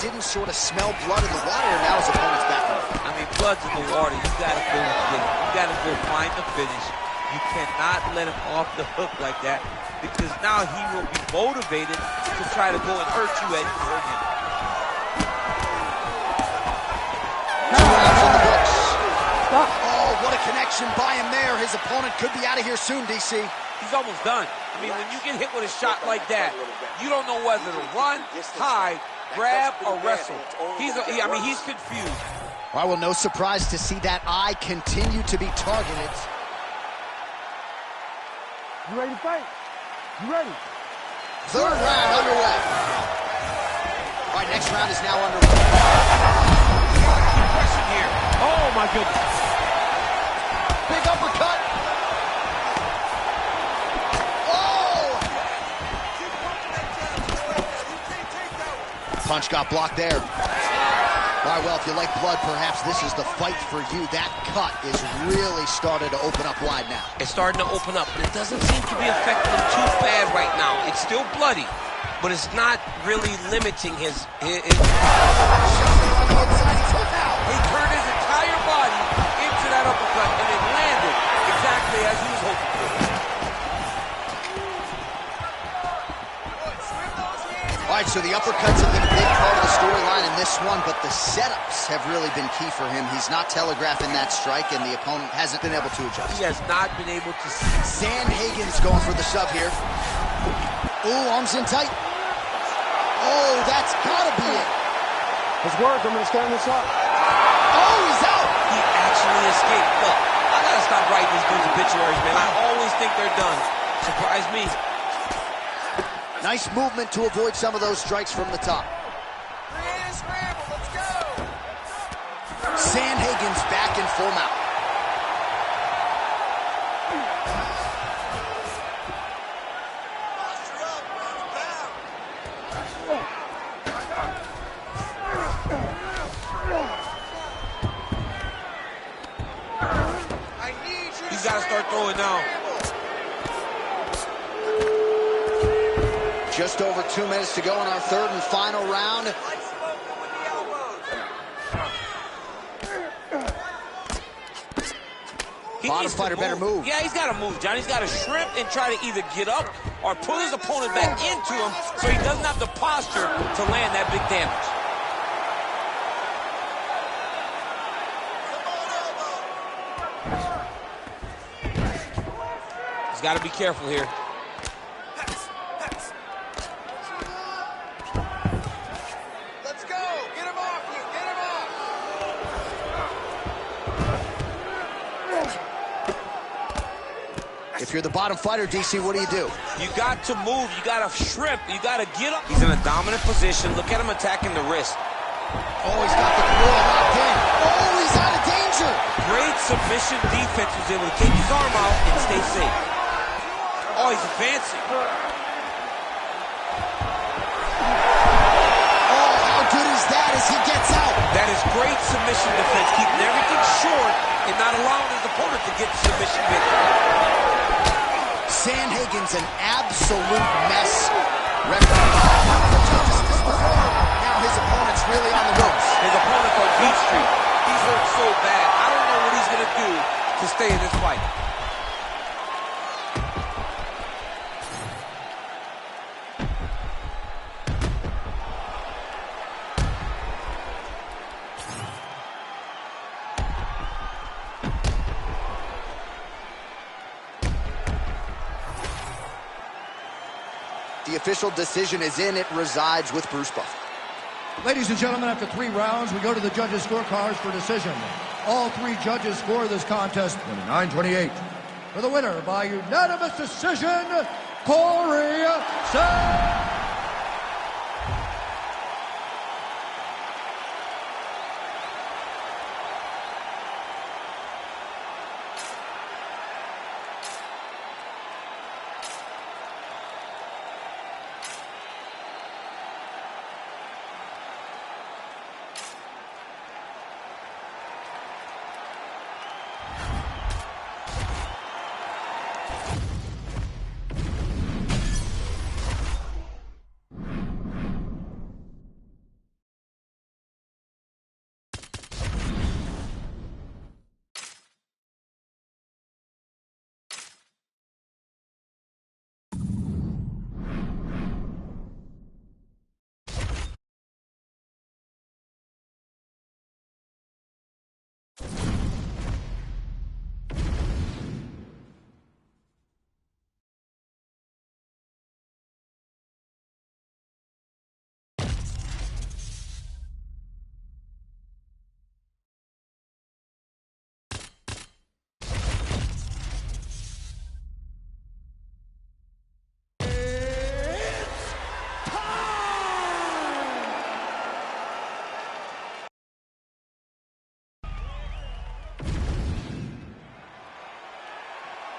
didn't sort of smell blood in the water, and now his opponent's back on. I mean, blood's in the water. You gotta go get it. You gotta go find the finish. You cannot let him off the hook like that, because now he will be motivated to try to go and hurt you as you hurt him. On the books. Oh, what a connection by him there. His opponent could be out of here soon, DC. He's almost done. I mean, when you get hit with a shot like that, you don't know whether to run, hide, grab, or wrestle. He's confused. All right, well, no surprise to see that eye continue to be targeted. You ready to fight? You ready? Third round underway. All right, next round is now underway. Question here. Oh, my goodness. Big uppercut. Oh! Punch got blocked there. All right, well, if you like blood, perhaps this is the fight for you. That cut is really started to open up wide now. It's starting to open up, but it doesn't seem to be affecting him too bad right now. It's still bloody, but it's not really limiting his... He turned his entire body into that uppercut, and it landed exactly as he was hoping for. All right, so the uppercuts have been a big part of the storyline in this one, but the setups have really been key for him. He's not telegraphing that strike, and the opponent hasn't been able to adjust. He has not been able to see. Sandhagen's going for the shove here. Ooh, arms in tight. Oh, that's gotta be it. His words, I'm going to stand this up. Oh, he's out. He actually escaped. Look, I gotta stop writing these dudes obituaries, man. I always think they're done. Surprise me. Nice movement to avoid some of those strikes from the top. Create a scramble. Let's go. Sandhagen's back in full mount. Posture up. Ground and pound. I need you. He's gotta start throwing now. Just over 2 minutes to go in our third and final round. Like smoking with the elbows. He Bottom needs to fighter better move. Yeah, he's got to move, John. He's got to shrimp and try to either get up or pull his opponent back into him so he doesn't have the posture to land that big damage. He's got to be careful here. Let's go. Get him off you. Get him off. If you're the bottom fighter, DC, what do? You got to move. You got to shrimp. You got to get up. He's in a dominant position. Look at him attacking the wrist. Oh, he's got the gorilla locked in. Oh, he's out of danger. Great submission defense. He was able to take his arm out and stay safe. Oh, he's advancing. Oh, how good is that as he gets out? That is great submission defense, keeping everything short and not allowing his opponent to get the submission victory. Sandhagen's an absolute mess. Now his opponent's really on the ropes. His opponent's on beat street. He's hurt so bad. I don't know what he's going to do to stay in this fight. The official decision is in. It resides with Bruce Buffer. Ladies and gentlemen, after 3 rounds, we go to the judges' scorecards for decision. All 3 judges score this contest 29-28. For the winner by unanimous decision, Corey Sandhagen.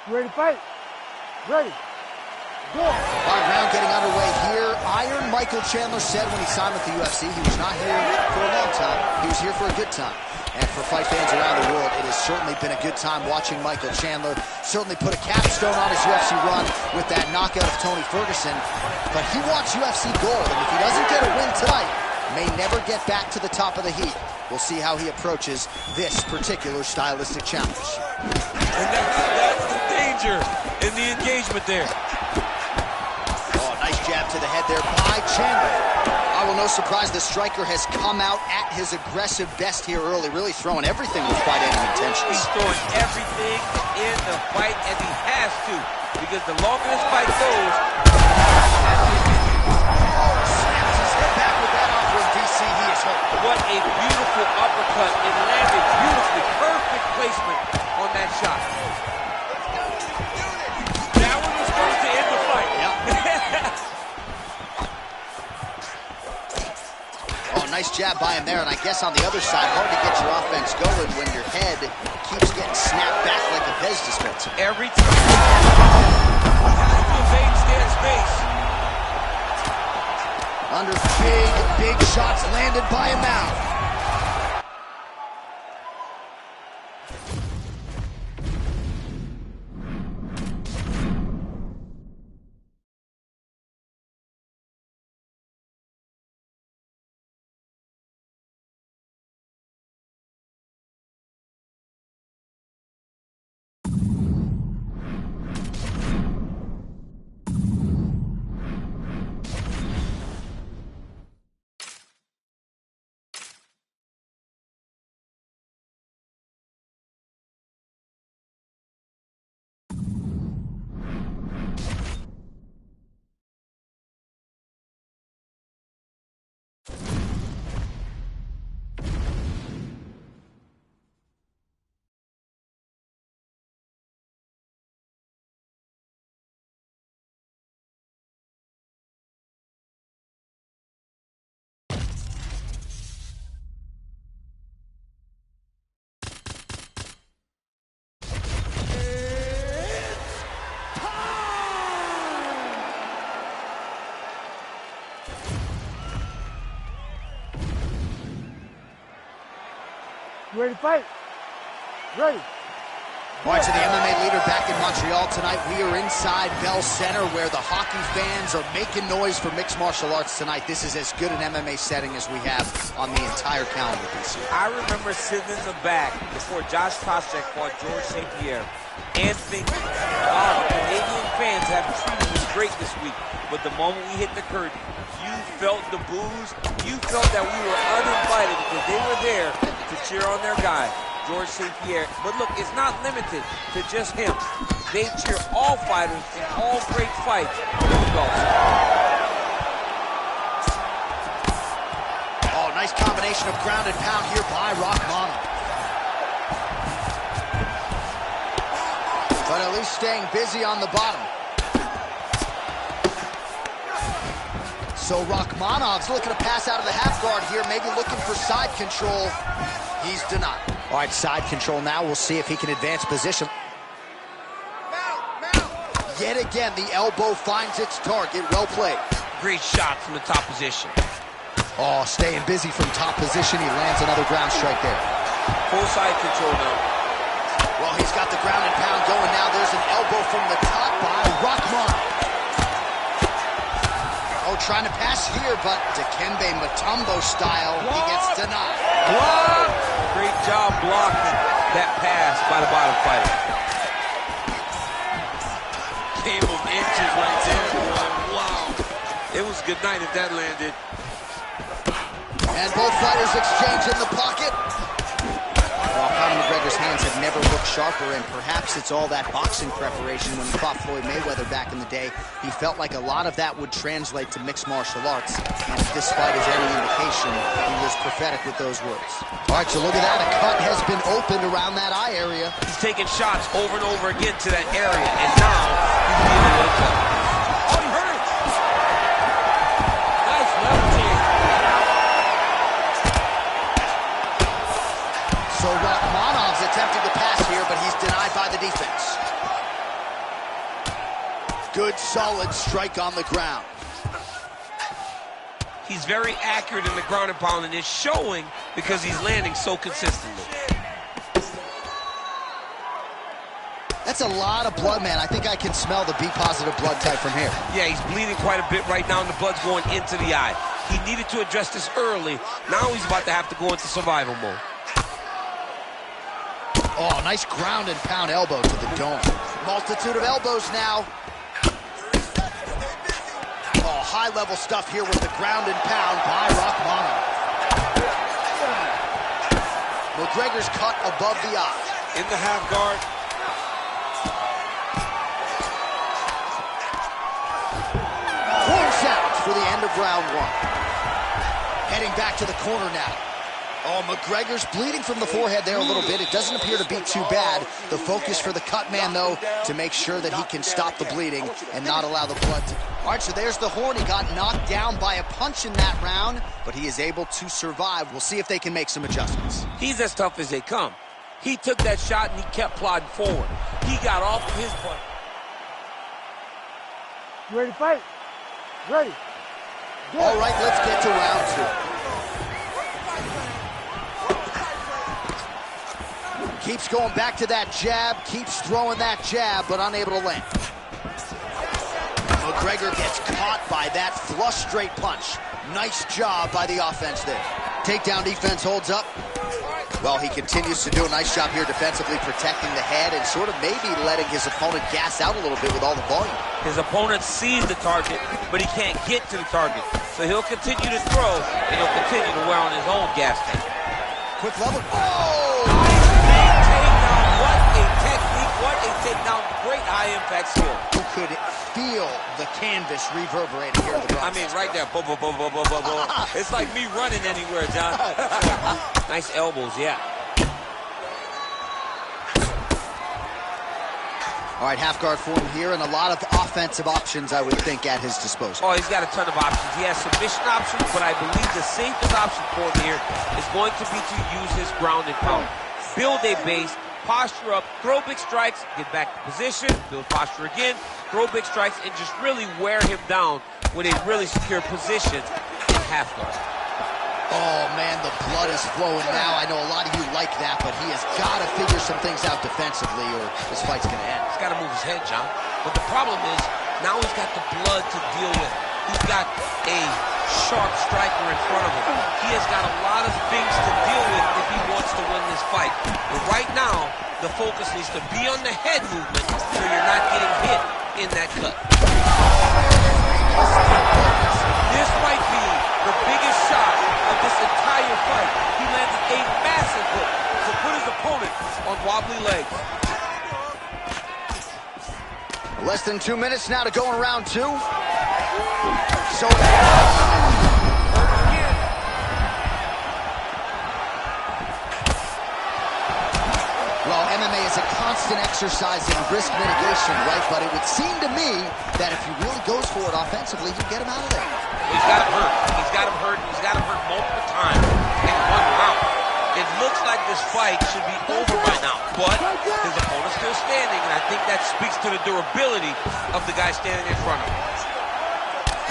You ready to fight? Ready. Go. All right, round getting underway here. Iron Michael Chandler said when he signed with the UFC, he was not here for a long time. He was here for a good time. And for fight fans around the world, it has certainly been a good time watching Michael Chandler. Certainly put a capstone on his UFC run with that knockout of Tony Ferguson. But he wants UFC gold, and if he doesn't get a win tonight, may never get back to the top of the heap. We'll see how he approaches this particular stylistic challenge. And that's the danger in the engagement there. Oh, nice jab to the head there by Chandler. I will no surprise the striker has come out at his aggressive best here early, really throwing everything with fight-ending intentions. He's throwing everything in the fight, and he has to, because the longer this fight goes, Snaps his head back with that offer of DC. He is hurt. what Oh, nice jab by him there, and I guess on the other side, hard to get your offense going when your head keeps getting snapped back like a Pez dispenser. Every time. Evade, stay in space. Under big shots landed by him now. You ready to fight? Ready. All right, so the MMA leader back in Montreal tonight. We are inside Bell Center where the hockey fans are making noise for mixed martial arts tonight. This is as good an MMA setting as we have on the entire calendar this year. I remember sitting in the back before Josh Koscheck fought George St. Pierre and thinking, wow, the Canadian fans have treated us great this week. But the moment we hit the curtain, you felt the boos. You felt that we were uninvited because they were there to cheer on their guy, George St. Pierre. But look, it's not limited to just him. They cheer all fighters in all great fights. Oh, nice combination of ground and pound here by Rachmanov. But at least staying busy on the bottom. So Rachmanov's looking to pass out of the half guard here, maybe looking for side control. He's denied. All right, side control now. We'll see if he can advance position. Yet again, the elbow finds its target. Well played. Great shot from the top position. Oh, staying busy from top position. He lands another ground strike there. Full side control now. Well, he's got the ground and pound going now. There's an elbow from the top by Rachmanov. Oh, trying to pass here, but Dikembe Mutombo style, he gets denied. Block! Great job blocking that pass by the bottom fighter. Game of inches right there, boy. Wow. It was good night if that landed. And both fighters exchange in the pocket. Well, Conor McGregor's hands have never looked sharper, and perhaps it's all that boxing preparation when he fought Floyd Mayweather back in the day. He felt like a lot of that would translate to mixed martial arts, and if this fight is any indication, he was prophetic with those words. All right, so look at that. A cut has been opened around that eye area. He's taking shots over and over again to that area, and now he's being able to cut. Oh, he hurt it! Nice left hand. So Rachmanov's attempting to pass here, but he's denied by the defense. Good, solid strike on the ground. He's very accurate in the ground and pound, and it's showing because he's landing so consistently. That's a lot of blood, man. I think I can smell the B-positive blood type from here. Yeah, he's bleeding quite a bit right now, and the blood's going into the eye. He needed to address this early. Now he's about to have to go into survival mode. Oh, nice ground and pound elbow to the dome. Multitude of elbows now. Oh, high-level stuff here with the ground and pound by Rachmanov. McGregor's cut above the eye. In the half guard. 4 sounds for the end of round 1. Heading back to the corner now. Oh, McGregor's bleeding from the forehead there a little bit. It doesn't appear to be too bad. The focus for the cut man, though, to make sure that he can stop the bleeding and not allow the blood to... All right, so there's the Horn. He got knocked down by a punch in that round, but he is able to survive. We'll see if they can make some adjustments. He's as tough as they come. He took that shot and he kept plodding forward. He got off of his butt. You ready to fight? Ready. Go. All right, let's get to round 2. Keeps going back to that jab, keeps throwing that jab, but unable to land. McGregor gets caught by that flush straight punch. Nice job by the offense there. Takedown defense holds up. Well, he continues to do a nice job here defensively, protecting the head and sort of maybe letting his opponent gas out a little bit with all the volume. His opponent sees the target, but he can't get to the target. So he'll continue to throw, and he'll continue to wear on his own gas tank. Quick level. Oh! What a technique, what a takedown. Great high-impact skill. You could feel the canvas reverberating here in the I mean, right there. Boom, boom, boom, boom, boom, boom, boom. It's like me running anywhere, John. Nice elbows, yeah. All right, half guard form here, and a lot of offensive options, I would think, at his disposal. Oh, he's got a ton of options. He has submission options, but I believe the safest option for him here is going to be to use his ground and pound. Build a base, posture up, throw big strikes, get back to position, build posture again, throw big strikes, and just really wear him down with a really secure position in half guard. Oh, man, the blood is flowing now. I know a lot of you like that, but he has got to figure some things out defensively or this fight's going to end. He's got to move his head, John. But the problem is, now he's got the blood to deal with. He's got a sharp striker in front of him. He has got a lot of things to deal with if he wants to win this fight. But right now, the focus needs to be on the head movement so you're not getting hit in that cut. This might be the biggest shot of this entire fight. He landed a massive hook to put his opponent on wobbly legs. Less than 2 minutes now to go in round 2. So well, MMA is a constant exercise in risk mitigation, right? But it would seem to me that if he really goes for it offensively, you get him out of there. He's got him hurt. He's got him hurt. He's got him hurt multiple times in one round. It looks like this fight should be over by now, but his opponent's still standing, and I think that speaks to the durability of the guy standing in front of him.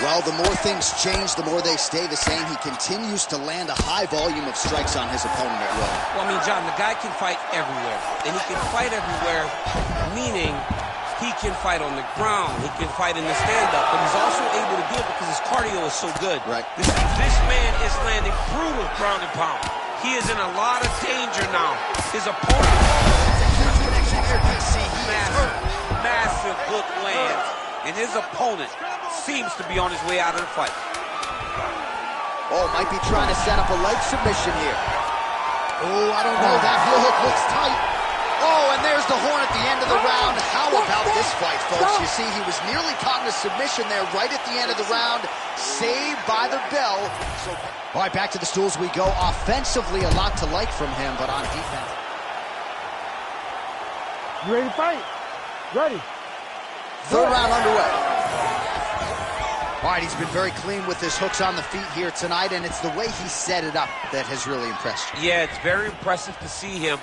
Well, the more things change, the more they stay the same. He continues to land a high volume of strikes on his opponent at will. Well, I mean, John, the guy can fight everywhere. And he can fight everywhere, meaning he can fight on the ground. He can fight in the stand-up. But he's also able to do it because his cardio is so good. Right. This man is landing brutal ground and pound. He is in a lot of danger now. His opponent... Massive hook lands. And his opponent seems to be on his way out of the fight. Oh, might be trying to set up a leg submission here. Oh, I don't know. That heel hook looks tight. Oh, and there's the Horn at the end of the round. How about this fight, folks? You see, he was nearly caught in a submission there right at the end of the round. Saved by the bell. So, all right, back to the stools we go. Offensively, a lot to like from him, but on defense. You ready to fight? Ready. Third round underway. All right, he's been very clean with his hooks on the feet here tonight, and it's the way he set it up that has really impressed you. Yeah, it's very impressive to see him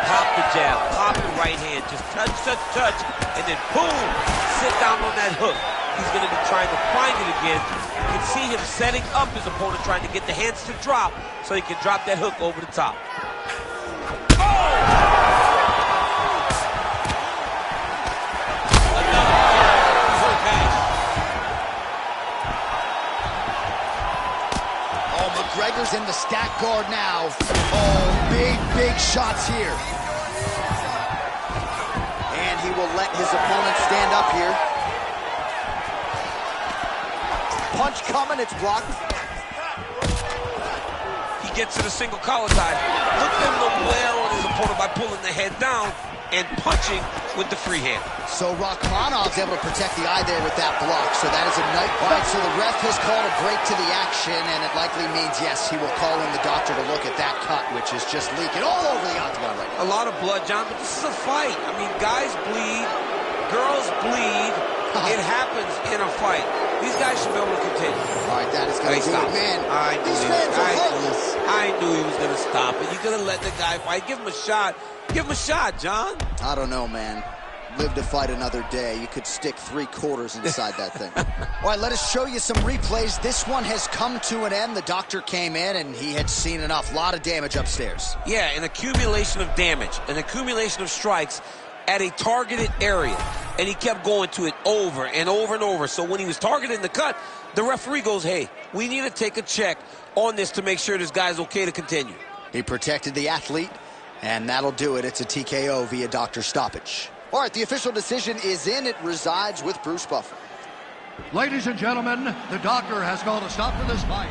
pop the jab, pop the right hand, just touch, touch, touch, and then boom, sit down on that hook. He's going to be trying to find it again. You can see him setting up his opponent, trying to get the hands to drop so he can drop that hook over the top. McGregor's in the stack guard now. Oh, big shots here. And he will let his opponent stand up here. Punch coming, it's blocked. He gets to the single collar tie. Look at him to wear on his opponent by pulling the head down and punching with the free hand. So Rachmanov's able to protect the eye there with that block. So that is a night bite. So the ref has called a break to the action, and it likely means, yes, he will call in the doctor to look at that cut, which is just leaking all over the octagon right now. A lot of blood, John, but this is a fight. I mean, guys bleed, girls bleed. It happens in a fight. These guys should be able to continue. All right, that is going to do it, man. I knew he was going to stop it. You could have let the guy fight. Give him a shot. Give him a shot, John. I don't know, man. Live to fight another day. You could stick 3 quarters inside that thing. All right, let us show you some replays. This one has come to an end. The doctor came in, and he had seen enough. A lot of damage upstairs. Yeah, an accumulation of damage, an accumulation of strikes at a targeted area. And he kept going to it over and over and over. So when he was targeting the cut, the referee goes, hey, we need to take a check on this to make sure this guy's okay to continue. He protected the athlete, and that'll do it. It's a TKO via doctor stoppage. All right, the official decision is in. It resides with Bruce Buffer. Ladies and gentlemen, the doctor has called a stop to this fight.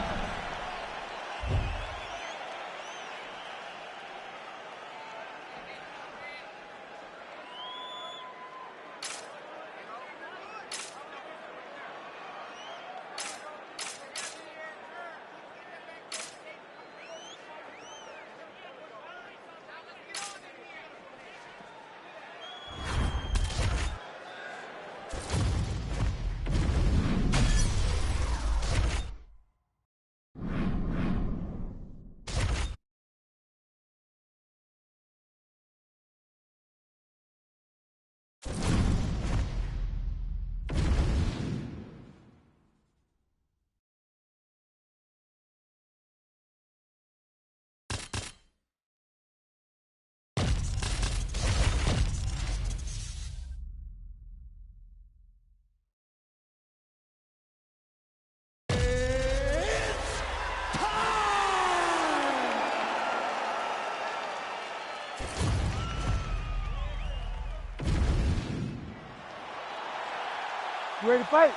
You ready to fight?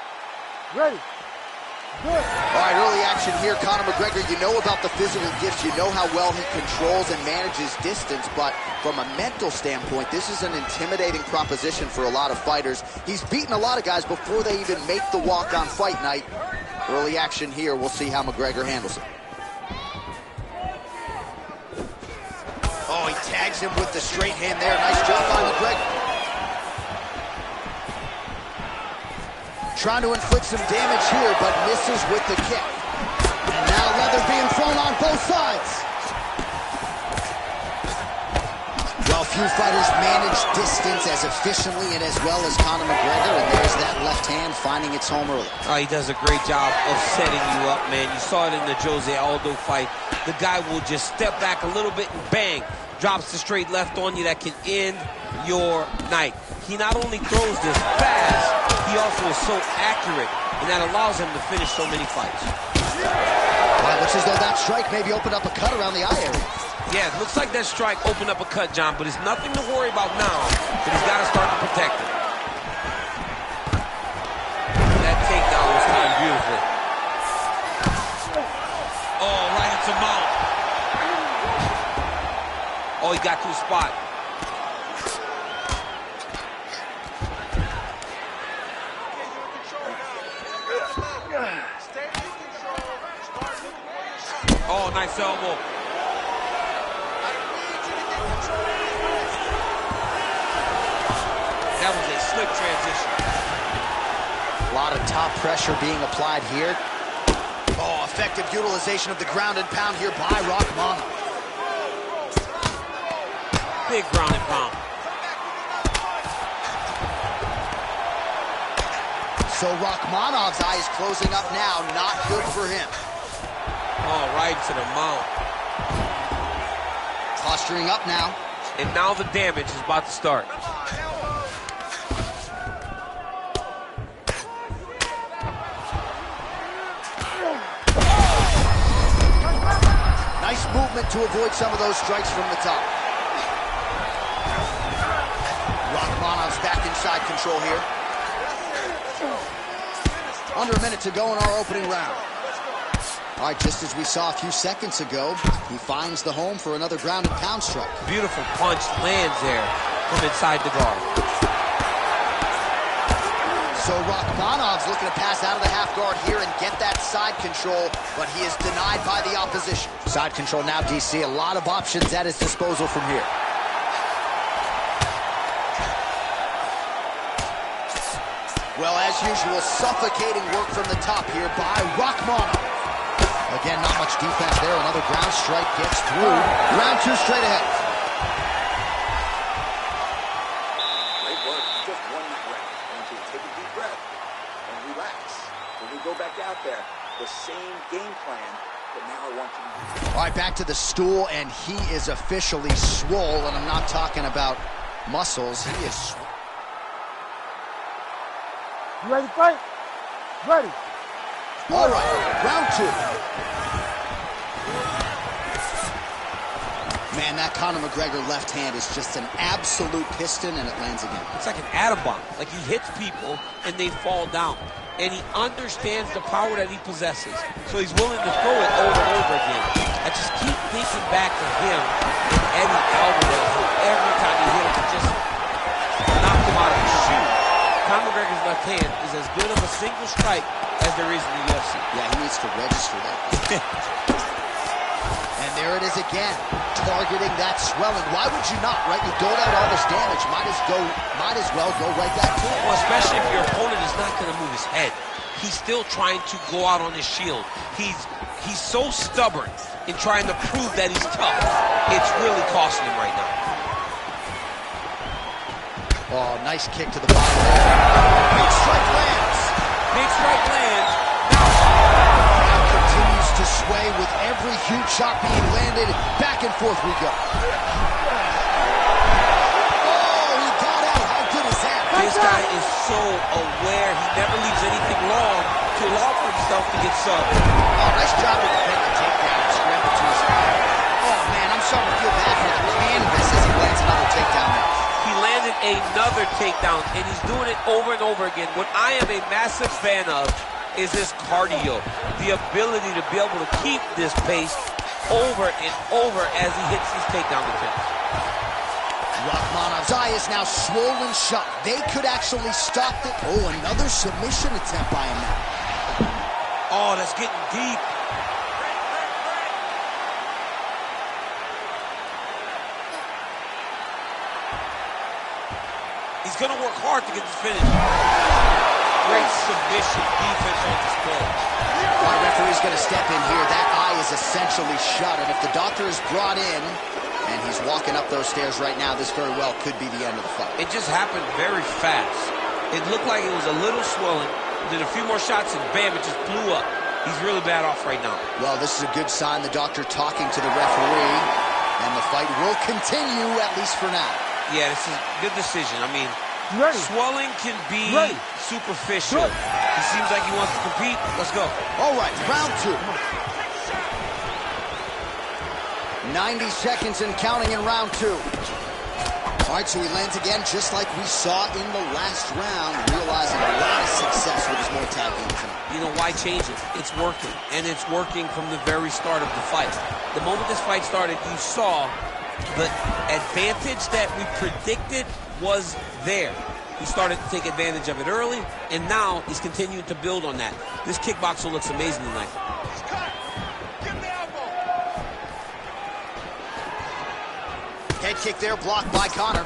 Ready. Good. All right, early action here. Conor McGregor, you know about the physical gifts. You know how well he controls and manages distance. But from a mental standpoint, this is an intimidating proposition for a lot of fighters. He's beaten a lot of guys before they even make the walk on fight night. Early action here. We'll see how McGregor handles it. Oh, he tags him with the straight hand there. Nice job by McGregor. Trying to inflict some damage here, but misses with the kick. And now leather being thrown on both sides. Well, few fighters manage distance as efficiently and as well as Conor McGregor, and there's that left hand finding its home early. Oh, he does a great job of setting you up, man. You saw it in the Jose Aldo fight. The guy will just step back a little bit and bang, drops the straight left on you that can end your night. He not only throws this fast, he also is so accurate, and that allows him to finish so many fights. Well, it looks as though that strike maybe opened up a cut around the eye area. Yeah, it looks like that strike opened up a cut, John, but it's nothing to worry about now, but he's got to start to protect it. That takedown was timed beautifully. Oh, right into mount. Oh, he got to a spot. Oh, nice elbow. That was a slick transition. A lot of top pressure being applied here. Oh, effective utilization of the ground and pound here by Rachmanov. Big ground and pound. So Rachmanov's eye is closing up now. Not good for him. Oh, right to the mount. Posturing up now. And now the damage is about to start. Nice movement to avoid some of those strikes from the top. Rachmanov's back inside control here. Under a minute to go in our opening round. All right, just as we saw a few seconds ago, he finds the home for another ground and pound strike. Beautiful punch lands there from inside the guard. So Rachmanov's looking to pass out of the half guard here and get that side control, but he is denied by the opposition. Side control now, DC. A lot of options at his disposal from here. Well, as usual, suffocating work from the top here by Rachmanov. Again, not much defense there. Another ground strike gets through. Round 2 straight ahead. Great work. You just won that round. I want you to take a deep breath and relax. When we go back out there, the same game plan, but now I want you to... All right, back to the stool, and he is officially swole, and I'm not talking about muscles. He is swole. You ready to fight? Ready. All right, round 2. Man, that Conor McGregor left hand is just an absolute piston, and it lands again. It's like an atom bomb. Like he hits people and they fall down. And he understands the power that he possesses. So he's willing to throw it over and over again. I just keep thinking back to him and Eddie Alvarez, who every time he hit him, it just knocked him out of his shoe. Conor McGregor's left hand is as good of a single strike as there is in the UFC. Yeah, he needs to register that. And there it is again, targeting that swelling. Why would you not, right? You doled out all this damage. Might as well go right back to it. Well, especially if your opponent is not going to move his head. He's still trying to go out on his shield. He's so stubborn in trying to prove that he's tough. It's really costing him right now. Oh, nice kick to the bottom there. Big strike lands. Big strike lands. Now continues to sway with every huge shot being landed. Back and forth we go. Oh, he got out. How good is that? This guy is so aware. He never leaves anything long to allow for himself to get subbed. Oh, nice job with the big takedown. Scramble to his feet. Oh, man, I'm starting to feel bad for the canvas as he lands another takedown there. He landed another takedown, and he's doing it over and over again. What I am a massive fan of is his cardio, the ability to be able to keep this pace over and over as he hits these takedown attempts. Rachmanov's eye is now swollen shut. They could actually stop it. Oh, another submission attempt by him now. Oh, that's getting deep. He's going to work hard to get this finish. Great submission defense on display. All right, referee's going to step in here. That eye is essentially shut, and if the doctor is brought in and he's walking up those stairs right now, this very well could be the end of the fight. It just happened very fast. It looked like it was a little swelling. Did a few more shots and bam, it just blew up. He's really bad off right now. Well, this is a good sign. The doctor talking to the referee, and the fight will continue, at least for now. Yeah, this is a good decision. I mean, swelling can be superficial. He seems like he wants to compete. Let's go. All right, round 2. 90 seconds and counting in round 2. All right, so he lands again just like we saw in the last round, realizing a lot of success with his Muay Thai game tonight. You know, why change it? It's working, and it's working from the very start of the fight. The moment this fight started, you saw the advantage that we predicted was there. He started to take advantage of it early, and now he's continuing to build on that. This kickboxer looks amazing tonight. Head kick there, blocked by Conor.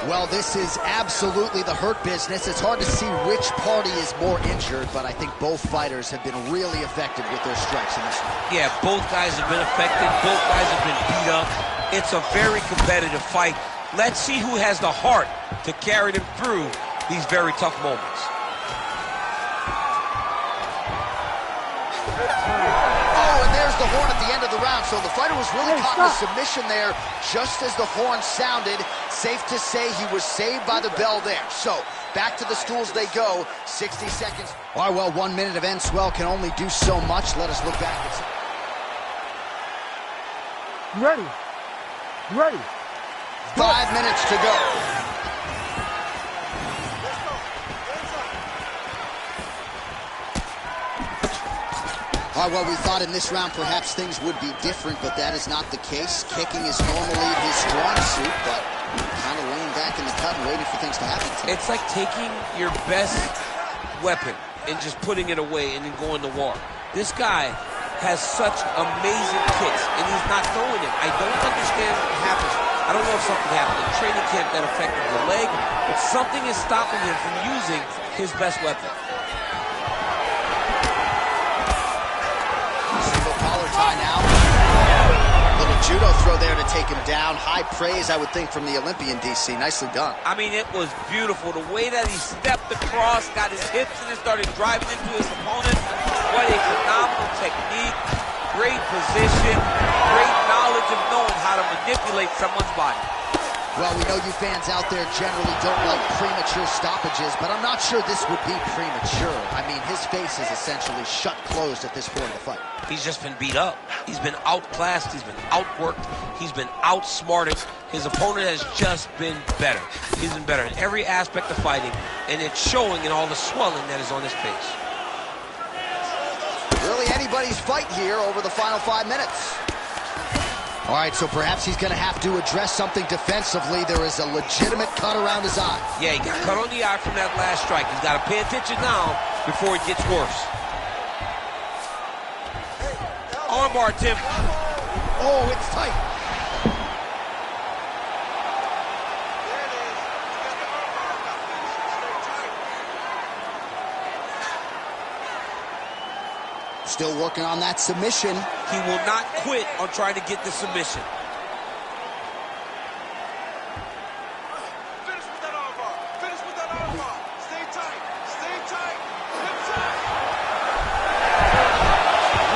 Well, this is absolutely the hurt business. It's hard to see which party is more injured, but I think both fighters have been really effective with their strikes in this one. Yeah, both guys have been affected. Both guys have been beat up. It's a very competitive fight. Let's see who has the heart to carry them through these very tough moments. Oh, and there's the horn at the end of the round. So the fighter was really caught in a submission there just as the horn sounded. Safe to say he was saved by the bell there. So back to the stools they go. 60 seconds. All right, well, 1 minute of end swell can only do so much. Let us look back at some. You ready? You ready? 5 minutes to go. All right, well, we thought in this round perhaps things would be different, but that is not the case. Kicking is normally his strong suit, but kind of laying back in the cut and waiting for things to happen. It's like taking your best weapon and just putting it away and then going to war. This guy has such amazing kicks, and he's not throwing them. I don't understand what happens. I don't know if something happened in training camp that affected the leg, but something is stopping him from using his best weapon. Single collar tie now. Little judo throw there to take him down. High praise, I would think, from the Olympian, DC. Nicely done. I mean, it was beautiful. The way that he stepped across, got his hips in and started driving into his opponent. What a phenomenal technique. Great position. Great knowledge of knowing how to manipulate someone's body. Well, we know you fans out there generally don't like premature stoppages, but I'm not sure this would be premature. I mean, his face is essentially shut closed at this point of the fight. He's just been beat up. He's been outclassed. He's been outworked. He's been outsmarted. His opponent has just been better. He's been better in every aspect of fighting, and it's showing in all the swelling that is on his face. Really anybody's fight here over the final 5 minutes. All right, so perhaps he's going to have to address something defensively. There is a legitimate cut around his eye. Yeah, he got cut on the eye from that last strike. He's got to pay attention now before it gets worse. Armbar, Tim. Oh, it's tight. Still working on that submission. He will not quit on trying to get the submission. Finish with that armbar. Finish with that armbar. Stay tight. Stay tight. Hips up.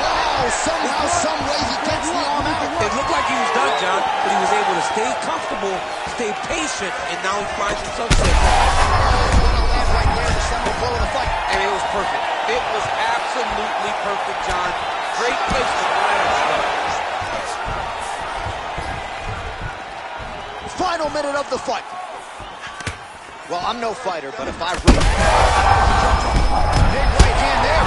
Wow, somehow, some way he gets the arm out. It looked like he was done, John, but he was able to stay comfortable, stay patient, and now he finds himself safe. Right there, the seminal blow of the fight. And it was perfect. It was absolutely perfect, John. Great place to Final minute of the fight. Well, I'm no fighter, but if I really... Big right hand there.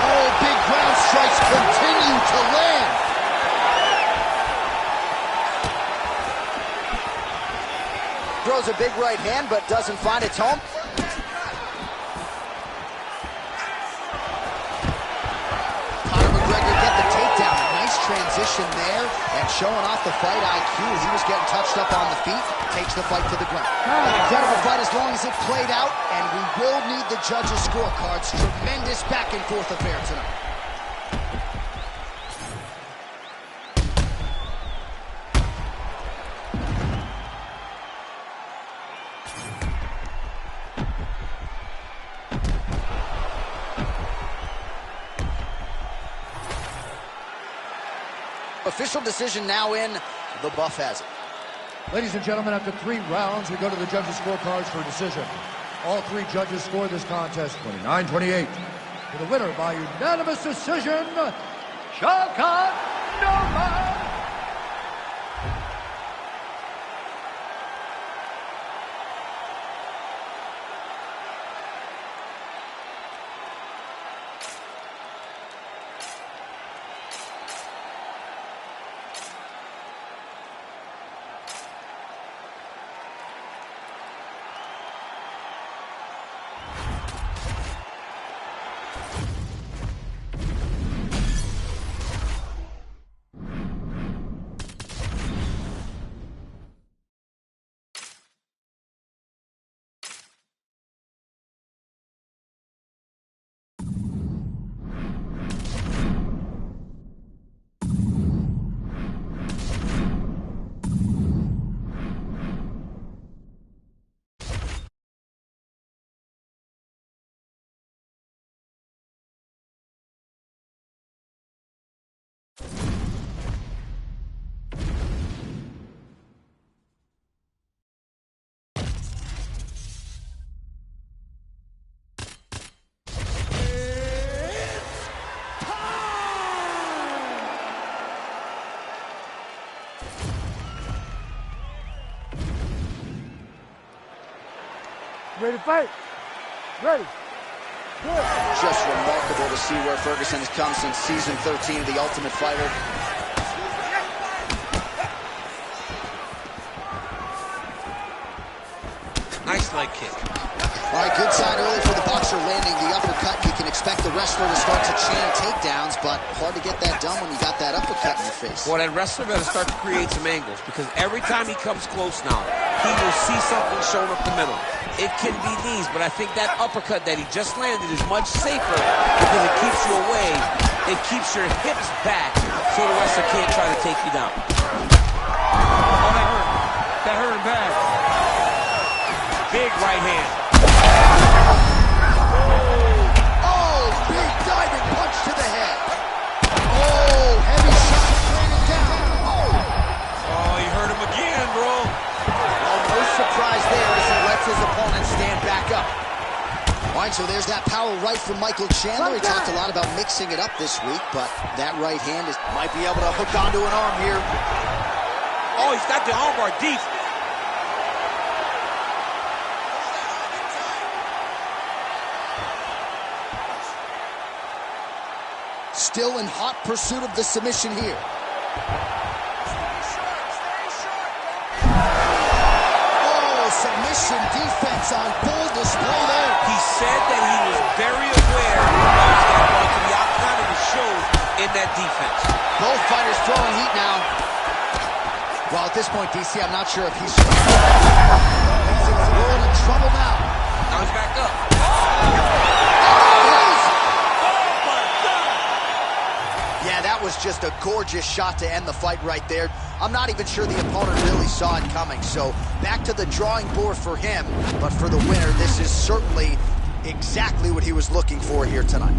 Oh, big ground strikes continue to land. Throws a big right hand, but doesn't find its home. Conor McGregor get the takedown. A nice transition there, and showing off the fight IQ. He was getting touched up on the feet, takes the fight to the ground. An incredible fight as long as it played out, and we will need the judges' scorecards. Tremendous back and forth affair tonight. Official decision now in. The buff has it. Ladies and gentlemen, after 3 rounds, we go to the judges' scorecards for a decision. All 3 judges score this contest 29-28. For the winner by unanimous decision, Shavkat Nurmagomedov. Ready to fight? Ready. Good. Just remarkable to see where Ferguson has come since season 13 of The Ultimate Fighter. Nice leg kick. All right, good sign early for the boxer landing the uppercut. You can expect the wrestler to start to chain takedowns, but hard to get that done when you got that uppercut in your face. Well, that wrestler better start to create some angles, because every time he comes close now, he will see something shown up the middle. It can be knees, but I think that uppercut that he just landed is much safer because it keeps you away. It keeps your hips back so the wrestler can't try to take you down. Oh, that hurt. That hurt him bad. Big right hand. Oh, big diving punch to the head. Oh, heavy shot landed down. Oh, you hurt him again, bro. Oh, no surprise there as he lets his opponent stand back up. All right, so there's that power right from Michael Chandler. He talked a lot about mixing it up this week, but that right hand might be able to hook onto an arm here. Oh, he's got the armbar deep. Still in hot pursuit of the submission here. Oh, submission defense on full display there. He said that he was very aware of what got brought to the octagon, and it showed in that defense. Both fighters throwing heat now. Well, at this point, DC, I'm not sure if he's in a world of trouble now. Now he's back up. Yeah, that was just a gorgeous shot to end the fight right there. I'm not even sure the opponent really saw it coming. So back to the drawing board for him. But for the winner, this is certainly exactly what he was looking for here tonight.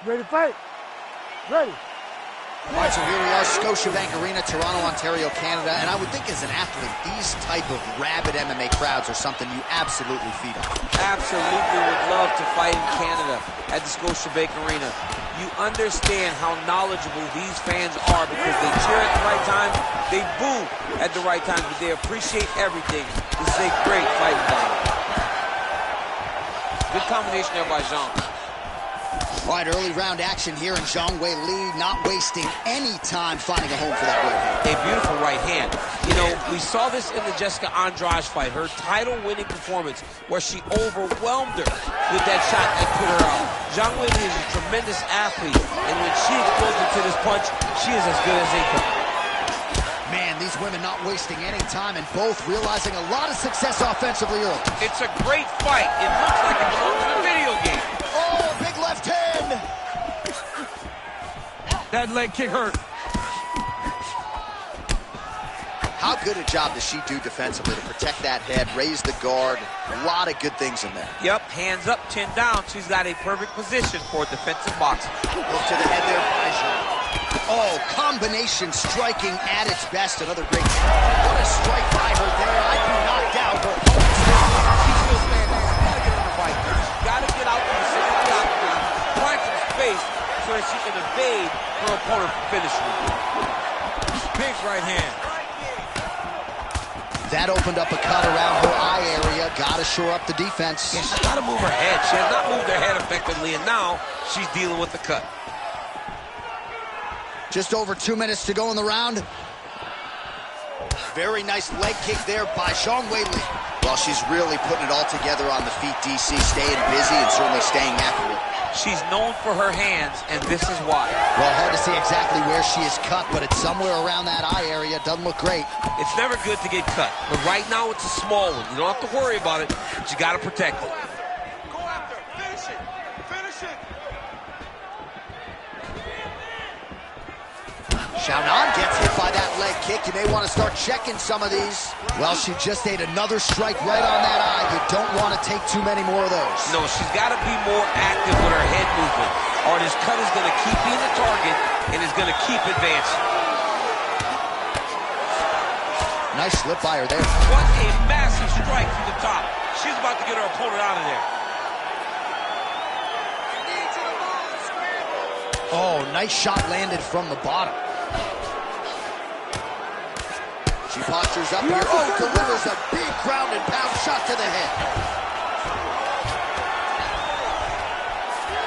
Ready to fight? Ready. All right, so here we are, Scotiabank Arena, Toronto, Ontario, Canada. And I would think as an athlete, these type of rabid MMA crowds are something you absolutely feed on. Absolutely would love to fight in Canada at the Scotiabank Arena. You understand how knowledgeable these fans are because they cheer at the right time, they boo at the right time, but they appreciate everything. This is a great fight night. Good combination there by Zhang. All right, early round action here, and Zhang Weili not wasting any time finding a home for that right hand. A beautiful right hand. You know, we saw this in the Jessica Andrade fight, her title-winning performance, where she overwhelmed her with that shot that put her out. Zhang Weili is a tremendous athlete, and when she explodes into this punch, she is as good as they come. Man, these women not wasting any time, and both realizing a lot of success offensively early. It's a great fight. It looks like it belongs in a video game. Oh, big left hand. That leg kick hurt. How good a job does she do defensively to protect that head, raise the guard? A lot of good things in there. Yep, hands up, chin down. She's got a perfect position for defensive boxing. Look to the head there by Zhang. Oh, combination striking at its best. Another great. What a strike by her there. I do not doubt her. She's still standing. She's got to get in the fight. She's got to get out to the center of the octagon, find some space so that she can evade her opponent from finishing. Big right hand. That opened up a cut around her eye area. Got to shore up the defense. Yeah, she's got to move her head. She has not moved her head effectively, and now she's dealing with the cut. Just over 2 minutes to go in the round. Very nice leg kick there by Zhang Weili. Well, she's really putting it all together on the feet, DC, staying busy and certainly staying accurate. She's known for her hands, and this is why. Well, hard to see exactly where she is cut, but it's somewhere around that eye area. Doesn't look great. It's never good to get cut, but right now it's a small one. You don't have to worry about it, but you got to protect it. Go after. Finish it. Finish it. Xiaonan gets hit by that leg kick. You may want to start checking some of these. Well, she just ate another strike right on that eye. You don't want to take too many more of those. No, she's got to be more active with her head movement, or this cut is going to keep being the target and is going to keep advancing. Nice slip by her there. What a massive strike from the top. She's about to get her opponent out of there. Oh, nice shot landed from the bottom. She postures up here. Oh, delivers a big ground and pound shot to the head.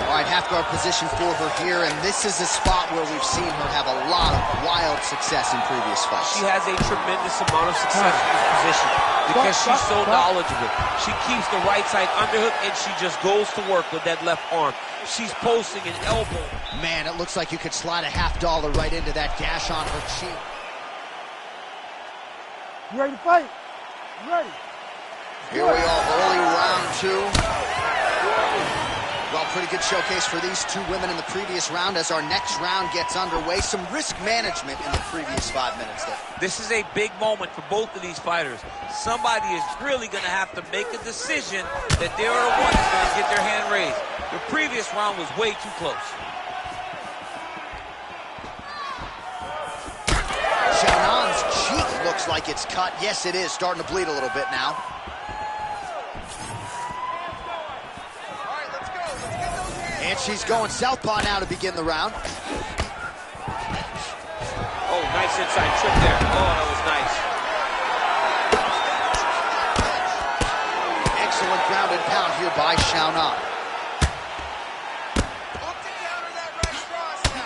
All right, half guard position for her here, and this is a spot where we've seen her have a lot of wild success in previous fights. She has a tremendous amount of success in this position because she's so knowledgeable. She keeps the right side underhook, and she just goes to work with that left arm. She's posting an elbow. Man, it looks like you could slide a $50 right into that gash on her cheek. You ready to fight? You ready? Here we are, early round 2. Well, pretty good showcase for these two women in the previous round. As our next round gets underway, some risk management in the previous 5 minutes there. This is a big moment for both of these fighters. Somebody is really going to have to make a decision that they are the one that's going to get their hand raised. The previous round was way too close. Xiaonan's cheek looks like it's cut. Yes, it is. Starting to bleed a little bit now. And she's going southpaw now to begin the round. Oh, nice inside trip there. Oh, that was nice. Excellent ground and pound here by Xiaonan.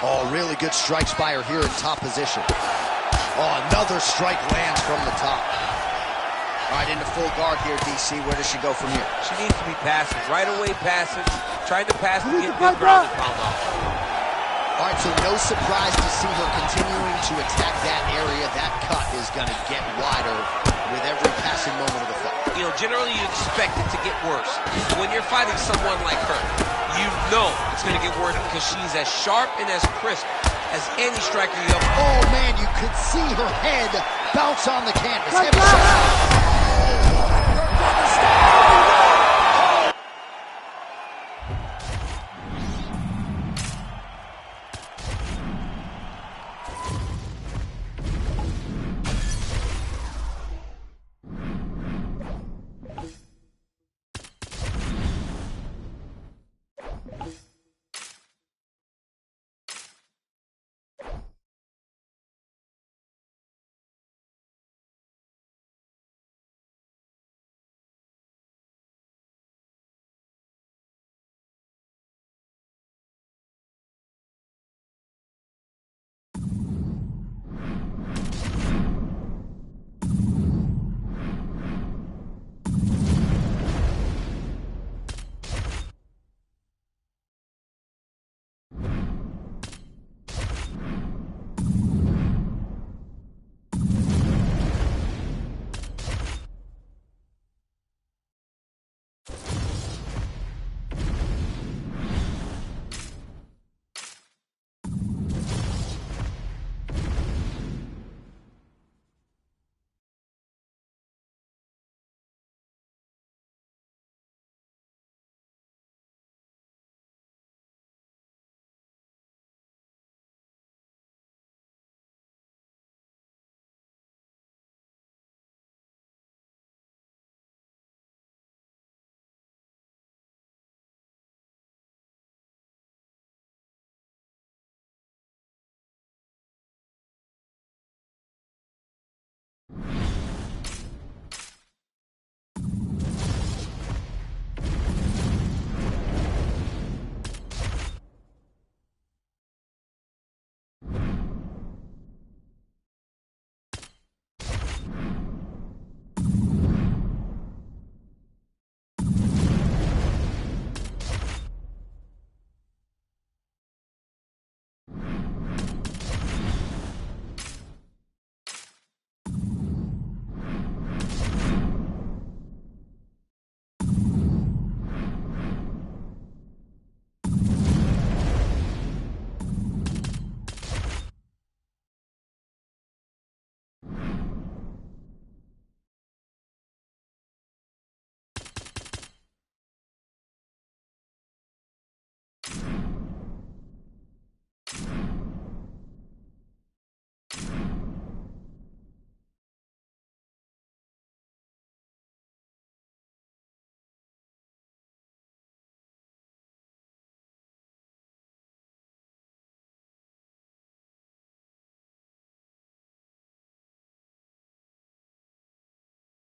Oh, really good strikes by her here in top position. Oh, another strike lands from the top. All right, into full guard here, DC. Where does she go from here? She needs to be passive. Right away passive. Trying to pass to get good ground and pound off. All right, so no surprise to see her continuing to attack that area. That cut is going to get wider with every passing moment of the fight. You know, generally you expect it to get worse. When you're fighting someone like her, you know it's going to get worse because she's as sharp and as crisp as any striker you have. Oh, man, you could see her head bounce on the canvas. Heavy shot.